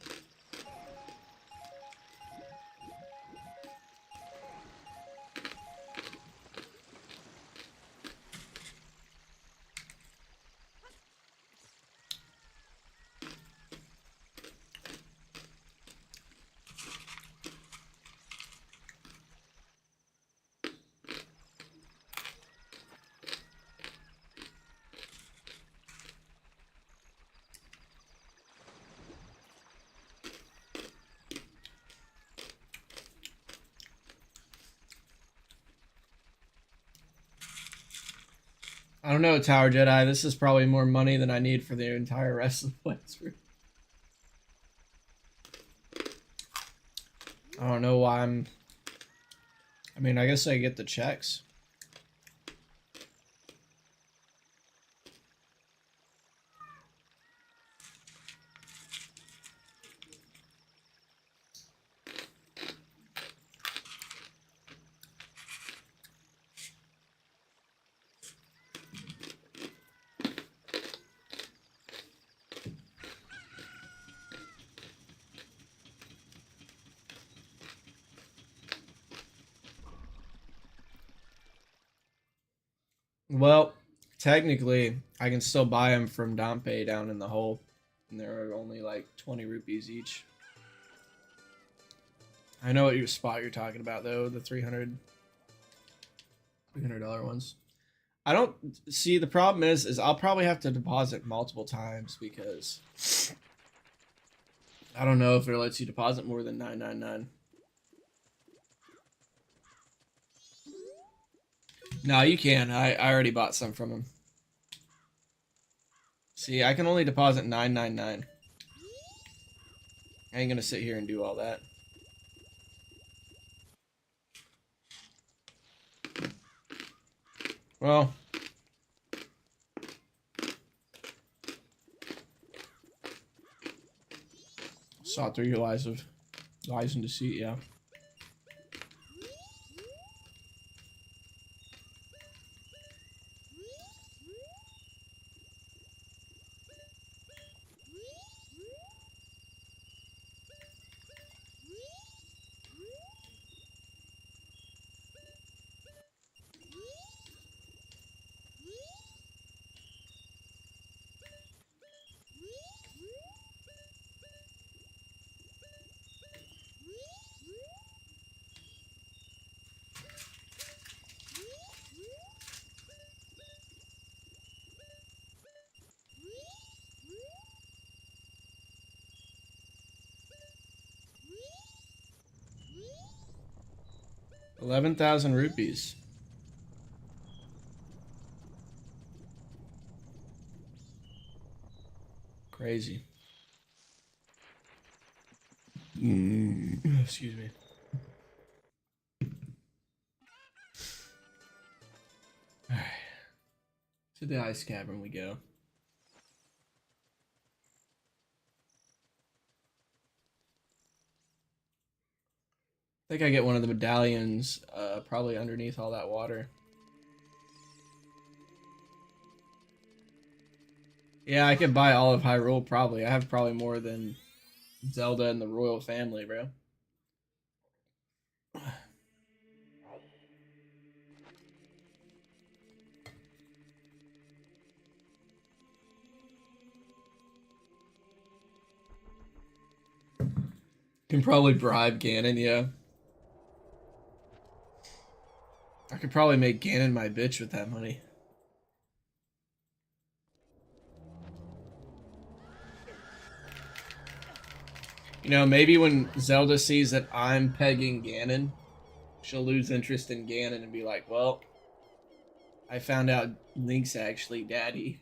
I don't know, Tower Jedi. This is probably more money than I need for the entire rest of the playthrough. I don't know why I'm... I mean, I guess I get the checks. Well, technically, I can still buy them from Dompe down in the hole, and they're only like 20 rupees each. I know what your spot you're talking about though, the $300 ones. I don't see, the problem is I'll probably have to deposit multiple times because I don't know if it lets you deposit more than $9.99. No, you can. I already bought some from him. See, I can only deposit $9.99. I ain't gonna sit here and do all that. Well, saw through your lies and deceit, yeah. $11,000 rupees. Crazy. Excuse me. Alright. To the ice cavern we go. I think I get one of the medallions probably underneath all that water. Yeah, I could buy all of Hyrule probably. I have probably more than Zelda and the royal family, bro. Can probably bribe Ganon, yeah. I could probably make Ganon my bitch with that money. You know, maybe when Zelda sees that I'm pegging Ganon, she'll lose interest in Ganon and be like, well, I found out Link's actually daddy.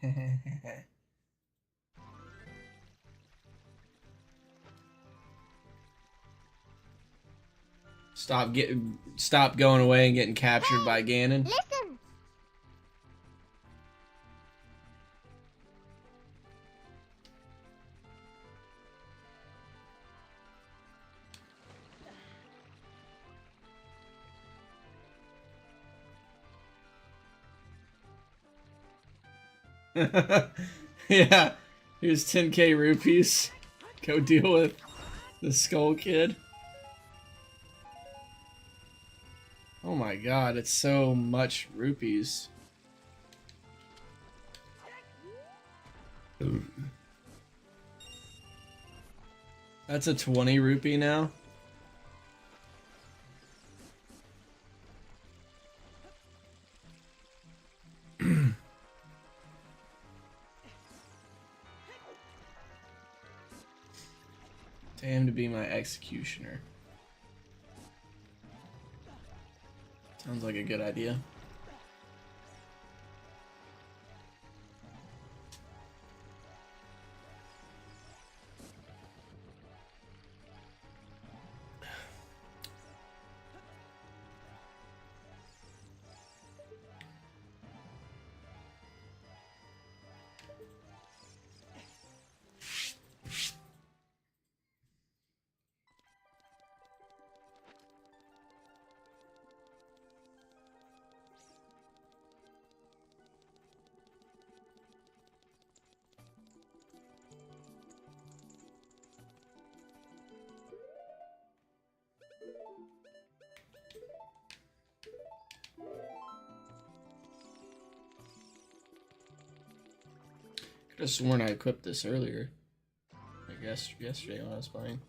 Stop going away and getting captured by Ganon. Listen. Yeah, here's 10k rupees. Go deal with the Skull Kid. Oh my god, it's so much rupees. That's a 20 rupee now. Damn, to be my executioner. Sounds like a good idea. Could have sworn I equipped this earlier. I guess yesterday when I was playing.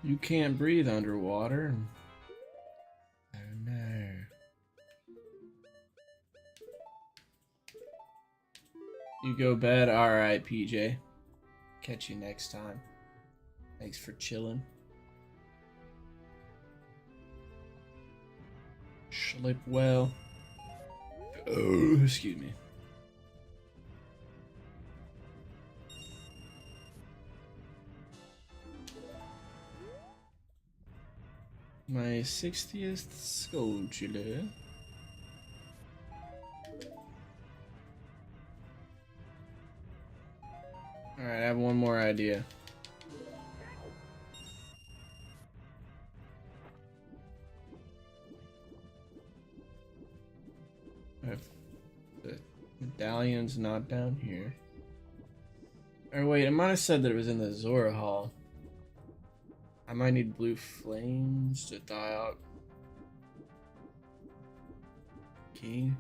You can't breathe underwater. Oh no. You go bed. Alright, PJ. Catch you next time. Thanks for chilling. Sleep well. Oh, excuse me. My 60th Skulltula. Alright, I have one more idea. If the medallion's not down here. Or wait, it might have said that it was in the Zora Hall. I might need blue flames to die out. Key.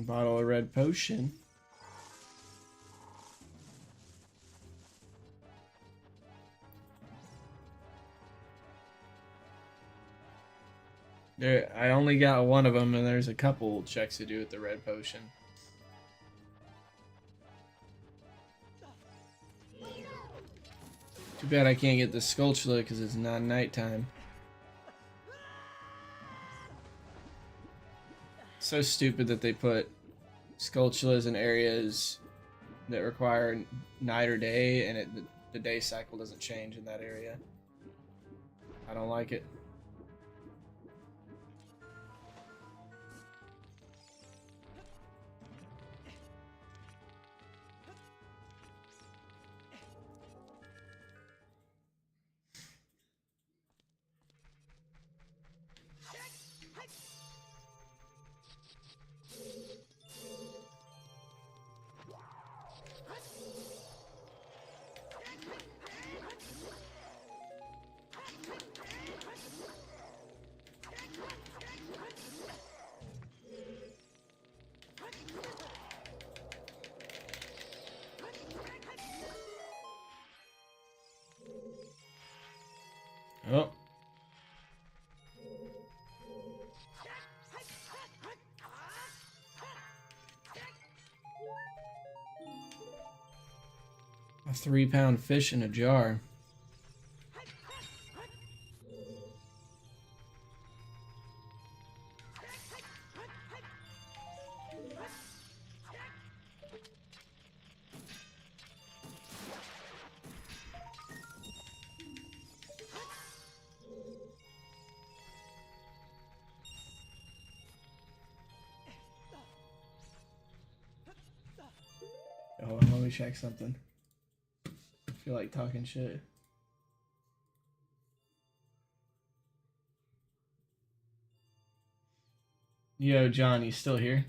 Bottle of red potion. There, I only got one of them, and there's a couple checks to do with the red potion. Too bad I can't get the Skulltula because it's not nighttime. So stupid that they put Skulltulas in areas that require night or day, and the day cycle doesn't change in that area. I don't like it. Oh. A 3-pound fish in a jar. Oh, let me check something. I feel like talking shit. Yo, John, you still here?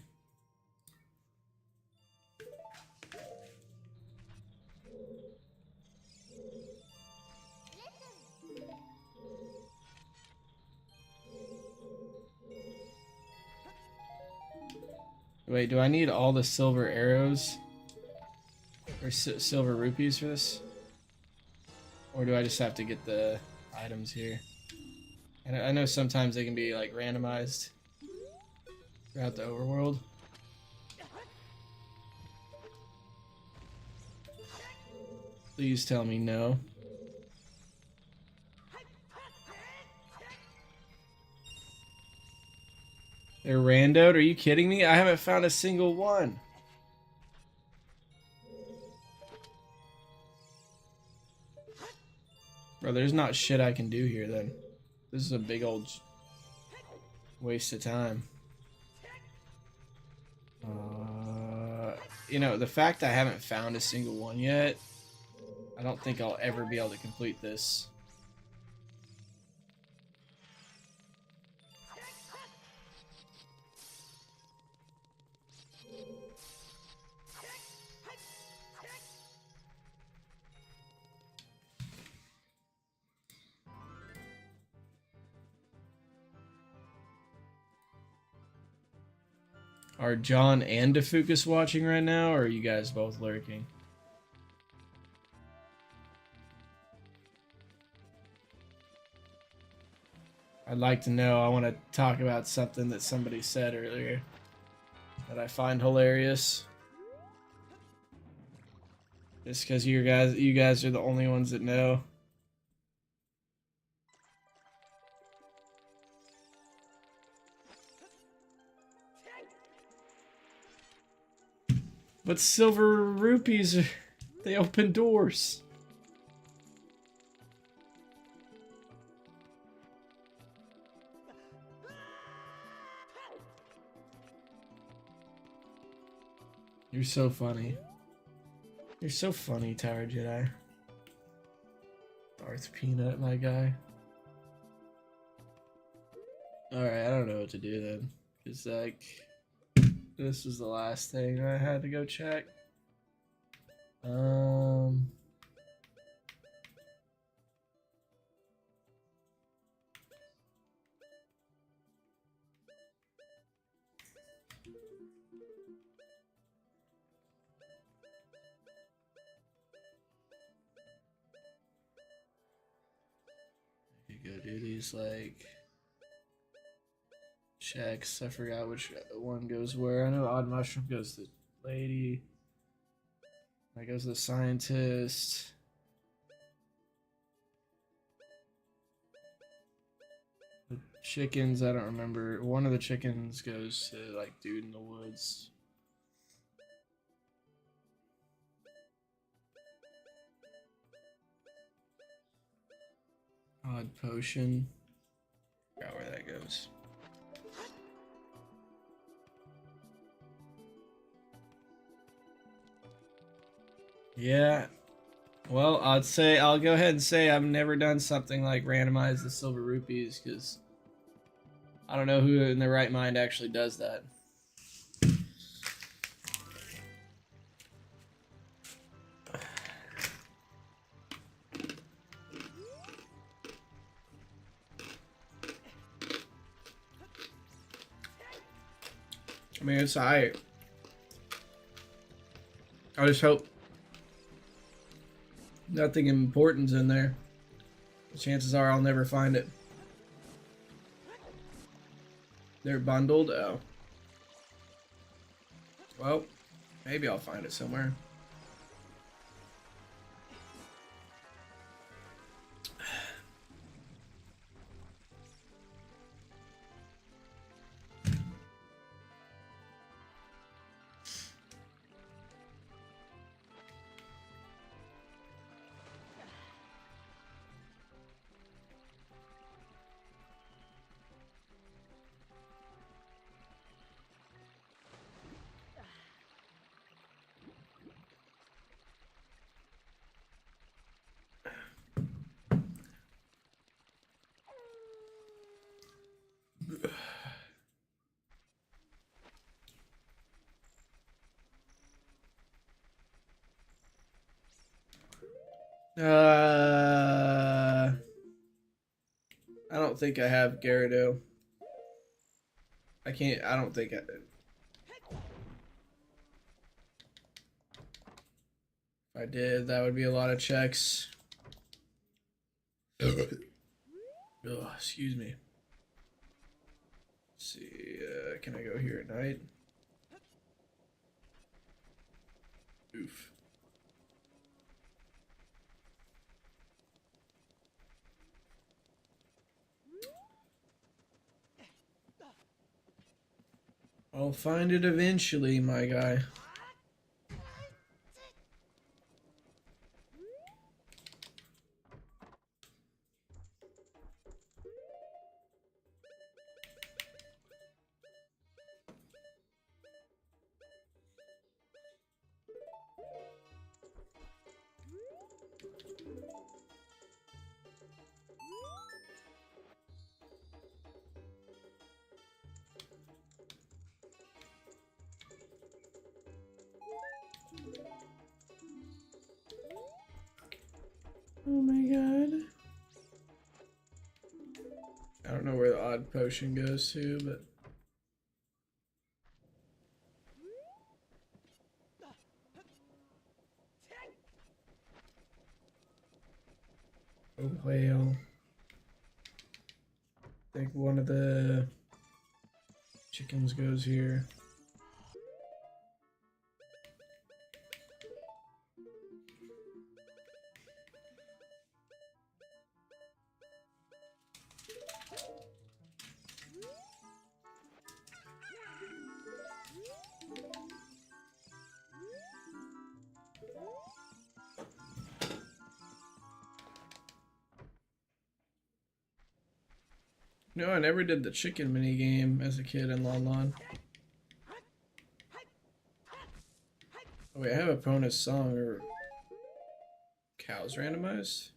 Wait, do I need all the silver arrows? Or silver rupees for this? Or do I just have to get the items here? And I know sometimes they can be like randomized throughout the overworld. Please tell me no. They're randoed? Are you kidding me? I haven't found a single one. Bro, there's not shit I can do here then. This is a big old waste of time. You know, the fact I haven't found a single one yet, I don't think I'll ever be able to complete this. Are John and Defucus watching right now, or are you guys both lurking? I'd like to know. I want to talk about something that somebody said earlier that I find hilarious. Just because you guys are the only ones that know. But silver rupees, they open doors. You're so funny. You're so funny, Tower Jedi. Darth Peanut, my guy. Alright, I don't know what to do then. It's like... This was the last thing I had to go check. You go do these like checks. I forgot which one goes where. I know Odd Mushroom goes to the lady. That goes to the scientist. The chickens, I don't remember. One of the chickens goes to like dude in the woods. Odd potion. Forgot where that goes. Yeah. Well, I'll go ahead and say I've never done something like randomize the silver rupees because I don't know who in their right mind actually does that. I mean, it's alright. I just hope nothing important's in there. The chances are I'll never find it. They're bundled? Oh. Well, maybe I'll find it somewhere. I don't think I have Gyarados. I don't think I... If I did, that would be a lot of checks. Oh, excuse me. Let's see, can I go here at night? Oof. I'll find it eventually, my guy. Oh my god. I don't know where the odd potion goes to, but oh whale. I think one of the chickens goes here. No, I never did the chicken mini game as a kid in Lon Lon. Oh wait, I have a bonus song. Or cows randomized?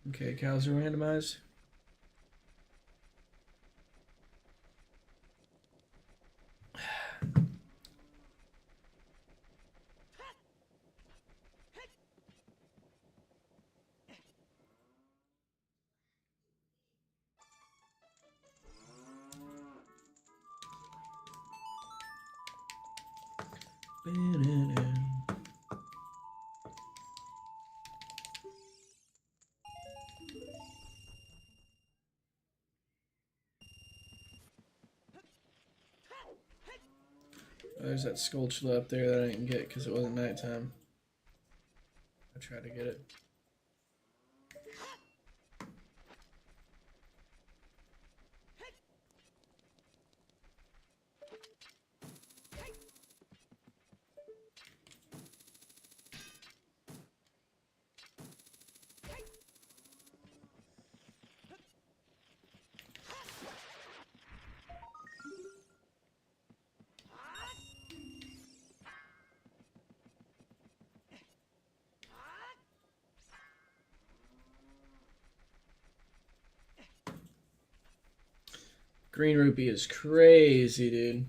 Okay, cows are randomized. Oh, there's that Skulltula up there that I didn't get because it wasn't nighttime. I tried to get it. Green rupee is crazy, dude.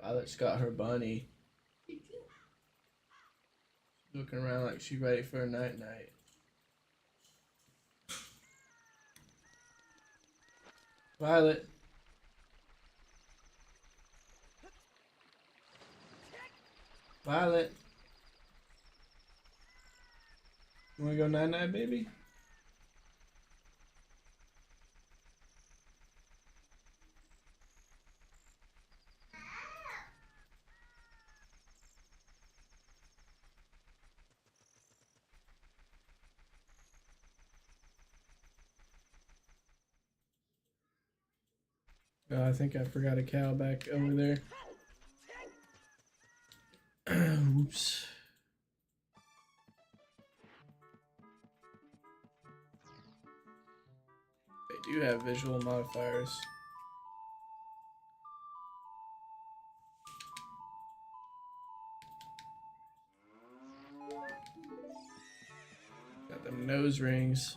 Violet's got her bunny. Looking around like she's ready for a night-night. Violet. Violet. You wanna go night-night, baby? Oh, I think I forgot a cow back over there. Whoops. They do have visual modifiers. Got them nose rings.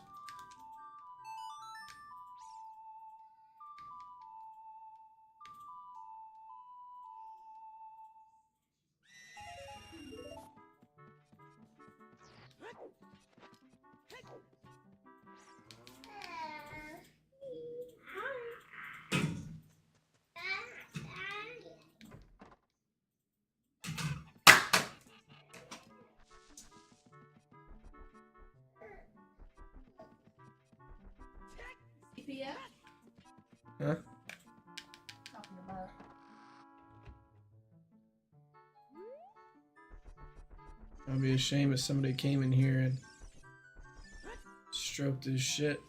CPF? Huh? Talking about. It would be a shame if somebody came in here and stroked his shit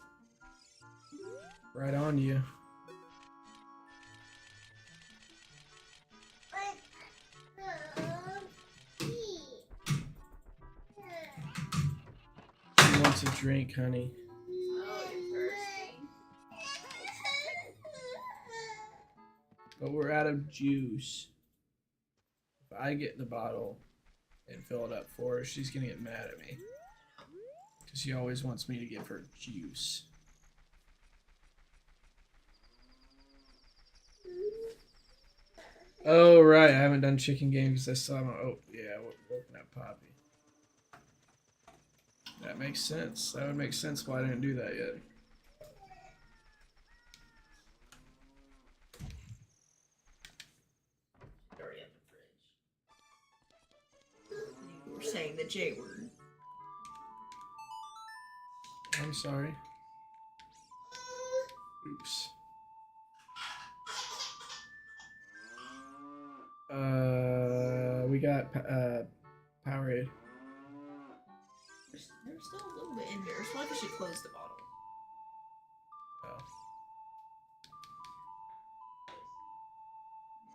right on you. She wants a drink, honey. Oh, you're thirsty. But we're out of juice. If I get the bottle and fill it up for her, she's gonna get mad at me. Because she always wants me to give her juice. Oh, right. I haven't done chicken game because I still haven't. Oh, yeah. Woken up Poppy. That makes sense. That would make sense why I didn't do that yet. Already at the fridge. You were saying the J word. I'm sorry. Oops. We got Powerade. There's still a little bit in there. It's like we should close the bottle. Oh.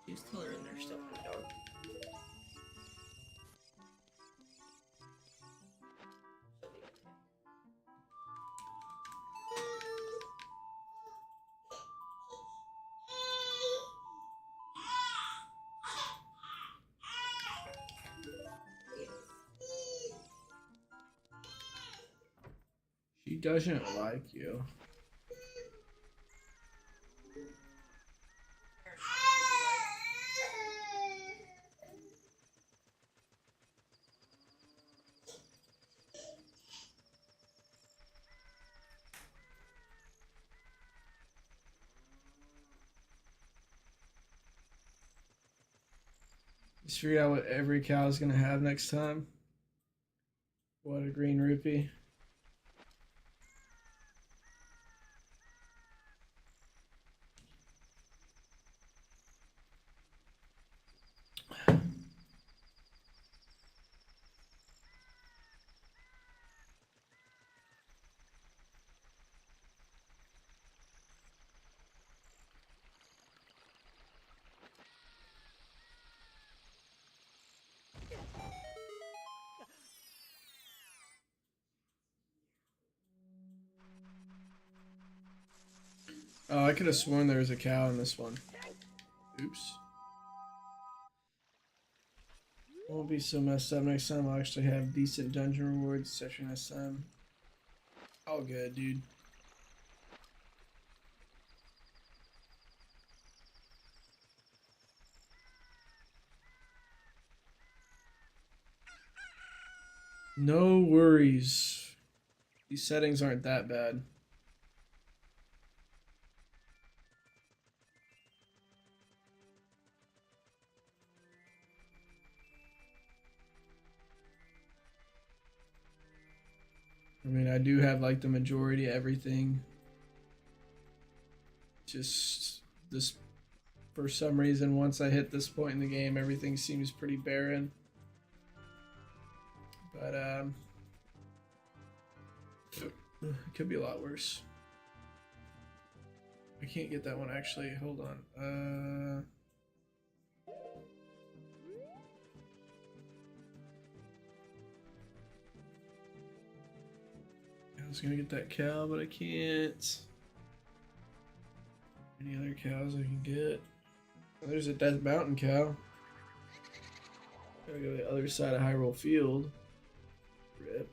Juice color in there still pretty dark. She doesn't like you. Just figure out what every cow is gonna have next time. What, a green rupee? Oh, I could have sworn there was a cow in this one. Oops. Won't be so messed up next time. I'll actually have decent dungeon rewards session next time. All good, dude. No worries. These settings aren't that bad. I mean, I do have like the majority of everything. Just this, for some reason, once I hit this point in the game, everything seems pretty barren. But it could be a lot worse. I can't get that one actually. Hold on. I was gonna get that cow, but I can't. Any other cows I can get? Oh, there's a Death Mountain cow. Gotta go to the other side of Hyrule Field. Rip.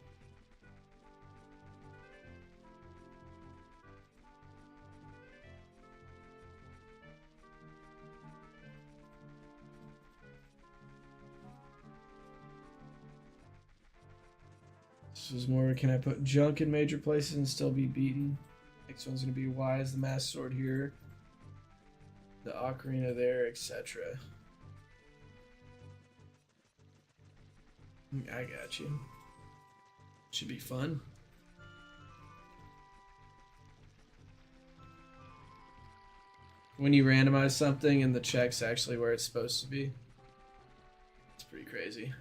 This is more, can I put junk in major places and still be beaten? Next one's gonna be, why is the Master Sword here? The Ocarina there, etc. I got you. Should be fun. When you randomize something and the check's actually where it's supposed to be. It's pretty crazy.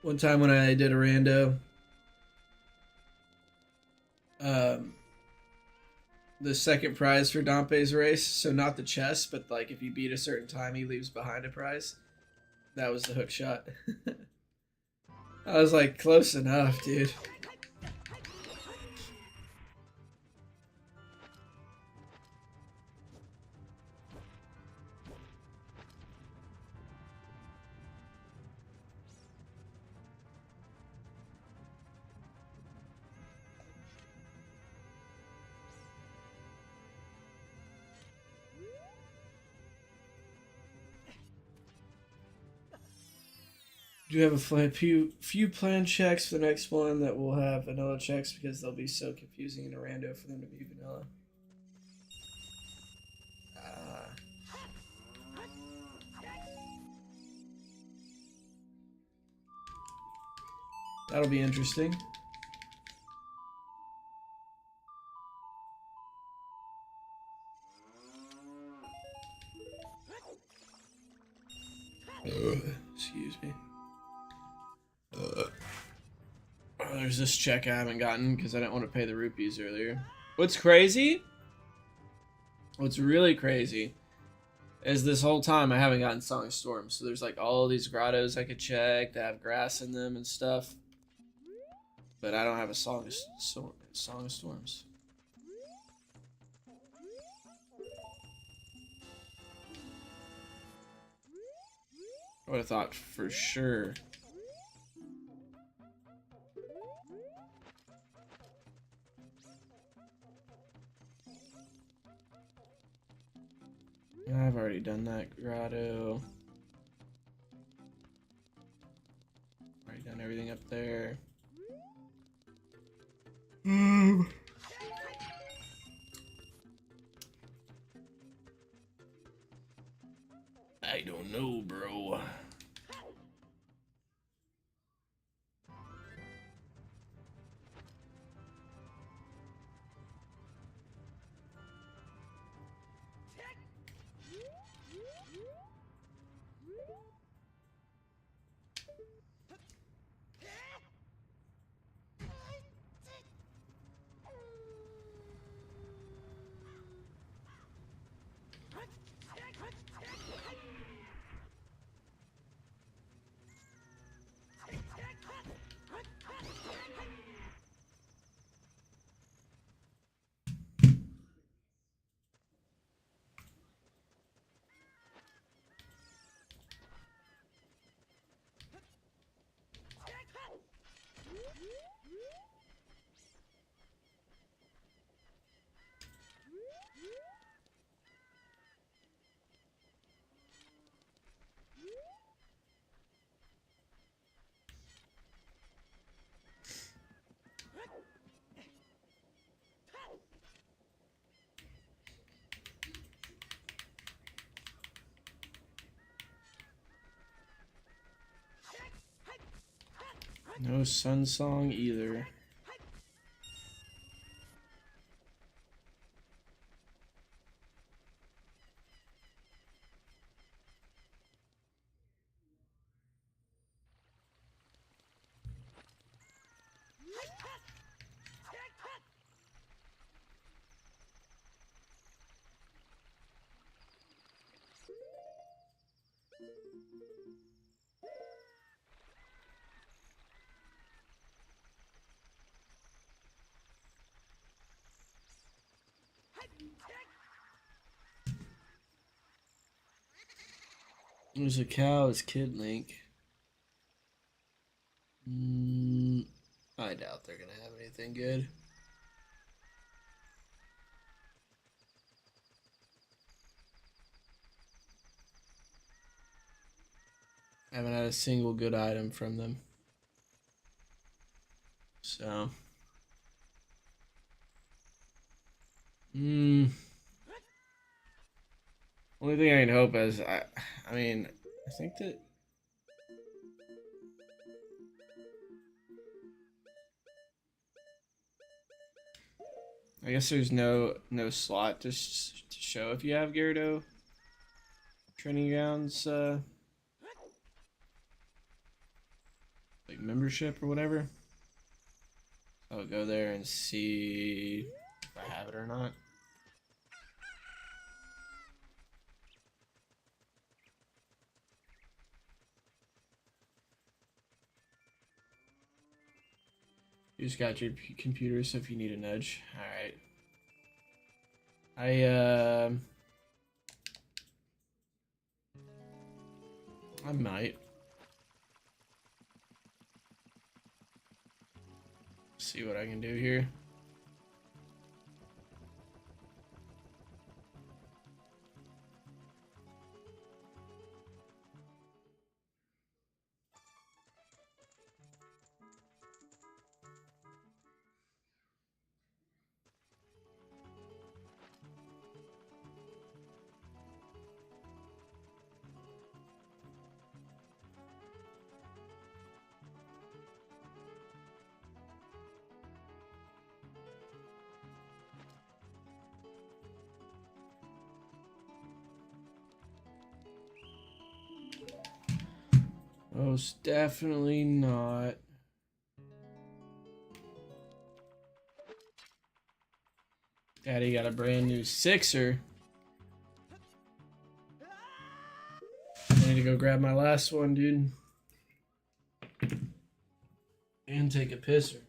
One time when I did a rando, the second prize for Dompe's race, so not the chest, but like if you beat a certain time, he leaves behind a prize. That was the hook shot. I was like, close enough, dude. Do have a few plan checks for the next one that will have vanilla checks because they'll be so confusing in a rando for them to be vanilla. That'll be interesting. Excuse me. There's this check I haven't gotten because I didn't want to pay the rupees earlier. What's crazy? What's really crazy is this whole time I haven't gotten Song of Storms. So there's like all these grottos I could check that have grass in them and stuff. But I don't have a Song of Storms. I would have thought for sure. I've already done that grotto. Already done everything up there. I don't know, bro. No Sun Song either. There's a cow, it's Kid Link. I doubt they're gonna have anything good. I haven't had a single good item from them. So. Only thing I can hope is, I mean, I think that. I guess there's no slot to show if you have Gyarados training grounds like membership or whatever. I'll go there and see if I have it or not. You just got your computer, so if you need a nudge, all right. I might see what I can do here. Most definitely not. Daddy got a brand new sixer. I need to go grab my last one, dude. And take a pisser.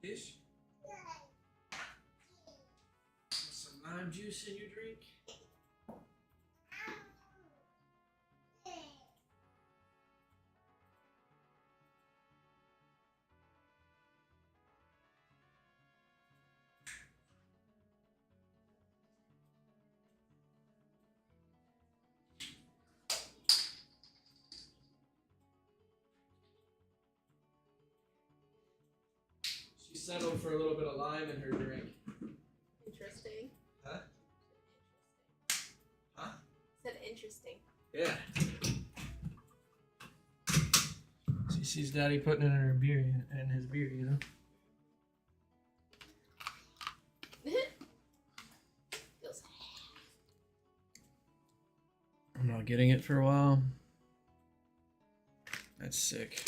Dish? Some lime juice in your drink? She settled for a little bit of lime in her drink. Interesting. Huh? Huh? Said interesting. Yeah. She sees Daddy putting it in her beer, in his beer, you know. Feels I'm not getting it for a while. That's sick.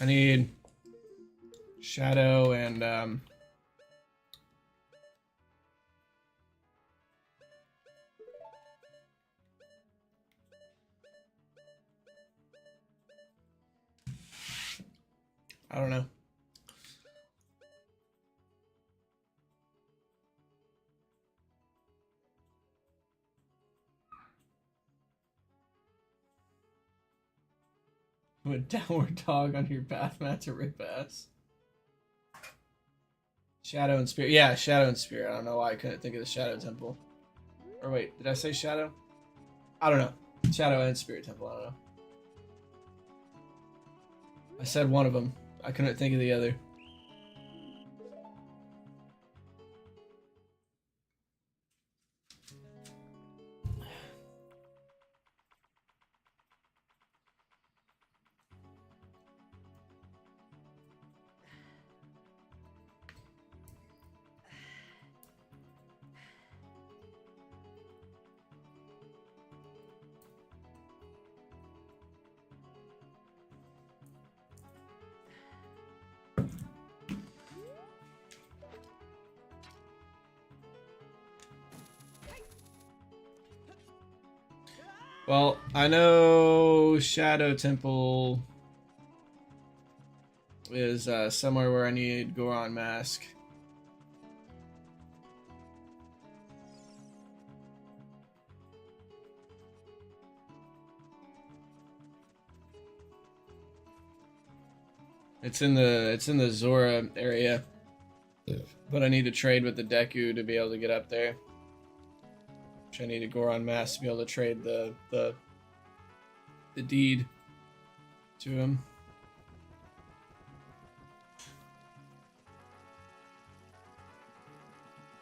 I need Shadow and I don't know. A downward dog on your bath mat to rip ass. Shadow and Spirit. Yeah, Shadow and Spirit. I don't know why I couldn't think of the Shadow Temple. Or wait, did I say Shadow? I don't know. Shadow and Spirit Temple. I don't know. I said one of them. I couldn't think of the other. Well, I know Shadow Temple is somewhere where I need Goron Mask. It's in the Zora area. But I need to trade with the Deku to be able to get up there. Which I need a Goron Mask to be able to trade the deed to him.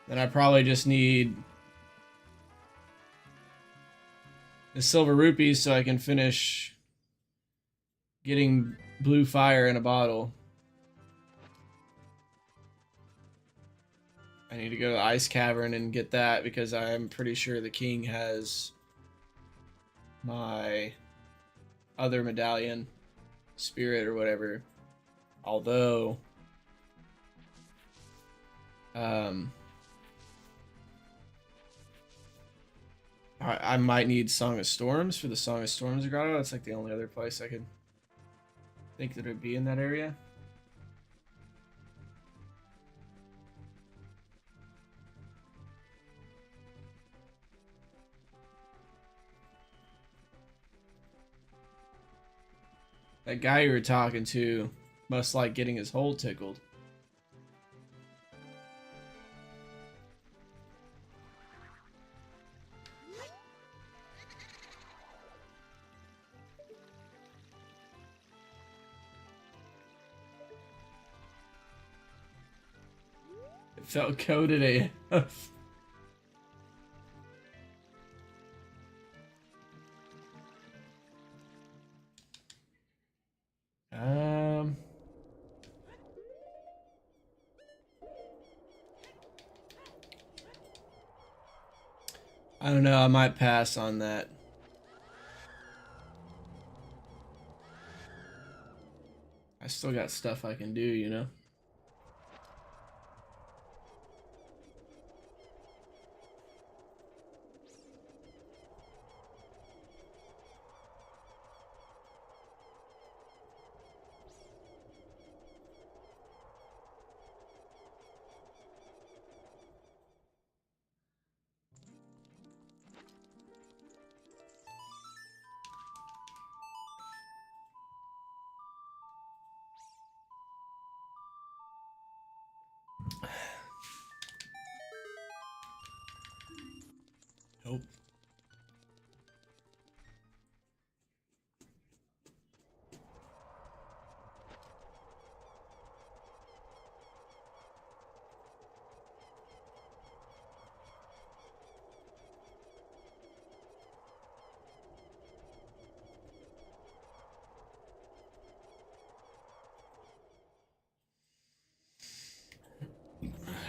Then I probably just need the silver rupees so I can finish getting blue fire in a bottle. I need to go to the ice cavern and get that because I'm pretty sure the king has my other medallion, spirit or whatever. Although, I might need Song of Storms for the Song of Storms grotto. That's like the only other place I could think that would be in that area. That guy you were talking to must like getting his hole tickled. It felt coded AF. I don't know, I might pass on that. I still got stuff I can do, you know? Nope.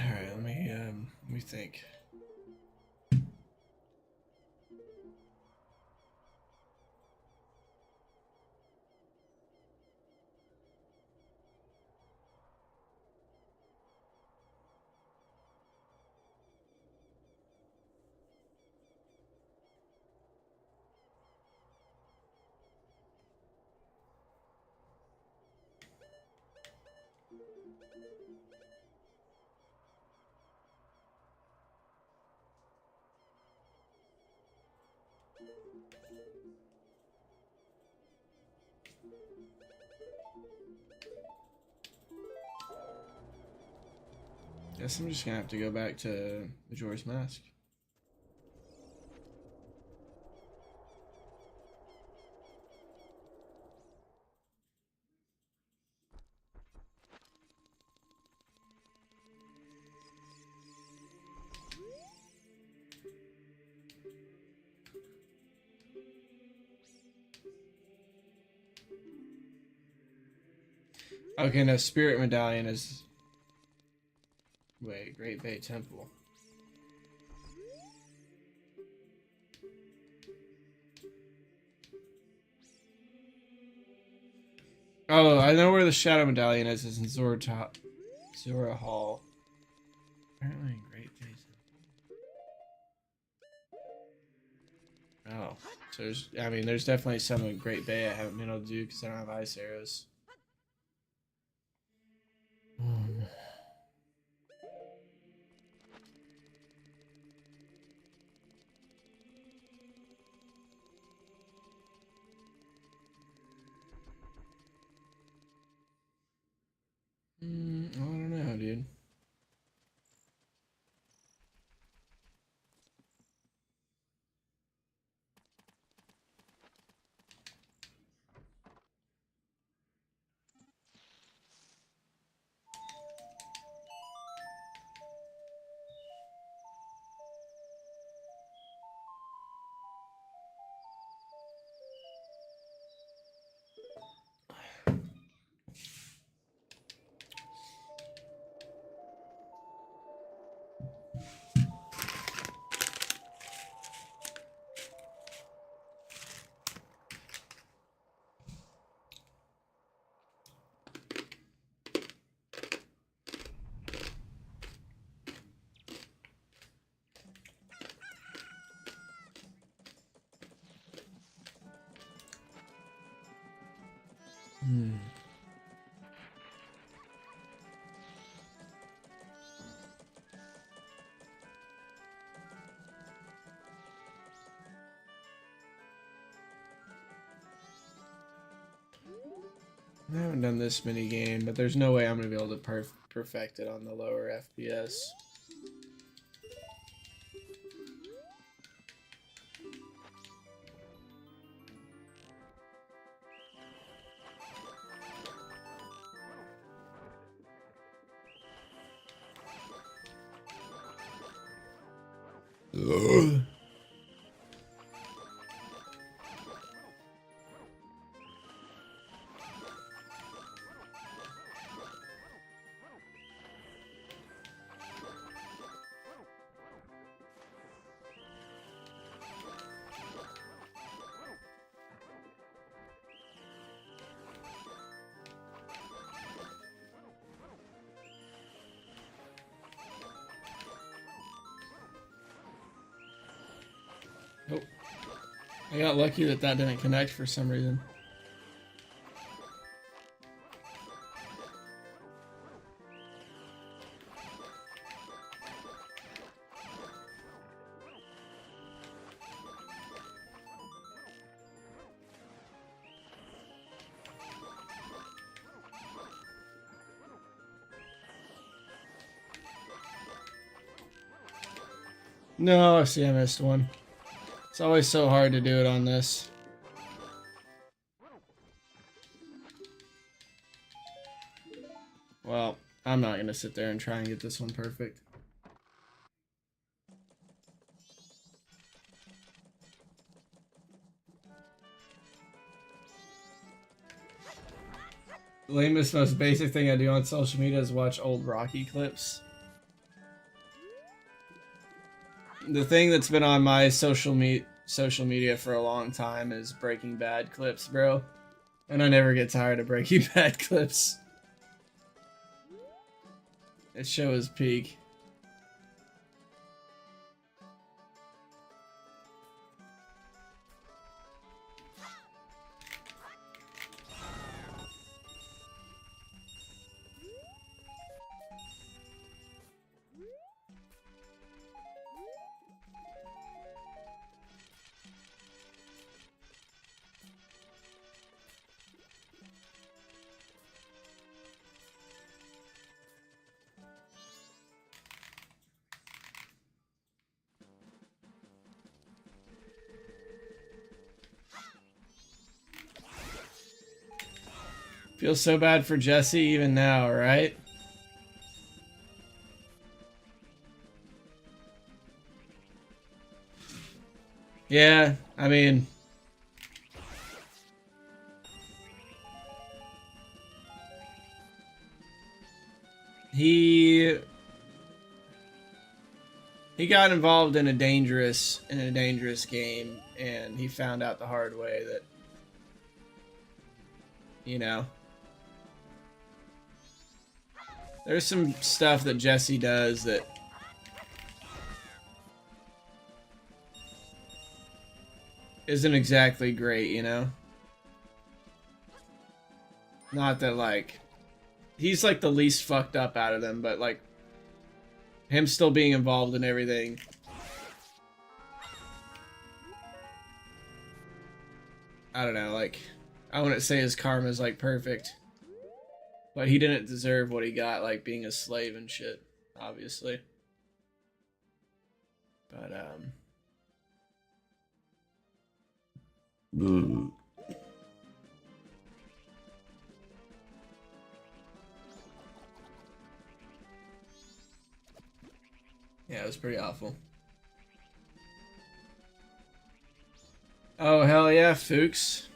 Alright, let me think. Guess I'm just gonna have to go back to Majora's Mask. Okay, no, Spirit Medallion is... Wait, Great Bay Temple. Oh, I know where the Shadow Medallion is. It's in Zora Hall. Apparently in Great Bay Oh, so there's, I mean, there's definitely some in Great Bay I haven't been able to do because I don't have ice arrows. I don't know, dude. I haven't done this mini game, but there's no way I'm gonna be able to perfect it on the lower FPS. Ugh. Nope. I got lucky that that didn't connect for some reason. No, see, I missed one. It's always so hard to do it on this. Well, I'm not gonna sit there and try and get this one perfect. The lamest, most basic thing I do on social media is watch old Rocky clips. The thing that's been on my social media for a long time is Breaking Bad clips, bro. And I never get tired of Breaking Bad clips. It show is peak. Feel so bad for Jesse even now, right? Yeah, I mean... He got involved in a dangerous game, and he found out the hard way that, you know, there's some stuff that Jesse does that isn't exactly great, you know? Not that, like, he's like the least fucked up out of them, but like, him still being involved in everything. I don't know, like, I wouldn't say his karma's like perfect. But he didn't deserve what he got, like being a slave and shit, obviously. But, yeah, it was pretty awful. Oh, hell yeah, Fuchs.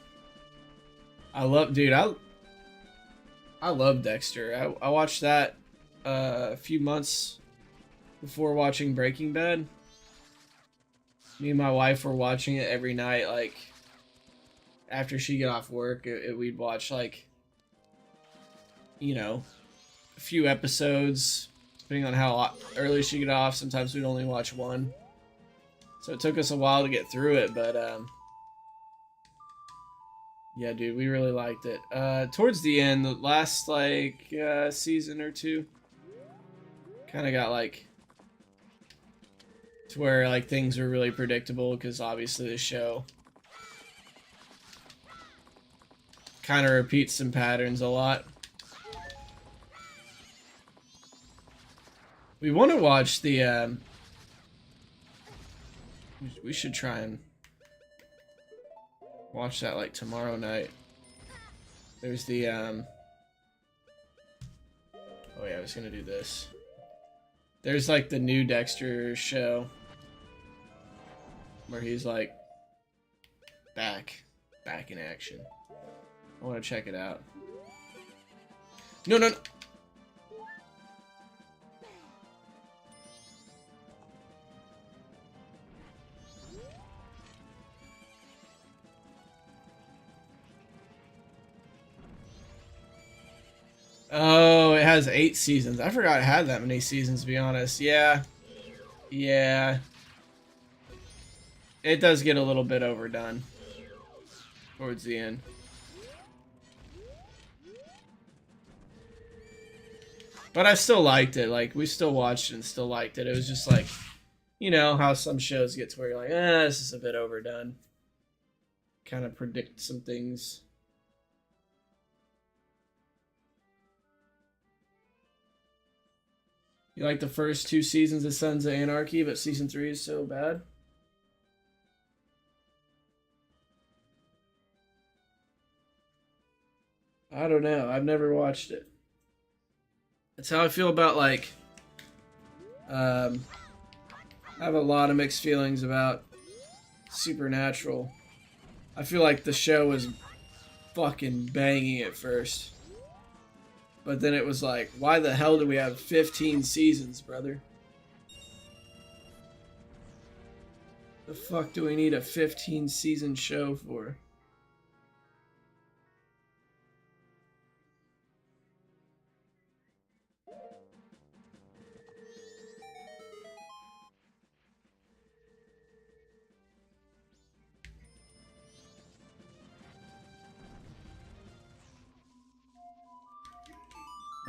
I love, dude, I love Dexter. I watched that a few months before watching Breaking Bad. Me and my wife were watching it every night, like, after she get off work, we'd watch, like, you know, a few episodes, depending on how early she get off. Sometimes we'd only watch one. So it took us a while to get through it, but, yeah, dude, we really liked it. Towards the end, the last, like, season or two, kind of got, like, to where, like, things were really predictable, because obviously the show kind of repeats some patterns a lot. We want to watch the, we should try and watch that, like, tomorrow night. There's the, oh yeah, I was gonna do this. There's, like, the new Dexter show where he's, like, back in action. I want to check it out. No, no, no. Oh, it has 8 seasons. I forgot it had that many seasons, to be honest. Yeah. Yeah. It does get a little bit overdone towards the end. But I still liked it. Like, we still watched it and still liked it. It was just like, you know, how some shows get to where you're like, this is a bit overdone. Kind of predict some things. You like the first 2 seasons of Sons of Anarchy, but season 3 is so bad? I don't know. I've never watched it. That's how I feel about, like, I have a lot of mixed feelings about Supernatural. I feel like the show was fucking banging at first. But then it was like, why the hell do we have 15 seasons, brother? The fuck do we need a 15-season show for?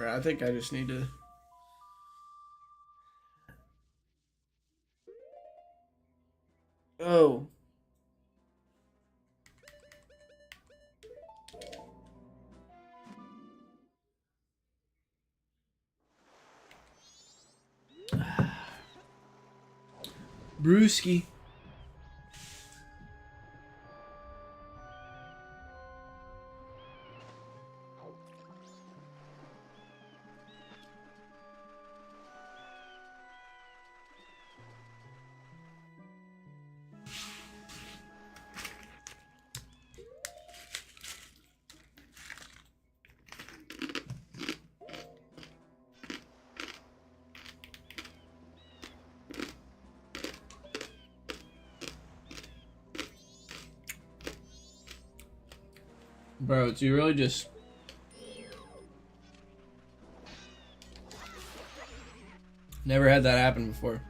Right, I think I just need to... Oh. Brewski. Bro, do you really just... Never had that happen before.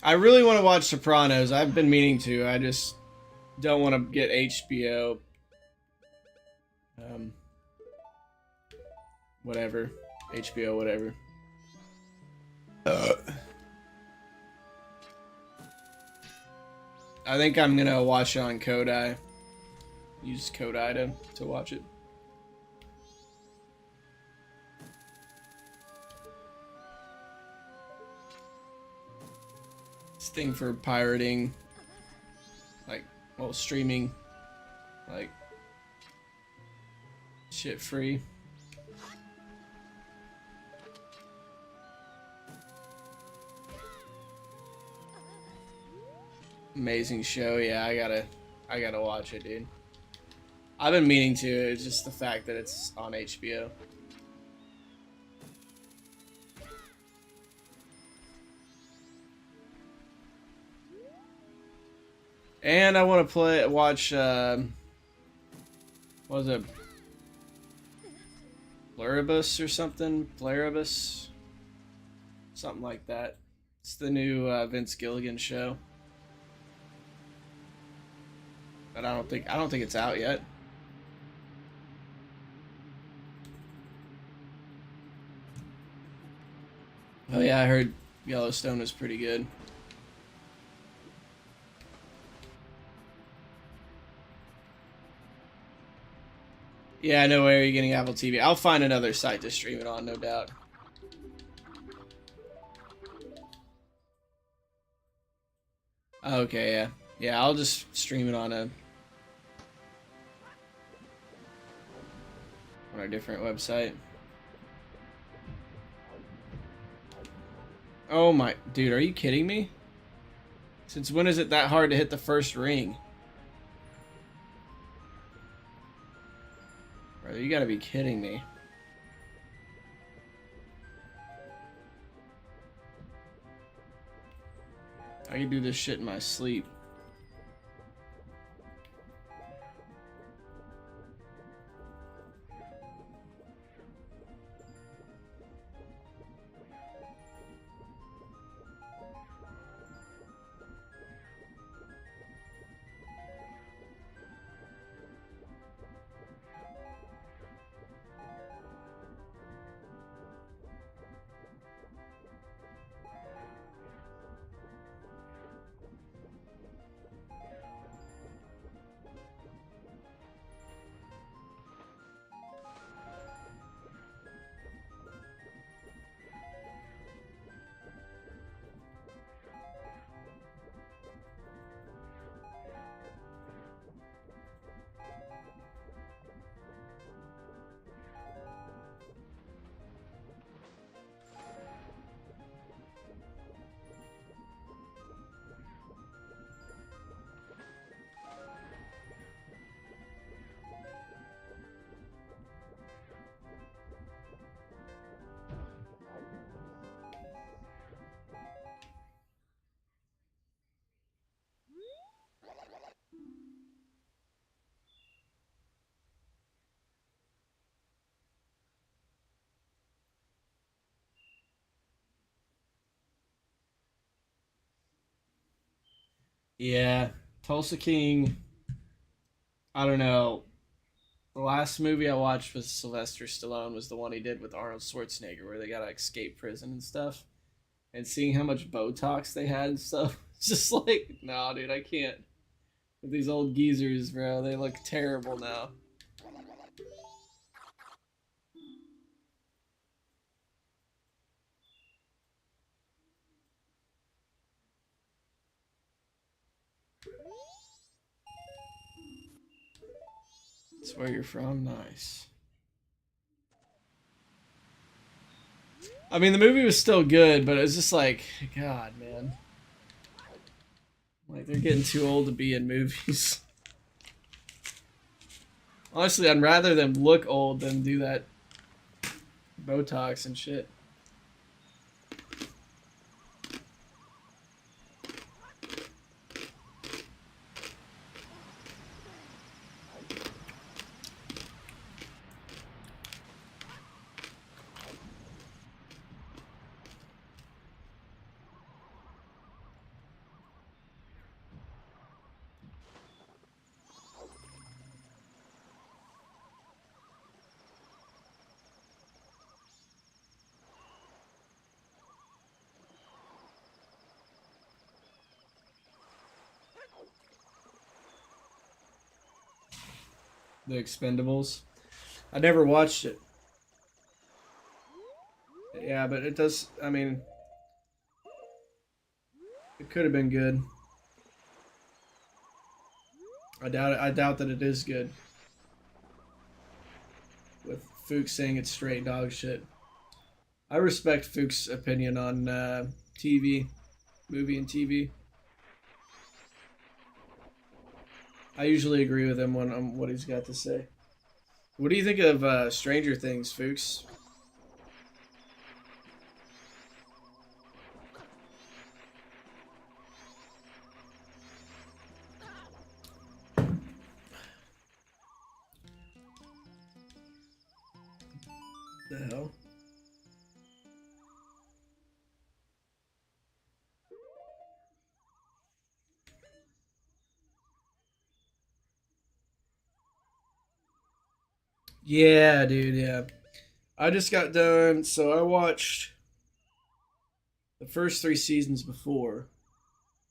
I really want to watch Sopranos. I've been meaning to. I just don't want to get HBO. Whatever. HBO, whatever. I think I'm gonna watch it on Kodai. Use Kodai to watch it. This thing for pirating, like, well, streaming, like, shit free. Amazing show. Yeah, I gotta watch it, dude. I've been meaning to. It's just the fact that it's on HBO. And I want to watch, what was it? Pluribus or something? Pluribus? Something like that. It's the new Vince Gilligan show. But I don't think it's out yet. Oh yeah, I heard Yellowstone was pretty good. Yeah, no way are you getting Apple TV. I'll find another site to stream it on, no doubt. Okay, yeah. Yeah, I'll just stream it on a different website. Oh my, dude, are you kidding me? Since when is it that hard to hit the first ring? Brother, you gotta be kidding me. I can do this shit in my sleep. Yeah, Tulsa King. I don't know. The last movie I watched with Sylvester Stallone was the one he did with Arnold Schwarzenegger, where they gotta escape prison and stuff. And seeing how much Botox they had and stuff, it's just like, nah, dude, I can't. With these old geezers, bro, they look terrible now. That's where you're from? Nice. I mean, the movie was still good, but it was just like, God, man. Like, they're getting too old to be in movies. Honestly, I'd rather them look old than do that Botox and shit. The Expendables. I never watched it. Yeah, but it does. I mean, it could have been good. I doubt it. I doubt that it is good. With Fuchs saying it's straight dog shit. I respect Fuchs' opinion on TV, movie and TV. I usually agree with him on what he's got to say. What do you think of Stranger Things, Fuchs? The hell? Yeah, dude, yeah. I just got done, so I watched the first 3 seasons before,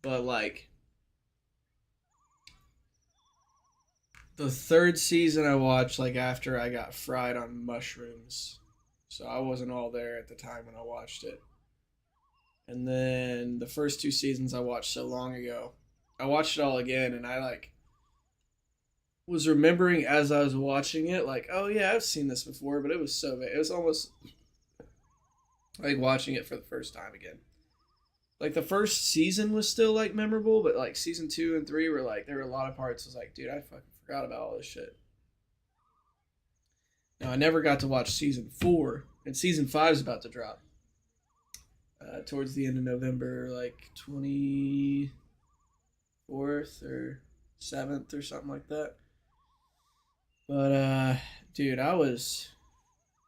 but like the third season I watched like after I got fried on mushrooms. So I wasn't all there at the time when I watched it. And then the first 2 seasons I watched so long ago. I watched it all again and I like was remembering as I was watching it like, oh yeah, I've seen this before, but it was so it was almost like watching it for the first time again. Like the first season was still like memorable, but like season 2 and 3 were like there were a lot of parts I was like, dude, I fucking forgot about all this shit. Now I never got to watch season 4, and season 5 is about to drop towards the end of November, like 24th or 7th or something like that. But dude, I was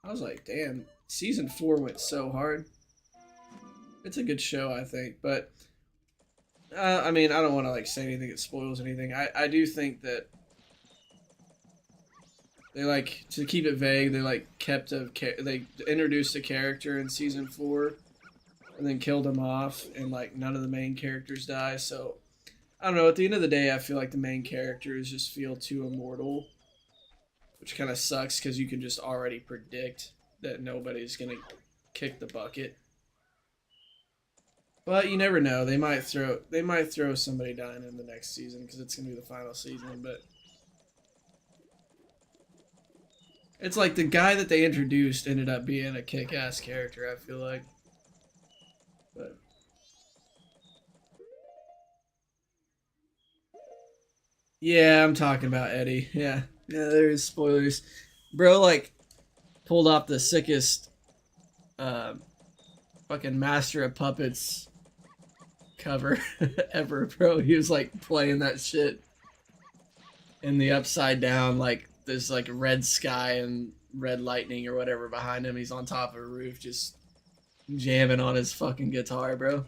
like, damn, season 4 went so hard. It's a good show, I think, but I mean, I don't want to like say anything that spoils anything. I do think that they like to keep it vague. They like they introduced a character in season 4, and then killed him off, and like none of the main characters die. So I don't know. At the end of the day, I feel like the main characters just feel too immortal, which kind of sucks because you can just already predict that nobody's gonna kick the bucket. But you never know. They might throw somebody down in the next season because it's gonna be the final season. But it's like the guy that they introduced ended up being a kick-ass character. I feel like. But yeah, I'm talking about Eddie. Yeah, there's spoilers, bro. Like pulled off the sickest, fucking Master of Puppets cover ever, bro. He was like playing that shit in the upside down, like there's like red sky and red lightning or whatever behind him. He's on top of a roof just jamming on his fucking guitar, bro.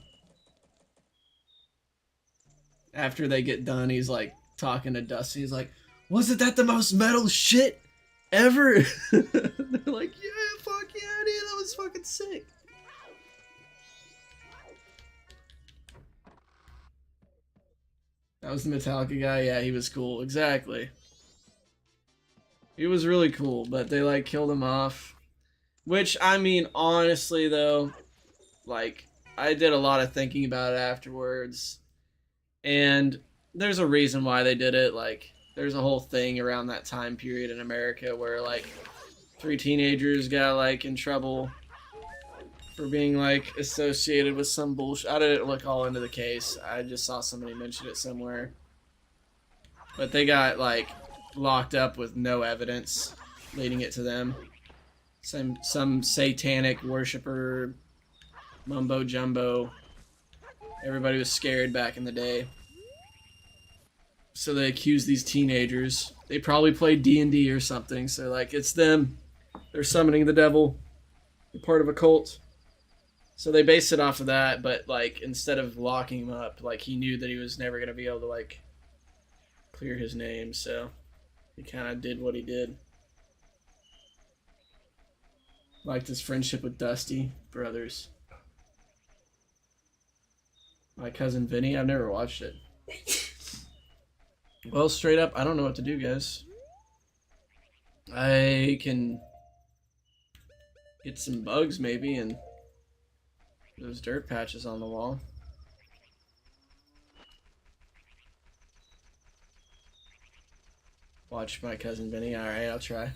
After they get done, he's like talking to Dusty. He's like, wasn't that the most metal shit ever? They're like, yeah, fuck yeah, dude, that was fucking sick. That was the Metallica guy. Yeah, he was cool. Exactly. He was really cool, but they like killed him off. Which, I mean, honestly though, like, I did a lot of thinking about it afterwards. And there's a reason why they did it. Like, there's a whole thing around that time period in America where, like, 3 teenagers got, like, in trouble for being, like, associated with some bullshit. I didn't look all into the case. I just saw somebody mention it somewhere. But they got, like, locked up with no evidence leading it to them. Some satanic worshiper, mumbo jumbo. Everybody was scared back in the day. So they accused these teenagers. They probably played D&D or something. So, like, it's them. They're summoning the devil. They're part of a cult. So they based it off of that, but, like, instead of locking him up, like, he knew that he was never going to be able to, like, clear his name, so he kind of did what he did. Liked his friendship with Dusty, brothers. My cousin Vinny, I've never watched it. Well, straight up, I don't know what to do, guys. I can get some bugs maybe and those dirt patches on the wall. Watch my cousin Benny. Alright, I'll try.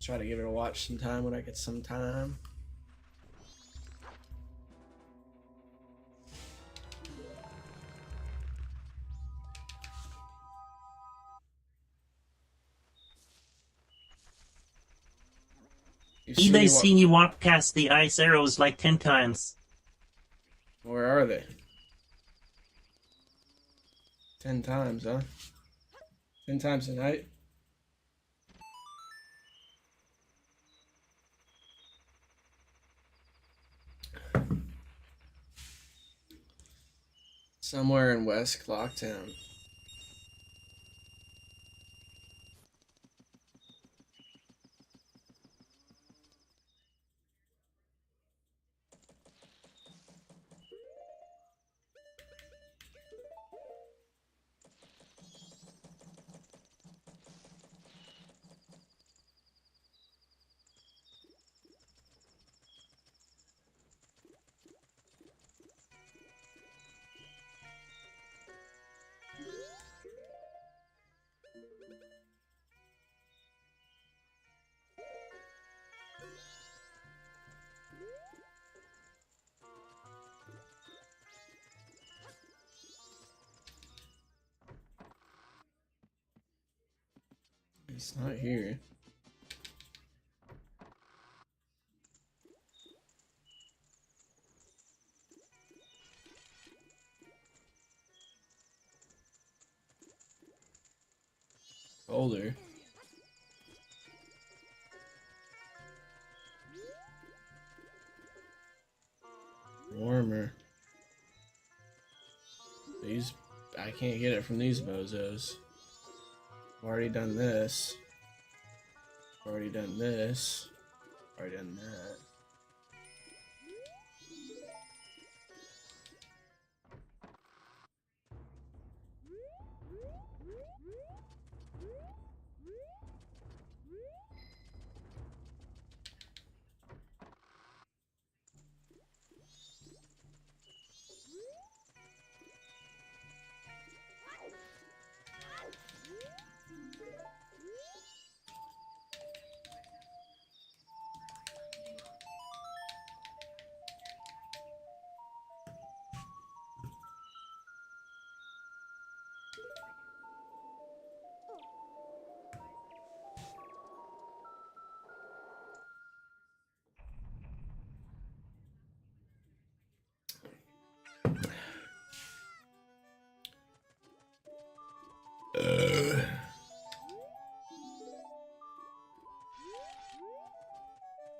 Try to give it a watch sometime when I get some time. eBay seen you walk past the ice arrows like 10 times. Where are they? 10 times, huh? 10 times a night? Somewhere in West Clocktown. It's not here. Older. Warmer. These, I can't get it from these bozos. I've already done this. Already done this. Already done that.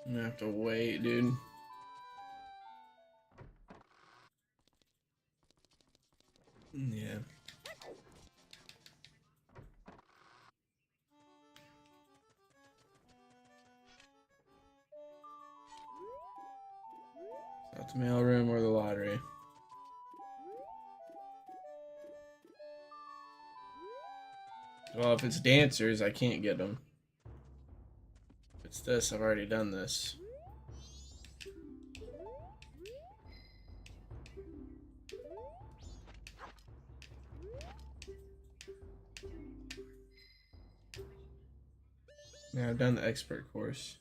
I'm gonna have to wait, dude. Yeah. Not the mailroom or the lottery. Well, if it's dancers, I can't get them. If it's this, I've already done this. Yeah, I've done the expert course.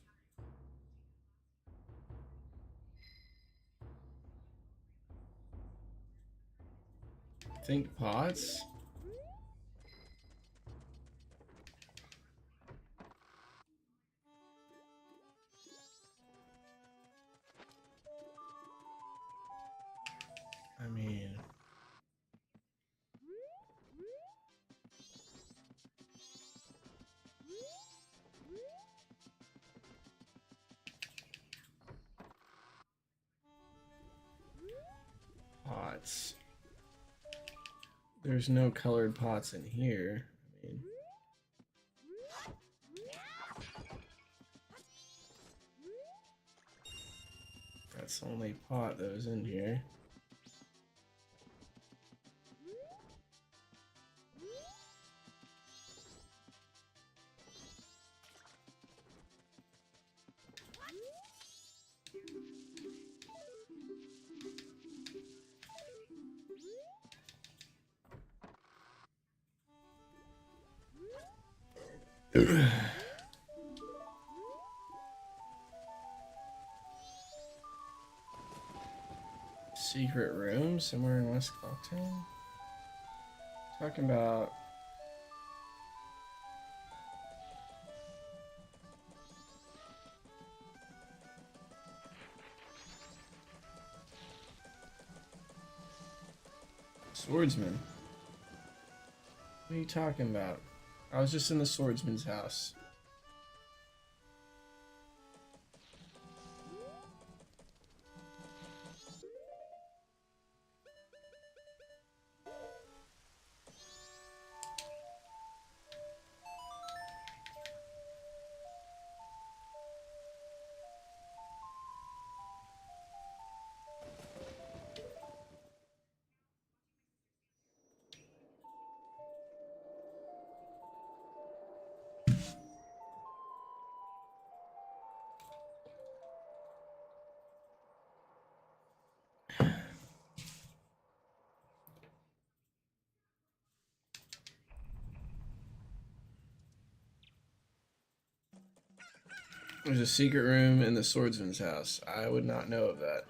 Think pots? I mean... Pots. There's no colored pots in here. I mean... That's the only pot that was in here. Secret room somewhere in West Clocktown? Talking about... Swordsman. What are you talking about? I was just in the swordsman's house. There's a secret room in the swordsman's house. I would not know of that.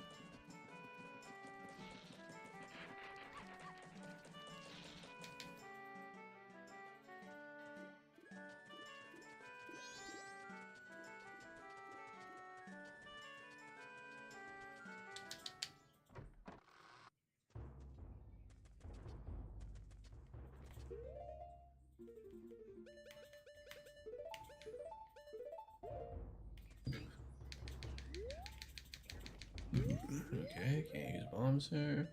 Okay, can't use bombs here.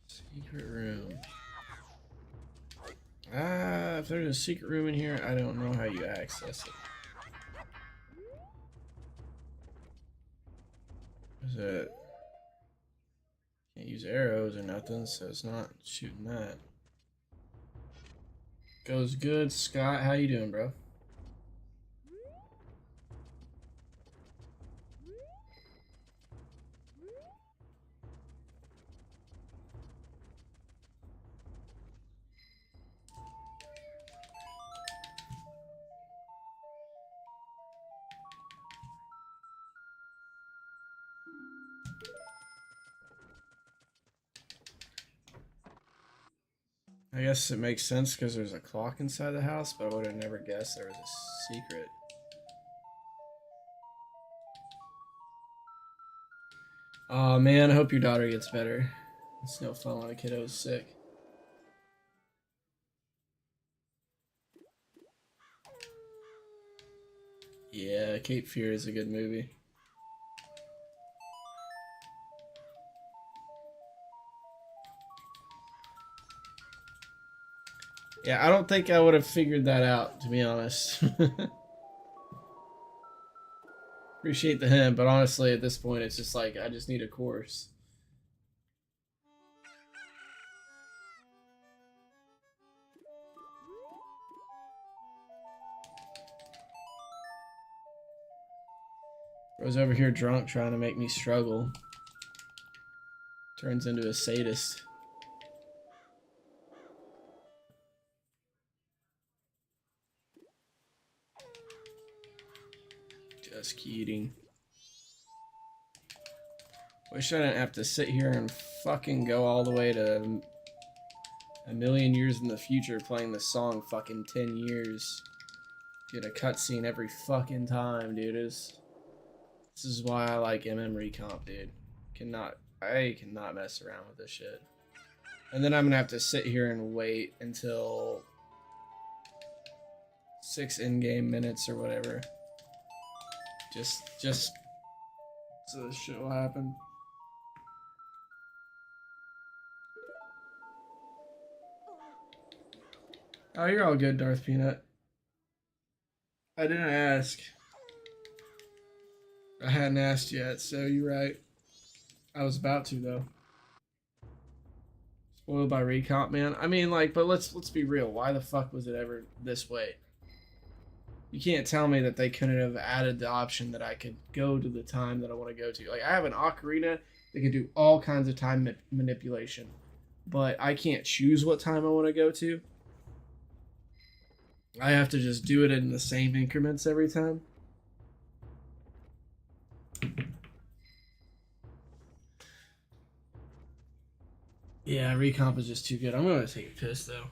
Secret room. If there's a secret room in here, I don't know how you access it. Is it? Can't use arrows or nothing, so it's not shooting that. Goes good, Scott. How you doing, bro? I guess it makes sense because there's a clock inside the house, but I would have never guessed there was a secret. Oh man, I hope your daughter gets better. It's no fun when a kiddo's sick. Yeah, Cape Fear is a good movie. Yeah, I don't think I would have figured that out, to be honest. Appreciate the hint, but honestly, at this point, it's just like, I just need a course. Bro's over here drunk trying to make me struggle. Turns into a sadist. Just kidding. Wish I didn't have to sit here and fucking go all the way to a million years in the future playing the song fucking 10 years. Get a cutscene every fucking time, dude. This is why I like MM Recomp, dude. I cannot mess around with this shit. And then I'm gonna have to sit here and wait until 6 in-game minutes or whatever. Just so this shit will happen. Oh, you're all good, Darth Peanut. I didn't ask. I hadn't asked yet, so you're right. I was about to though. Spoiled by recomp, man. I mean, like, but let's be real. Why the fuck was it ever this way? You can't tell me that they couldn't have added the option that I could go to the time that I want to go to. Like, I have an ocarina that can do all kinds of time manipulation, but I can't choose what time I want to go to. I have to just do it in the same increments every time. Yeah, recomp is just too good. I'm gonna take a piss though.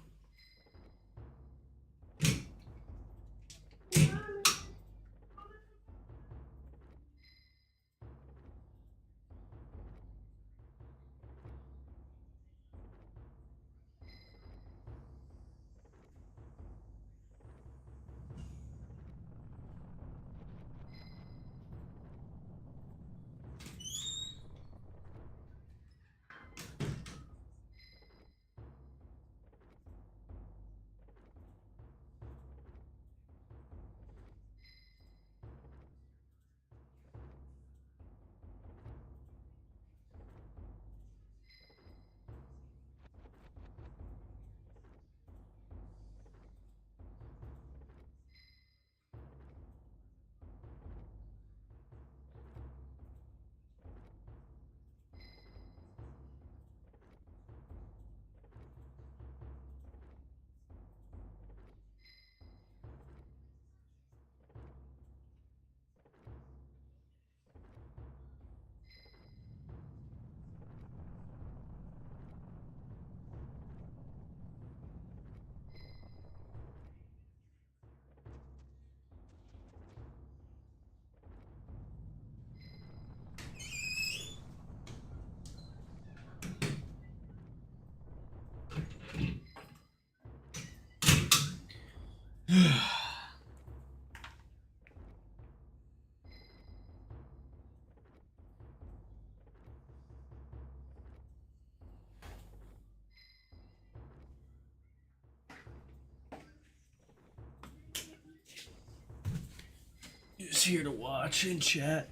Just here to watch and chat.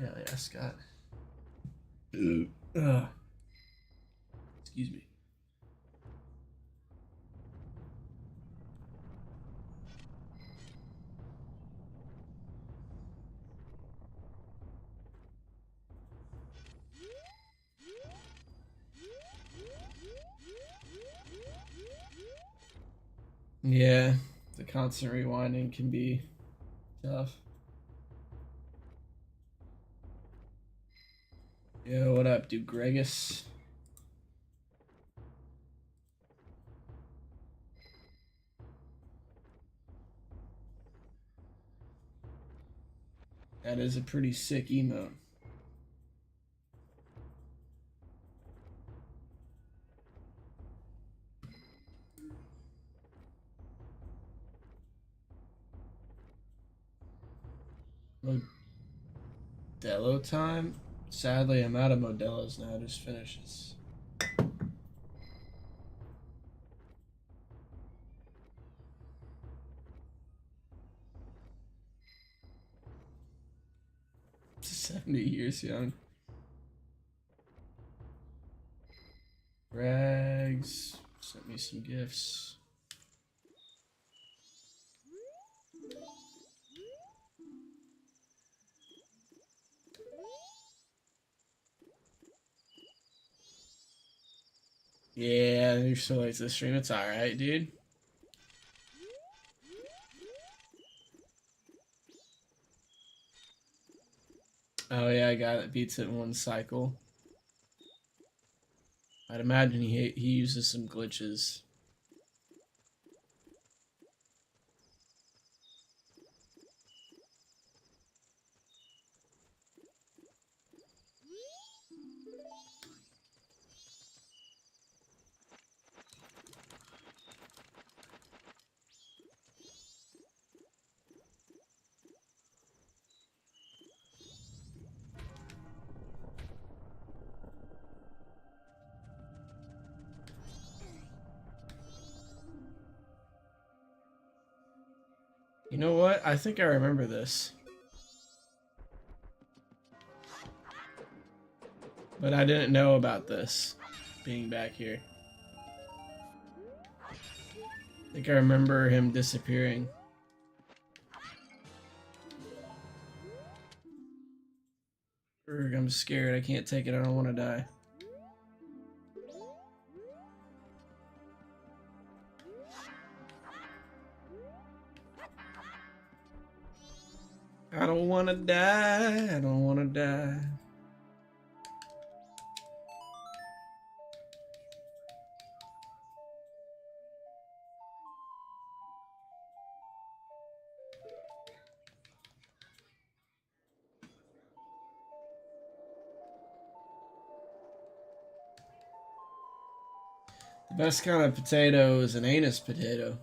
Hell yeah, Scott. Excuse me. Yeah, the constant rewinding can be tough. Yo, what up, dude? Gregus? That is a pretty sick emote. Modelo time? Sadly, I'm out of Modelos now. Just finishes. $70 young. Rags sent me some gifts. Yeah, you're so late to the stream. It's alright, dude. Oh yeah, a guy that beats it in one cycle. I'd imagine he uses some glitches. You know what? I think I remember this. But I didn't know about this being back here. I think I remember him disappearing. Urgh, I'm scared. I can't take it. I don't want to die. I don't want to die. I don't want to die. The best kind of potato is an anus potato.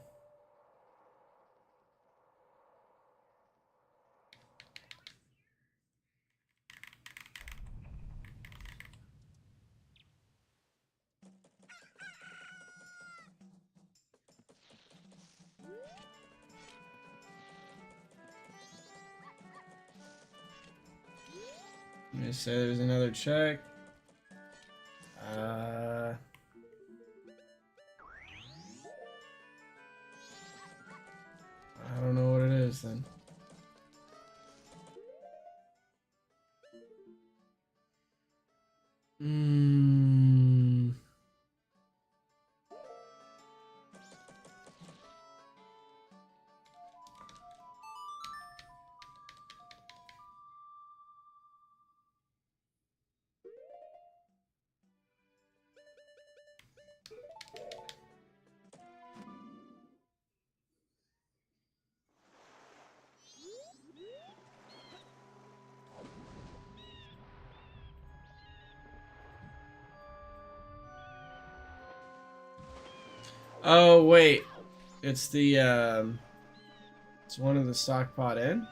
Let me say there's another check. I don't know what it is then. Oh wait, it's the it's one of the stock pot in.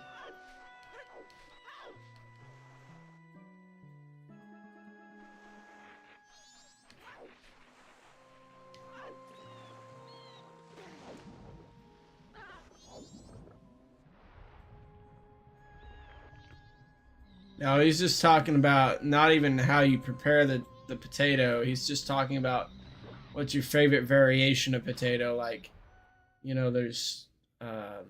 No, he's just talking about not even how you prepare the potato. He's just talking about what's your favorite variation of potato. Like, you know, there's the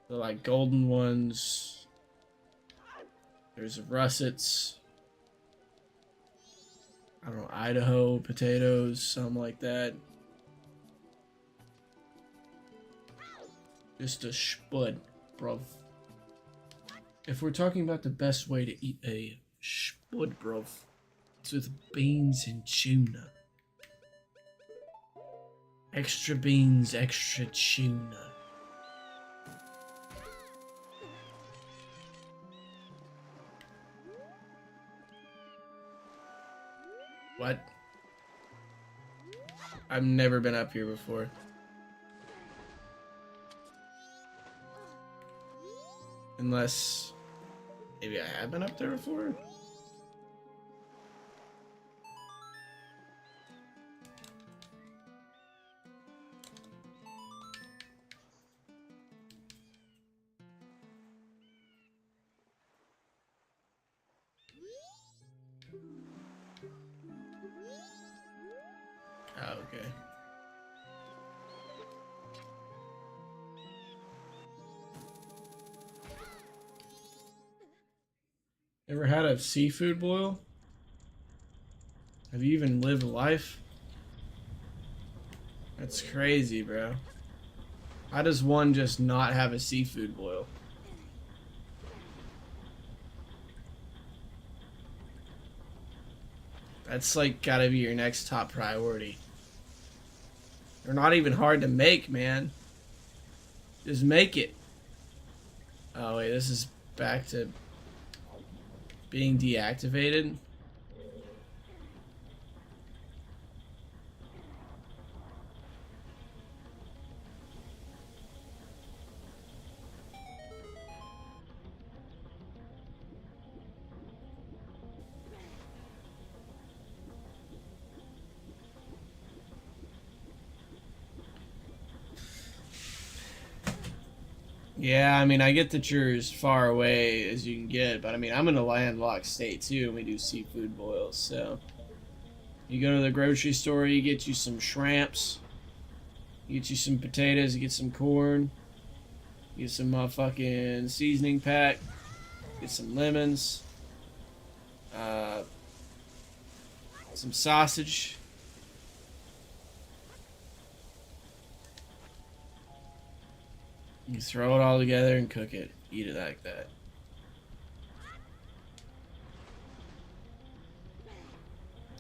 like golden ones. There's russets. I don't know, Idaho potatoes, something like that. Just a spud, bruv. If we're talking about the best way to eat a spud, bruv, it's with beans and tuna. Extra beans, extra tuna. What? I've never been up here before. Unless maybe I have been up there before? Oh, okay. Ever had a seafood boil? Have you even lived life? That's crazy, bro. How does one just not have a seafood boil? That's like gotta be your next top priority. They're not even hard to make, man. Just make it. Oh wait, this is back to being deactivated. Yeah, I mean, I get that you're as far away as you can get, but I mean, I'm in a landlocked state too, and we do seafood boils, so. You go to the grocery store, you get you some shrimps, you get you some potatoes, you get some corn, you get some motherfucking seasoning pack, get some lemons, some sausage. You throw it all together and cook it. Eat it like that.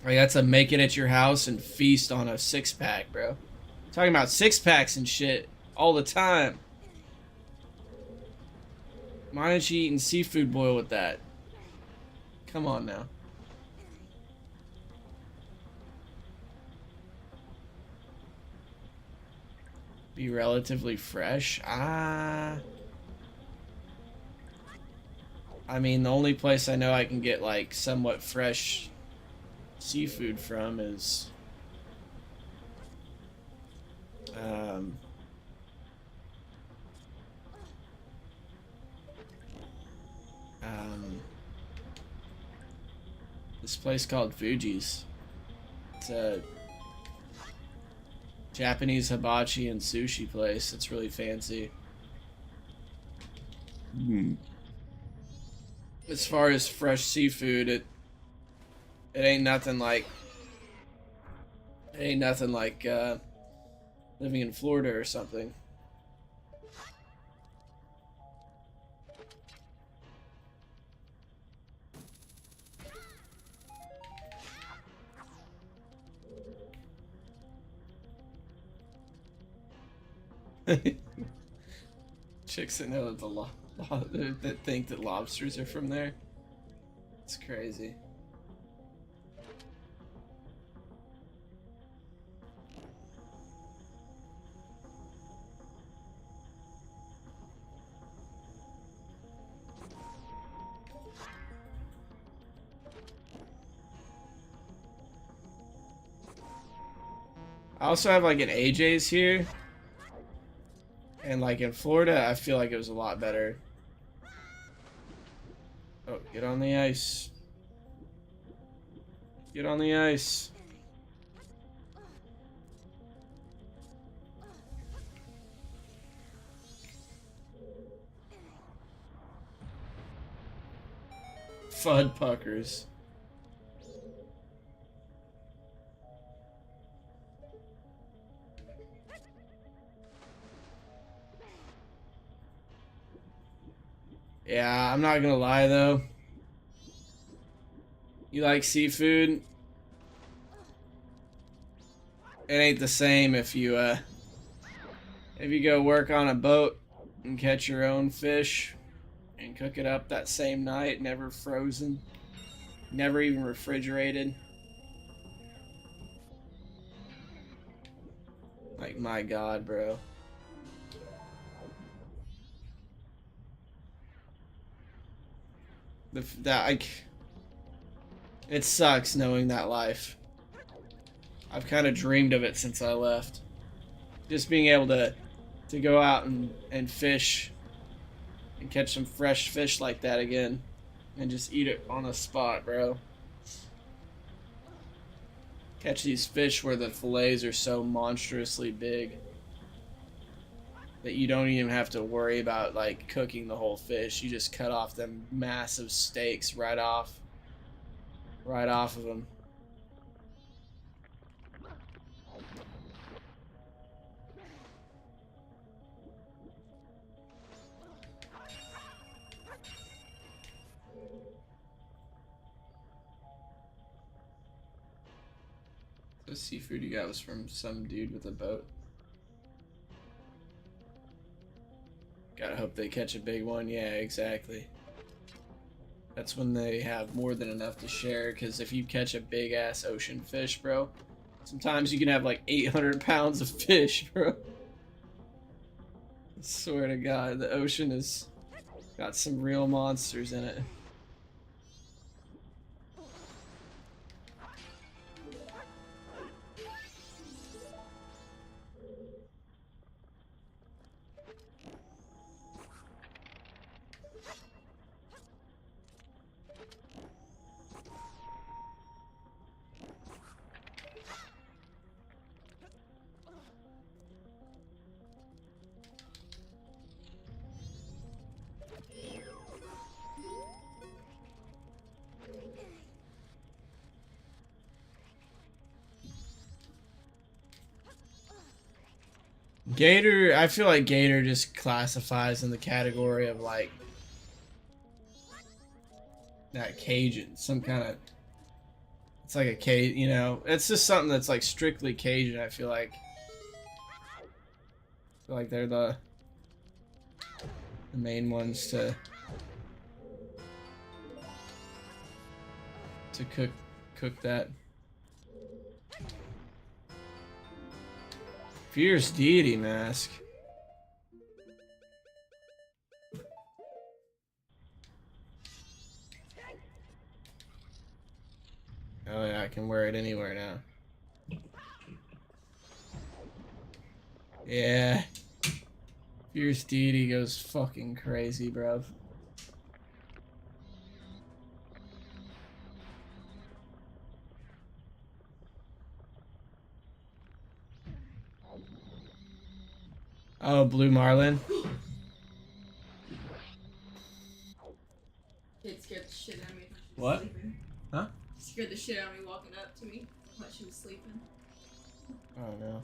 Like, that's a make it at your house and feast on a 6-pack, bro. Talking about 6-packs and shit all the time. Why aren't you eating seafood boil with that? Come on now. Be relatively fresh. I mean, the only place I know I can get like somewhat fresh seafood from is this place called Fuji's. It's a Japanese hibachi and sushi place. It's really fancy. As far as fresh seafood, it ain't nothing like living in Florida or something. Chicks that know that that think that lobsters are from there. It's crazy. I also have like an AJ's here. And like in Florida, I feel like it was a lot better. Oh, get on the ice. Get on the ice. Fud puckers. Yeah, I'm not gonna lie though. You like seafood? It ain't the same if you go work on a boat and catch your own fish and cook it up that same night, never frozen, never even refrigerated. Like, my God, bro. It sucks knowing that life. I've kind of dreamed of it since I left. Just being able to go out and fish and catch some fresh fish like that again and just eat it on the spot, bro. Catch these fish where the fillets are so monstrously big that you don't even have to worry about like cooking the whole fish. You just cut off them massive steaks right off of them. The seafood you got was from some dude with a boat. Gotta hope they catch a big one. Yeah, exactly. That's when they have more than enough to share, because if you catch a big ass ocean fish, bro, sometimes you can have like 800 pounds of fish, bro. I swear to God, the ocean has got some real monsters in it. Gator, I feel like Gator just classifies in the category of like that Cajun, some kind of. It's like a Cajun, you know. It's just something that's like strictly Cajun. I feel like. They're the main ones to cook that. Fierce Deity mask. Oh yeah, I can wear it anywhere now. Yeah. Fierce Deity goes fucking crazy, bruv. Oh, Blue Marlin. Kid scared the shit out of me when she was What? sleeping. Huh? She scared the shit out of me walking up to me while she was sleeping. Oh no.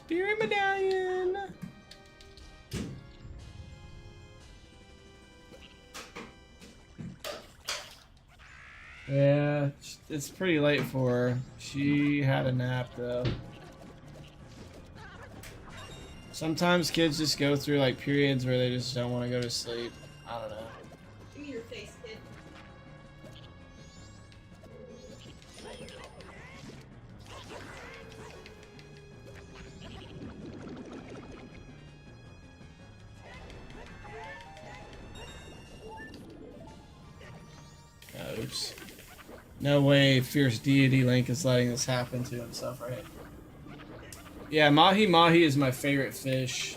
Spirit Medallion! Yeah, it's pretty late for her. She had a nap though. Sometimes kids just go through like periods where they just don't want to go to sleep. I don't know. Give me your face, kid. Oops. No way Fierce Deity Link is letting this happen to himself, right? Yeah, Mahi Mahi is my favorite fish.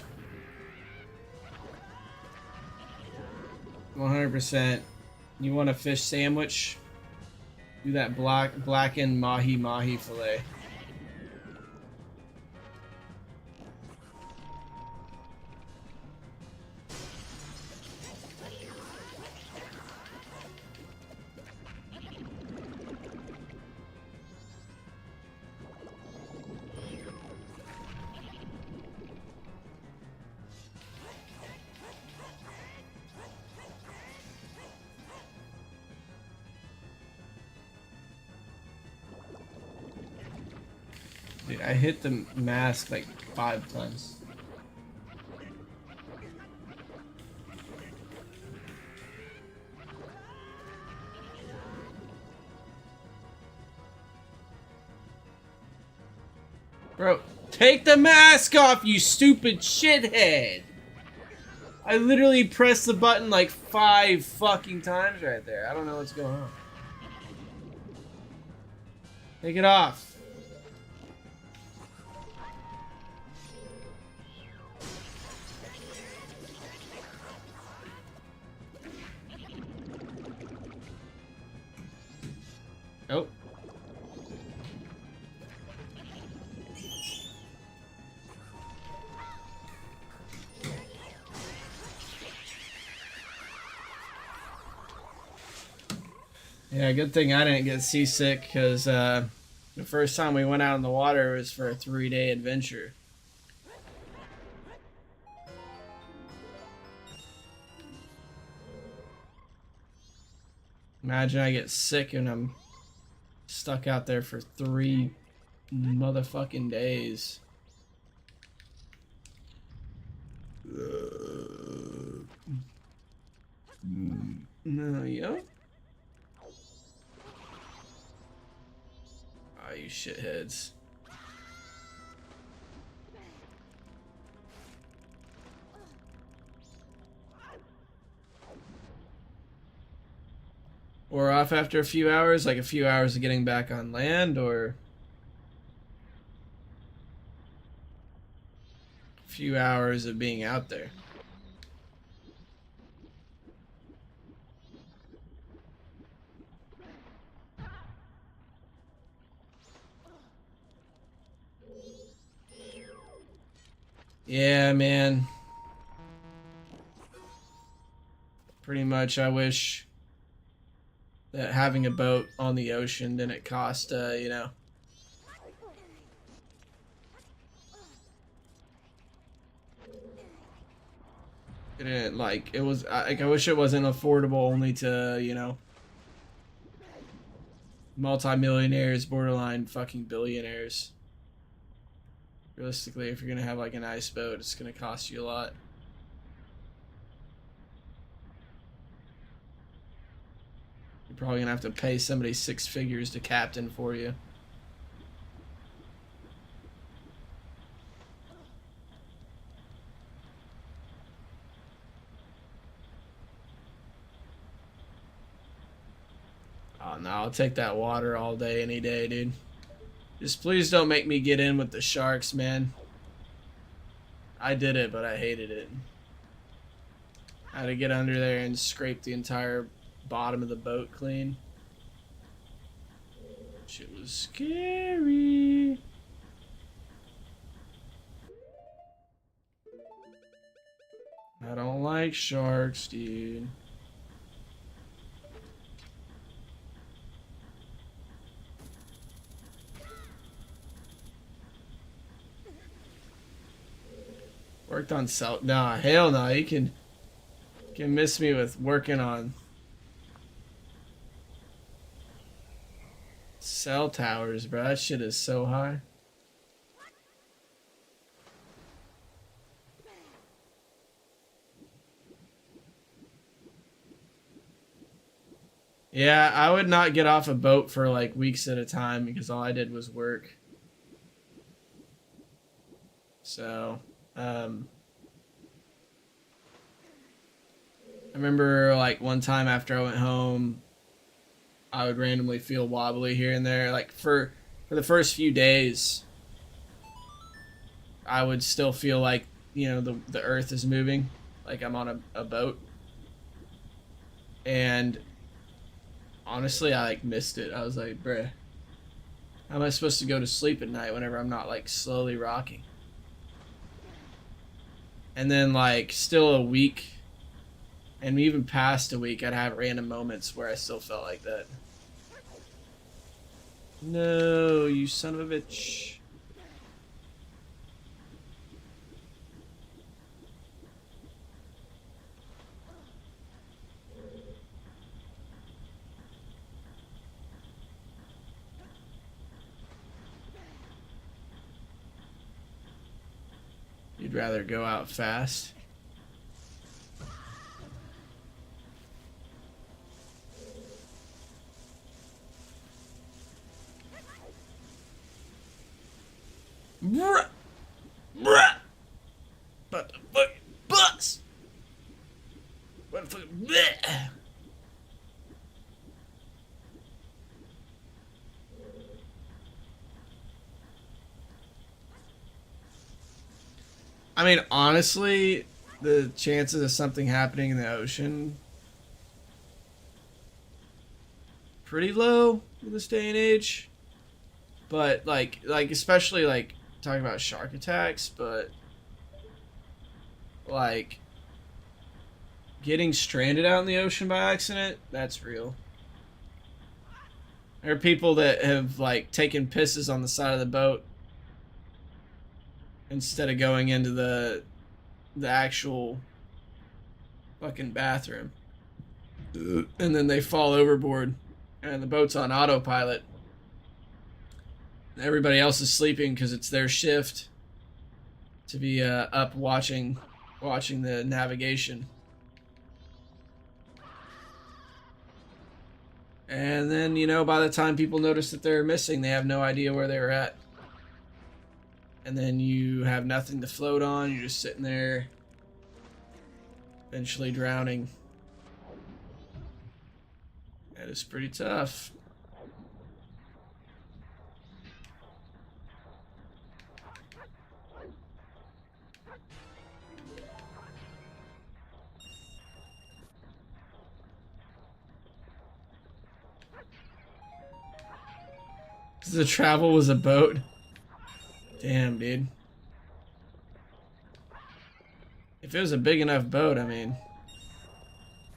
100%. You want a fish sandwich? Do that blackened Mahi Mahi fillet. Dude, I hit the mask like 5 times. Bro, take the mask off, you stupid shithead! I literally pressed the button like 5 fucking times right there. I don't know what's going on. Take it off. Oh. Yeah, good thing I didn't get seasick because the first time we went out in the water was for a 3-day adventure. Imagine I get sick and I'm stuck out there for 3 motherfucking days. No, yo. Ah, you shitheads. We're off after a few hours, like a few hours of getting back on land, or a few hours of being out there. Yeah, man. Pretty much, I wish that having a boat on the ocean didn't cost, you know. It didn't, like, it was, like, I wish it wasn't affordable only to, you know, multi-millionaires, borderline fucking billionaires. Realistically, if you're gonna have, like, a nice boat, it's gonna cost you a lot. You're probably gonna have to pay somebody 6 figures to captain for you. Oh no, I'll take that water all day, any day, dude. Just please don't make me get in with the sharks, man. I did it, but I hated it. I had to get under there and scrape the entire bottom of the boat clean. Shit was scary. I don't like sharks, dude. Worked on cell. Nah, hell no. You can miss me with working on cell towers, bro. That shit is so high. Yeah, I would not get off a boat for like weeks at a time because all I did was work. So, I remember like one time after I went home, I would randomly feel wobbly here and there. Like for the first few days, I would still feel like, you know, the earth is moving, like I'm on a boat. And honestly, I like missed it. I was like, bruh, how am I supposed to go to sleep at night whenever I'm not like slowly rocking? And then like still a week, and even past a week, I'd have random moments where I still felt like that. No, you son of a bitch. You'd rather go out fast? Bruh! Bruh! But the fucking bus! What the fuck? Bleh! I mean, honestly, the chances of something happening in the ocean pretty low in this day and age. But like especially like talking about shark attacks, but like getting stranded out in the ocean by accident, that's real. There are people that have like taken pisses on the side of the boat instead of going into the actual fucking bathroom. And then they fall overboard and the boat's on autopilot. Everybody else is sleeping because it's their shift to be up watching the navigation. And then, you know, by the time people notice that they're missing, they have no idea where they were at. And then you have nothing to float on. You're just sitting there, eventually drowning. That is pretty tough. The travel was a boat. Damn, dude. If it was a big enough boat, I mean,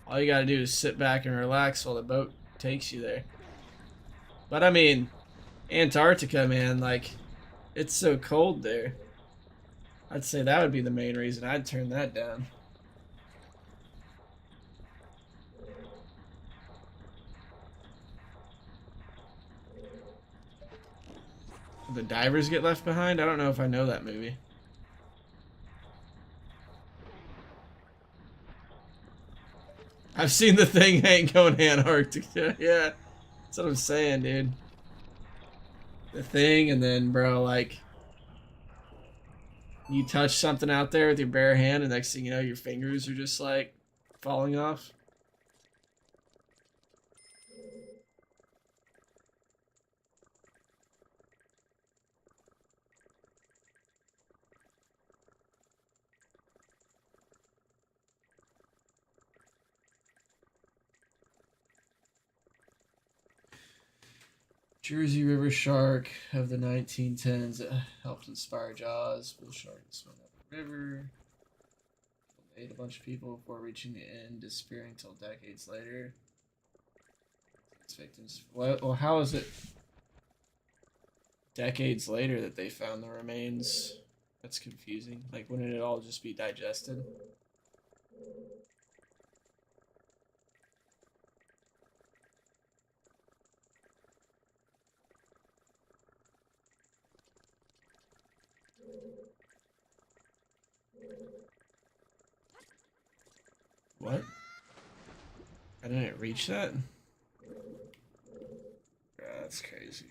all you gotta do is sit back and relax while the boat takes you there. But I mean, Antarctica, man, like, it's so cold there. I'd say that would be the main reason I'd turn that down. The divers get left behind? I don't know if I know that movie. I've seen The Thing. Ain't going to Antarctica. Yeah, that's what I'm saying, dude. The Thing, and then, bro, like, you touch something out there with your bare hand, and next thing you know, your fingers are just, like, falling off. Jersey River shark of the 1910s that helped inspire Jaws. Bull shark swam up the river. Ate a bunch of people before reaching the end, disappearing until decades later. Its victims. Well, how is it decades later that they found the remains? That's confusing. Like, wouldn't it all just be digested? What? I didn't reach that? That's crazy.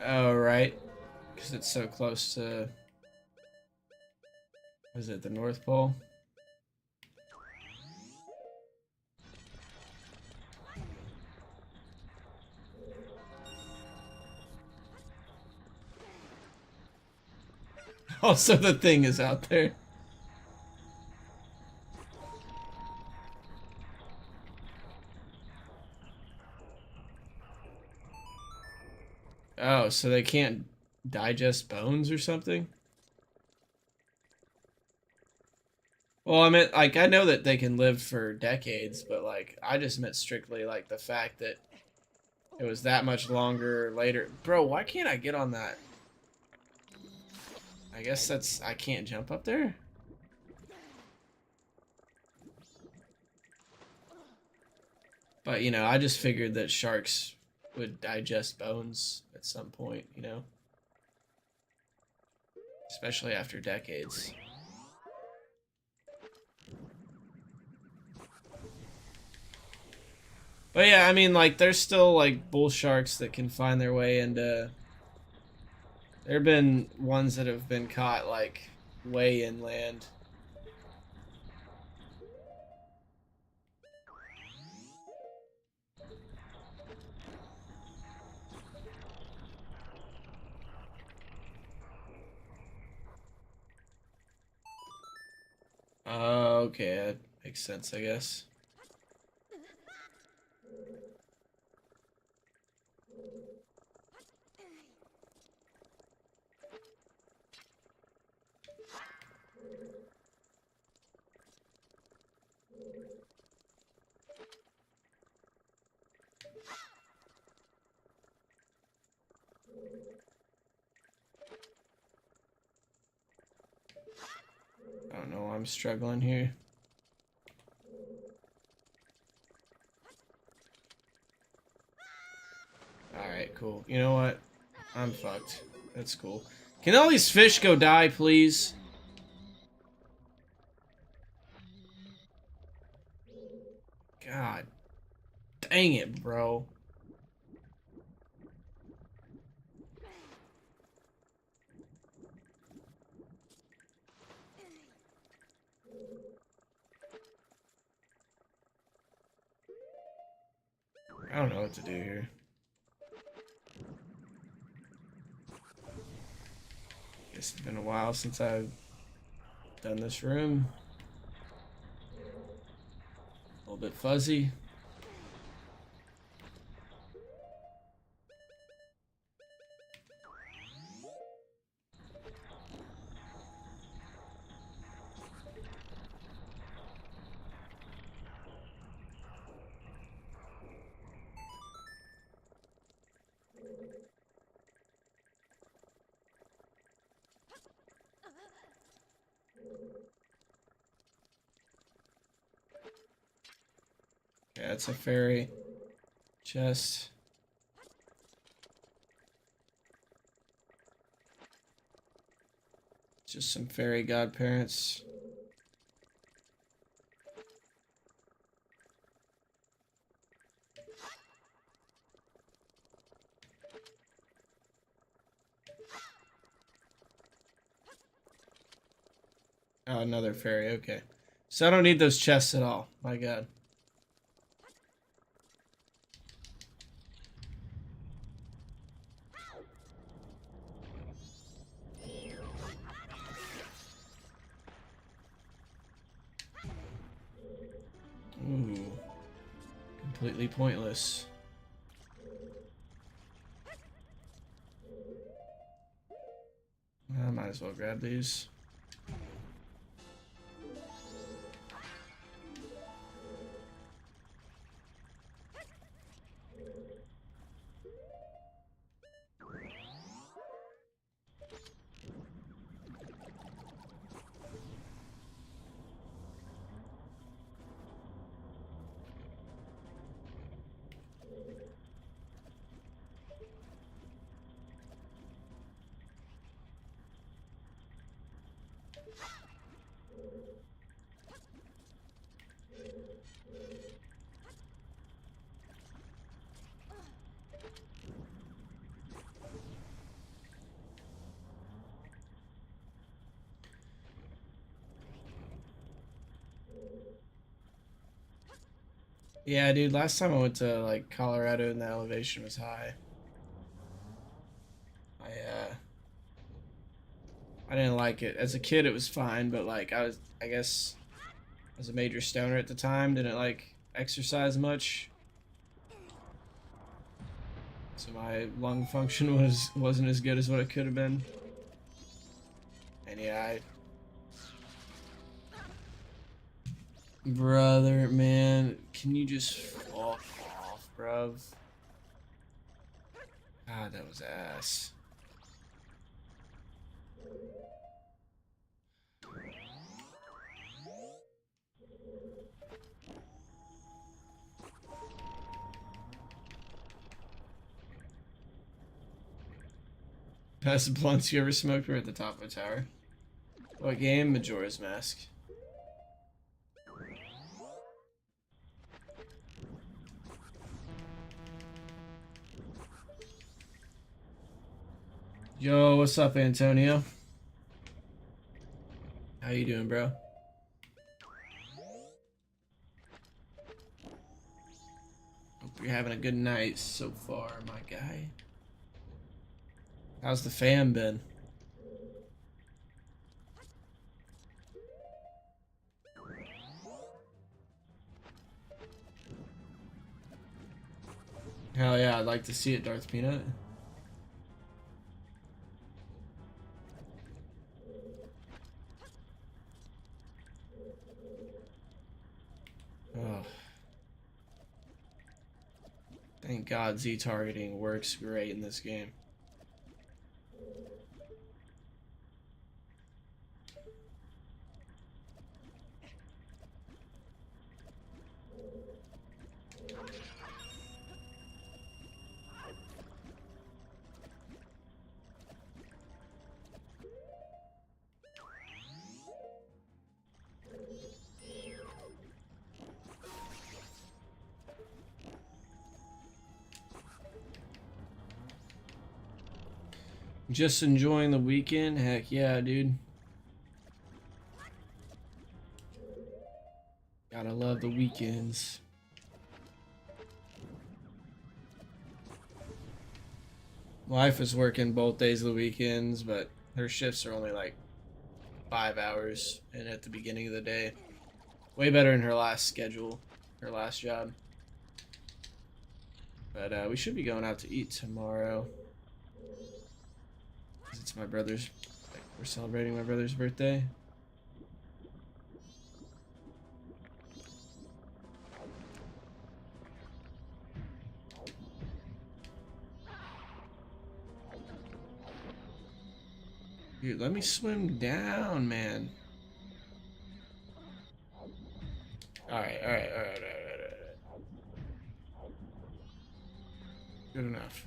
Oh, right. Because it's so close to... Was it the North Pole? Also, the Thing is out there. Oh, so they can't digest bones or something? Well, I meant, like, I know that they can live for decades, but, like, I just meant strictly, like, the fact that it was that much longer later. Bro, why can't I get on that? I guess that's... I can't jump up there? But, you know, I just figured that sharks would digest bones at some point, you know? Especially after decades. But yeah, I mean, like, there's still, like, bull sharks that can find their way into... There have been ones that have been caught, like, way inland. Okay, that makes sense, I guess. I don't know why I'm struggling here. Alright, cool. You know what? I'm fucked. That's cool. Can all these fish go die, please? God dang it, bro. I don't know what to do here. Guess it's been a while since I've done this room. A little bit fuzzy. Yeah, it's a fairy chest. Just some fairy godparents. Oh, another fairy. Okay. So I don't need those chests at all. My god. Ooh. Completely pointless. I might as well grab these. Yeah, dude, last time I went to like Colorado and the elevation was high. I didn't like it. As a kid it was fine, but like I guess I was a major stoner at the time, didn't like exercise much. So my lung function wasn't as good as what it could have been. And yeah, brother, man, can you just fuck off, bruv? God, that was ass. Best blunts you ever smoked were at the top of a tower. What game? Majora's Mask. Yo, what's up, Antonio? How you doing, bro? Hope you're having a good night so far, my guy. How's the fam been? Hell yeah, I'd like to see it, Darth Peanut. Oh. Thank God Z targeting works great in this game. Just enjoying the weekend? Heck yeah, dude. Gotta love the weekends. Wife is working both days of the weekends, but her shifts are only like 5 hours and at the beginning of the day. Way better in her last schedule, her last job. But we should be going out to eat tomorrow. 'Cause it's my brother's, like, we're celebrating my brother's birthday. Dude, let me swim down, man. Alright. Good enough.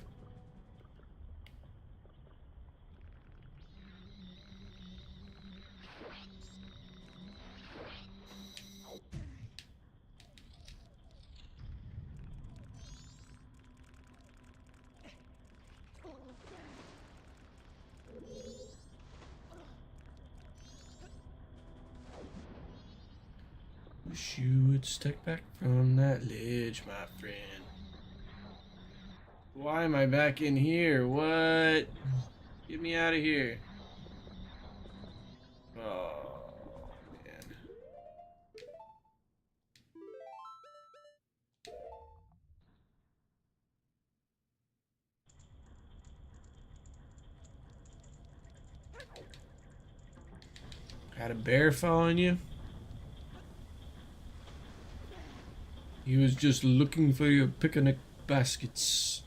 Wish you would step back from that ledge, my friend. Why am I back in here? What? Get me out of here. Oh, man. Had a bear following you? He was just looking for your picnic baskets.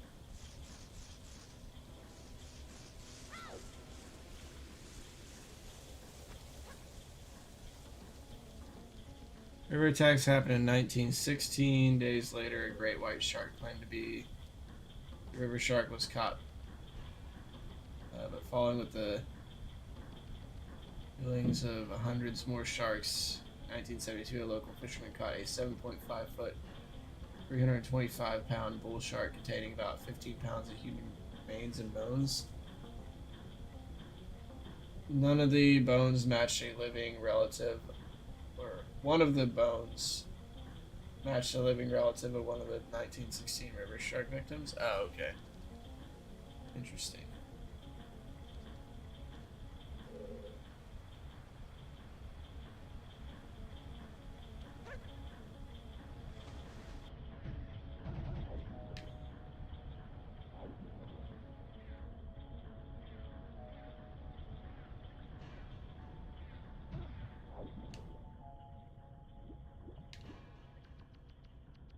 River attacks happened in 1916. Days later, a great white shark claimed to be the river shark was caught. But following with the killings of hundreds more sharks, in 1972, a local fisherman caught a 7.5 foot, 325 pound bull shark containing about 15 pounds of human remains and bones. None of the bones matched a living relative, or one of the bones matched a living relative of one of the 1916 river shark victims. Oh, okay. Interesting.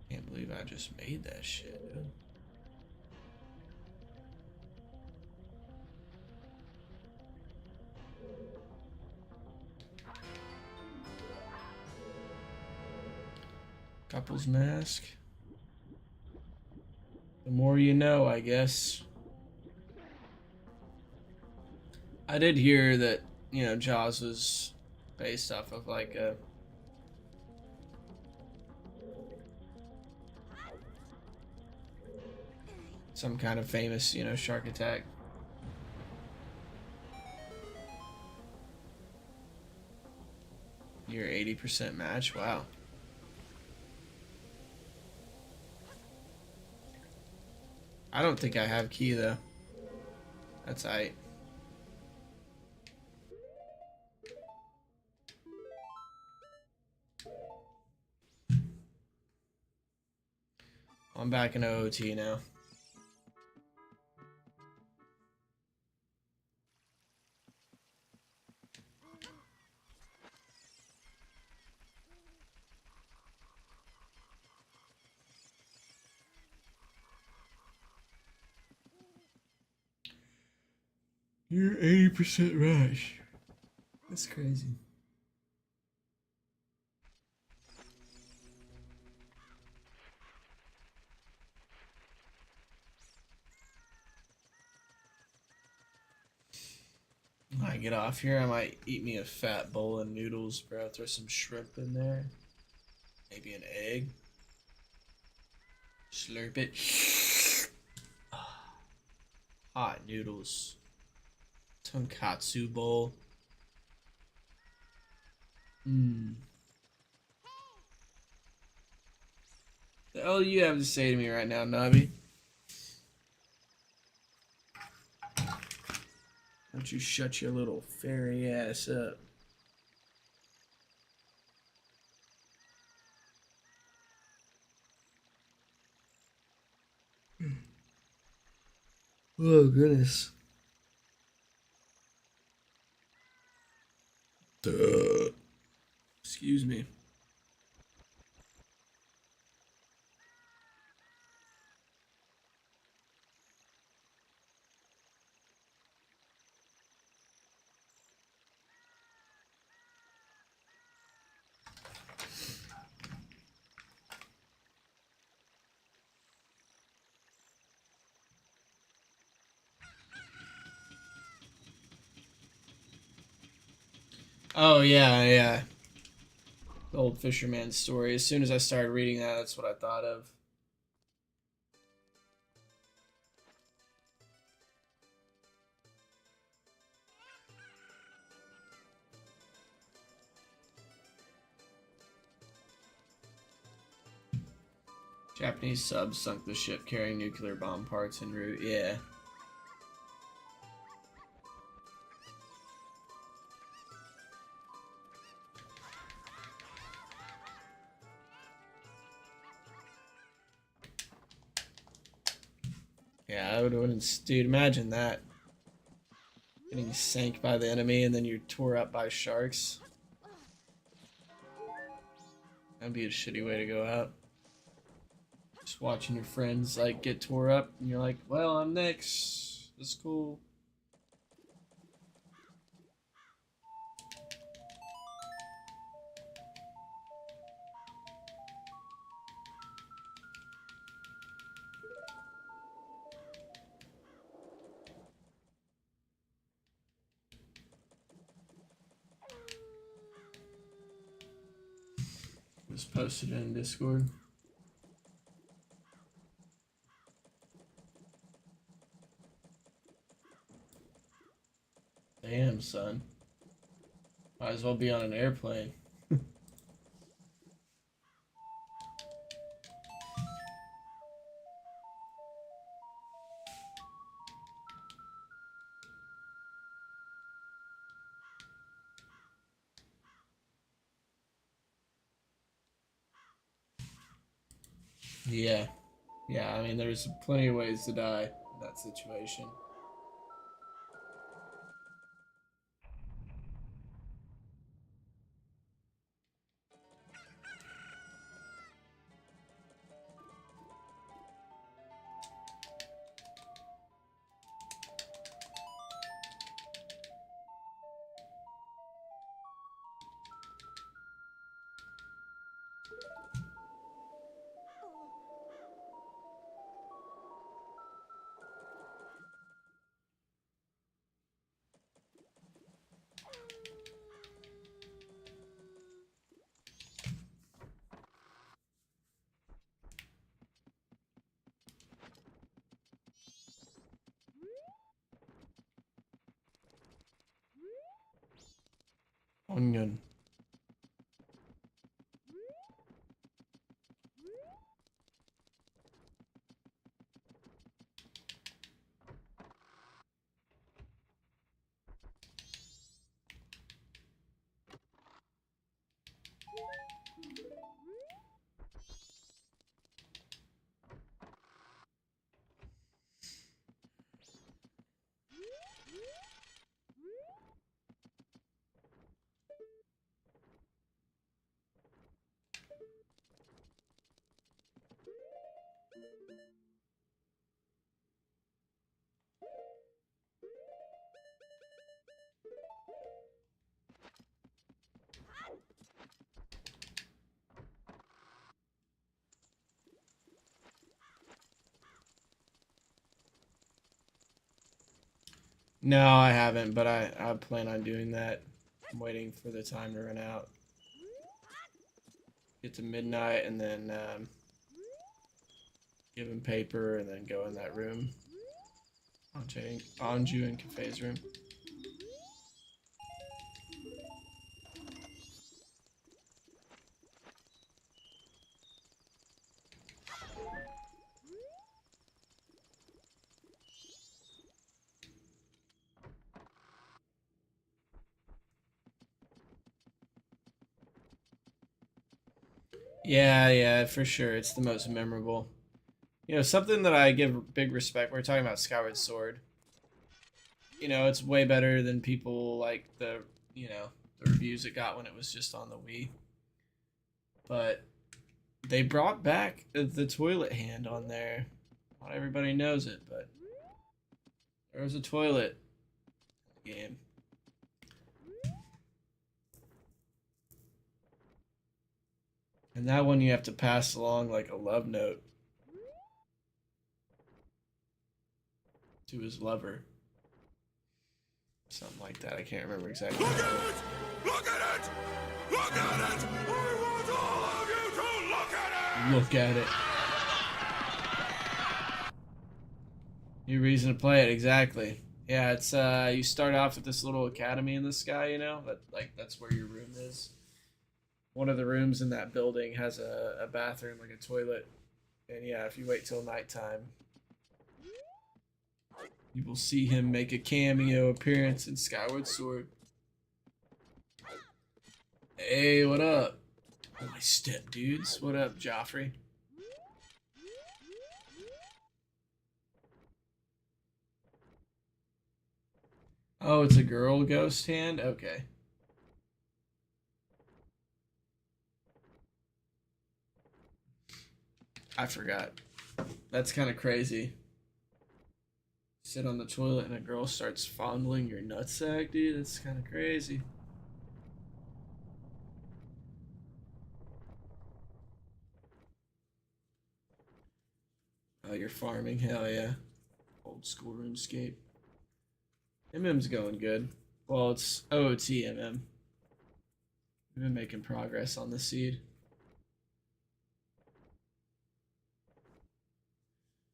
Can't believe I just made that shit, dude. Couple's mask. The more you know, I guess. I did hear that, you know, Jaws was based off of like a some kind of famous, you know, shark attack. You're 80% match? Wow. I don't think I have key though. That's aight. I'm back in OOT now. You're 80% rush. That's crazy. When I get off here, I might eat me a fat bowl of noodles, bro. Throw some shrimp in there. Maybe an egg. Slurp it. Hot noodles. Tonkatsu bowl. The hell do you have to say to me right now, Navi? don't you shut your little fairy ass up. Oh, goodness. Duh. Excuse me. Oh, yeah, yeah. The old fisherman story. As soon as I started reading that, that's what I thought of. Japanese subs sunk the ship carrying nuclear bomb parts en route. Yeah. Yeah, I wouldn't. Dude, imagine that. Getting sank by the enemy and then you're tore up by sharks. That'd be a shitty way to go out. Just watching your friends like get tore up and you're like, well, I'm next. That's cool. Just posted it in Discord. Damn, son. Might as well be on an airplane. Yeah. Yeah, I mean, there's plenty of ways to die in that situation. Onion. No, I haven't, but I plan on doing that. I'm waiting for the time to run out. Get to midnight and then give him paper and then go in that room. Anju and Cafe's room. Yeah, yeah, for sure. It's the most memorable. You know, something that I give big respect. We're talking about Skyward Sword. You know, it's way better than people like the reviews it got when it was just on the Wii. But they brought back the toilet hand on there. Not everybody knows it, but there was a toilet in the game. And that one you have to pass along like a love note to his lover. Something like that. I can't remember exactly. Look at it! Look at it! Look at it! I want all of you to look at it! Look at it. New reason to play it, exactly. Yeah, it's you start off with this little academy in the sky, you know, that's where your room is. One of the rooms in that building has a bathroom, like a toilet. And yeah, if you wait till nighttime, you will see him make a cameo appearance in Skyward Sword. Hey, what up? Oh, my step dudes. What up, Joffrey? Oh, it's a girl ghost hand? Okay. I forgot. That's kind of crazy. Sit on the toilet and a girl starts fondling your nutsack, dude. That's kind of crazy. Oh, you're farming? Hell yeah. Old school RuneScape. MM's going good. Well, it's OOTMM. We've been making progress on the seed.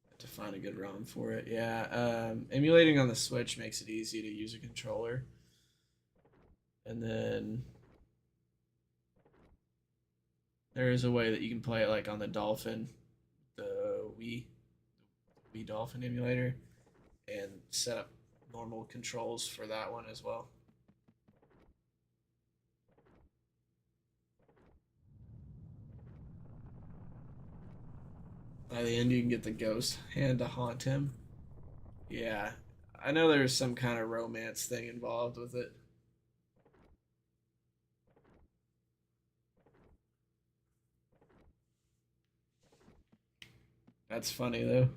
Have to find a good ROM for it. Yeah, emulating on the Switch makes it easy to use a controller. And then there is a way that you can play it like on the Dolphin, the Wii Dolphin emulator, and set up normal controls for that one as well. By the end, you can get the ghost hand to haunt him. Yeah, I know there's some kind of romance thing involved with it. That's funny, though.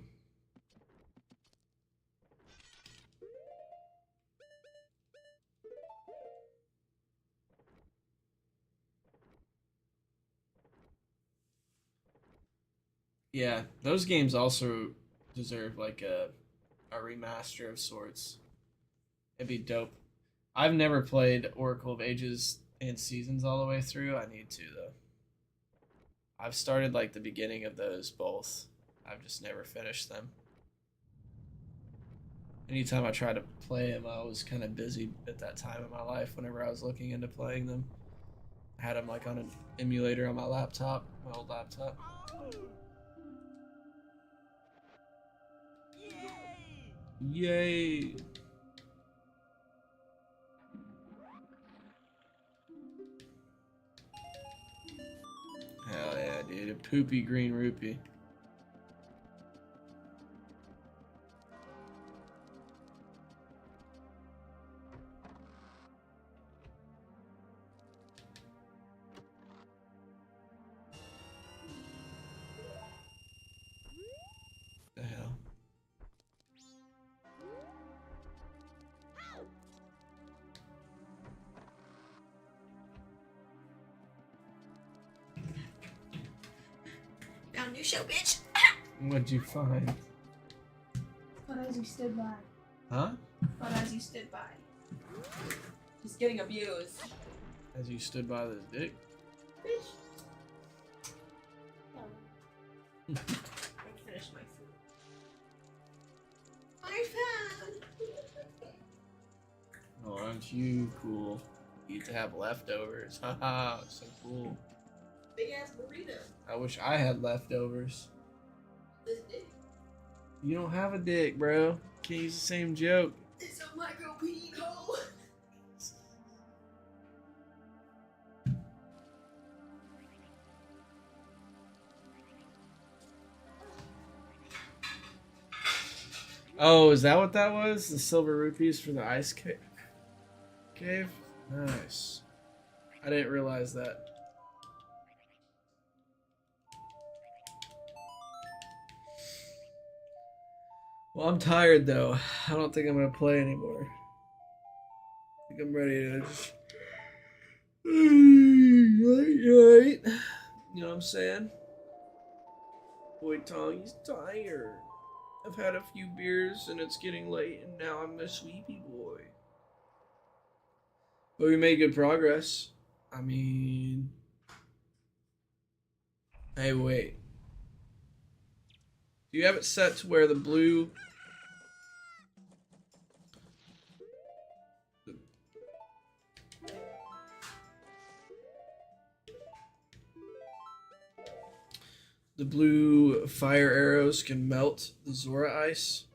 Yeah, those games also deserve like a remaster of sorts. It'd be dope. I've never played Oracle of Ages and Seasons all the way through. I need to though. I've started like the beginning of those both. I've just never finished them. Anytime I tried to play them, I was kind of busy at that time in my life whenever I was looking into playing them. I had them like on an emulator on my laptop, my old laptop. Yay! Hell yeah, dude. A poopy green rupee. The hell? Found a new show, bitch. What'd you find? But as you stood by. Huh? But as you stood by. Just getting abused. As you stood by this dick? Bitch. I finished my food. I found. Oh, aren't you cool? You get to have leftovers. Haha, so cool. Big ass burrito. I wish I had leftovers. This dick. You don't have a dick, bro. Can't use the same joke. It's a micro peen hole. Oh, is that what that was? The silver rupees for the ice cave? Nice. I didn't realize that. Well, I'm tired though. I don't think I'm gonna play anymore. I think I'm ready to just. Right. You know what I'm saying? Boy Tong, he's tired. I've had a few beers and it's getting late and now I'm a sleepy boy. But we made good progress. I mean... Hey, wait. Do you have it set to where the blue... The blue fire arrows can melt the Zora ice?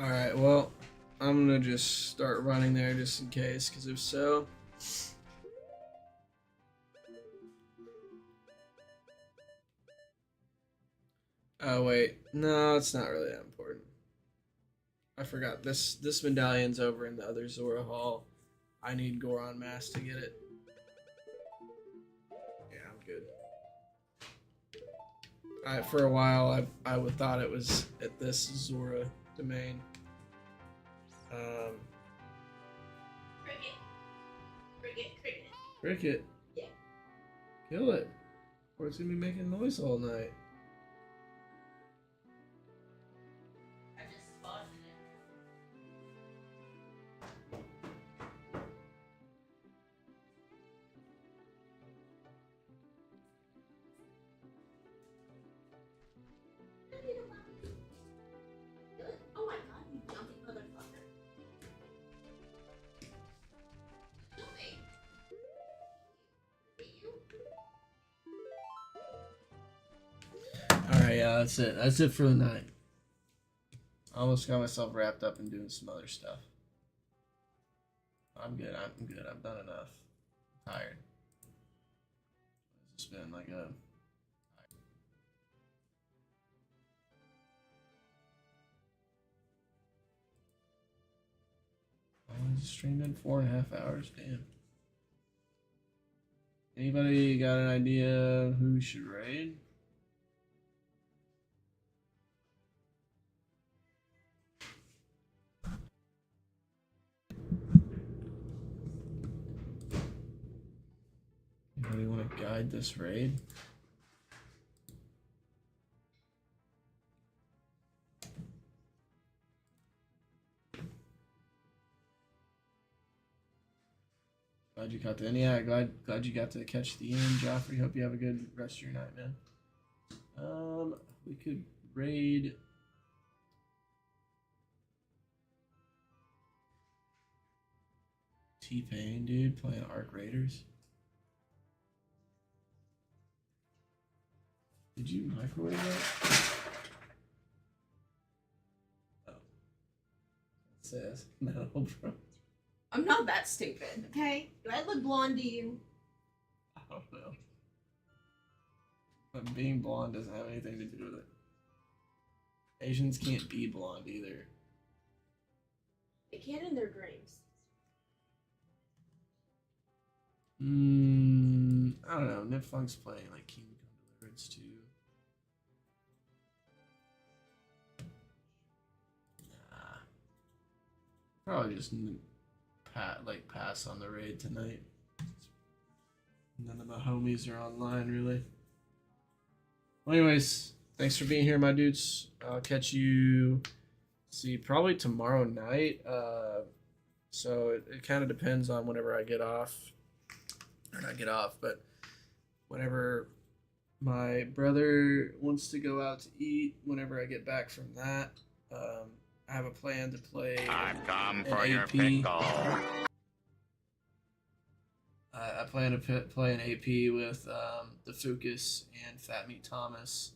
Alright, well, I'm gonna just start running there just in case, because if so... Oh, wait. No, it's not really that important. I forgot. This medallion's over in the other Zora Hall. I need Goron Mask to get it. Yeah, I'm good. For a while, I would thought it was at this Zora domain. Cricket. Cricket, cricket. Cricket. Yeah. Kill it. Or it's gonna be making noise all night. I just spotted it. Oh my god, you jumping motherfucker. Jumping. Alright, yeah, that's it. That's it for the night. I almost got myself wrapped up in doing some other stuff. I'm good. I'm good. I've done enough. I'm tired. It's just been like a... I just streamed in 4.5 hours. Damn. Anybody got an idea who we should raid? Anybody want to guide this raid? Glad you got the end. Yeah, glad you got to catch the end, Joffrey. Hope you have a good rest of your night, man. We could raid. T-Pain, dude, playing Arc Raiders. Did you microwave that? Oh. It says no, bro. I'm not that stupid, okay? Do I look blonde to you? I don't know. But being blonde doesn't have anything to do with it. Asians can't be blonde either. They can in their dreams. I don't know. Nip Funk's playing like Kingdom Come Deliverance too. Nah. Probably just pass on the raid tonight. None of my homies are online really. Well, anyways, thanks for being here, my dudes. I'll catch you. See, probably tomorrow night. So it kind of depends on whenever I get off, or not get off, but whenever my brother wants to go out to eat, whenever I get back from that, I have a plan to play I've come an for your AP. pickle. I plan to play an AP with the Fucus and Fat Meat Thomas,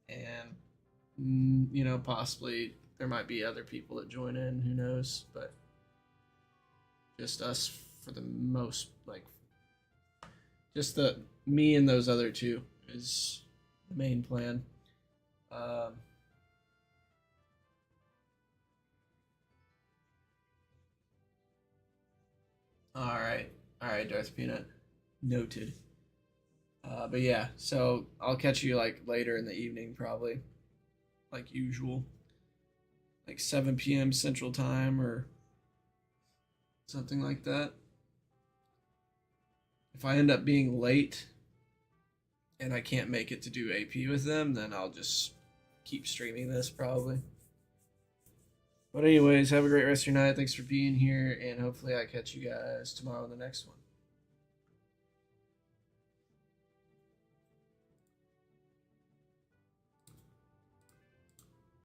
and you know, possibly there might be other people that join in. Who knows? But just us for the most, like, just the me and those other two is the main plan. All right, Darth Peanut, noted. But yeah, so I'll catch you like later in the evening, probably, like usual, like 7 p.m. Central Time or something like that. If I end up being late and I can't make it to do AP with them, then I'll just keep streaming this probably. But anyways, have a great rest of your night. Thanks for being here, and hopefully I catch you guys tomorrow in the next one.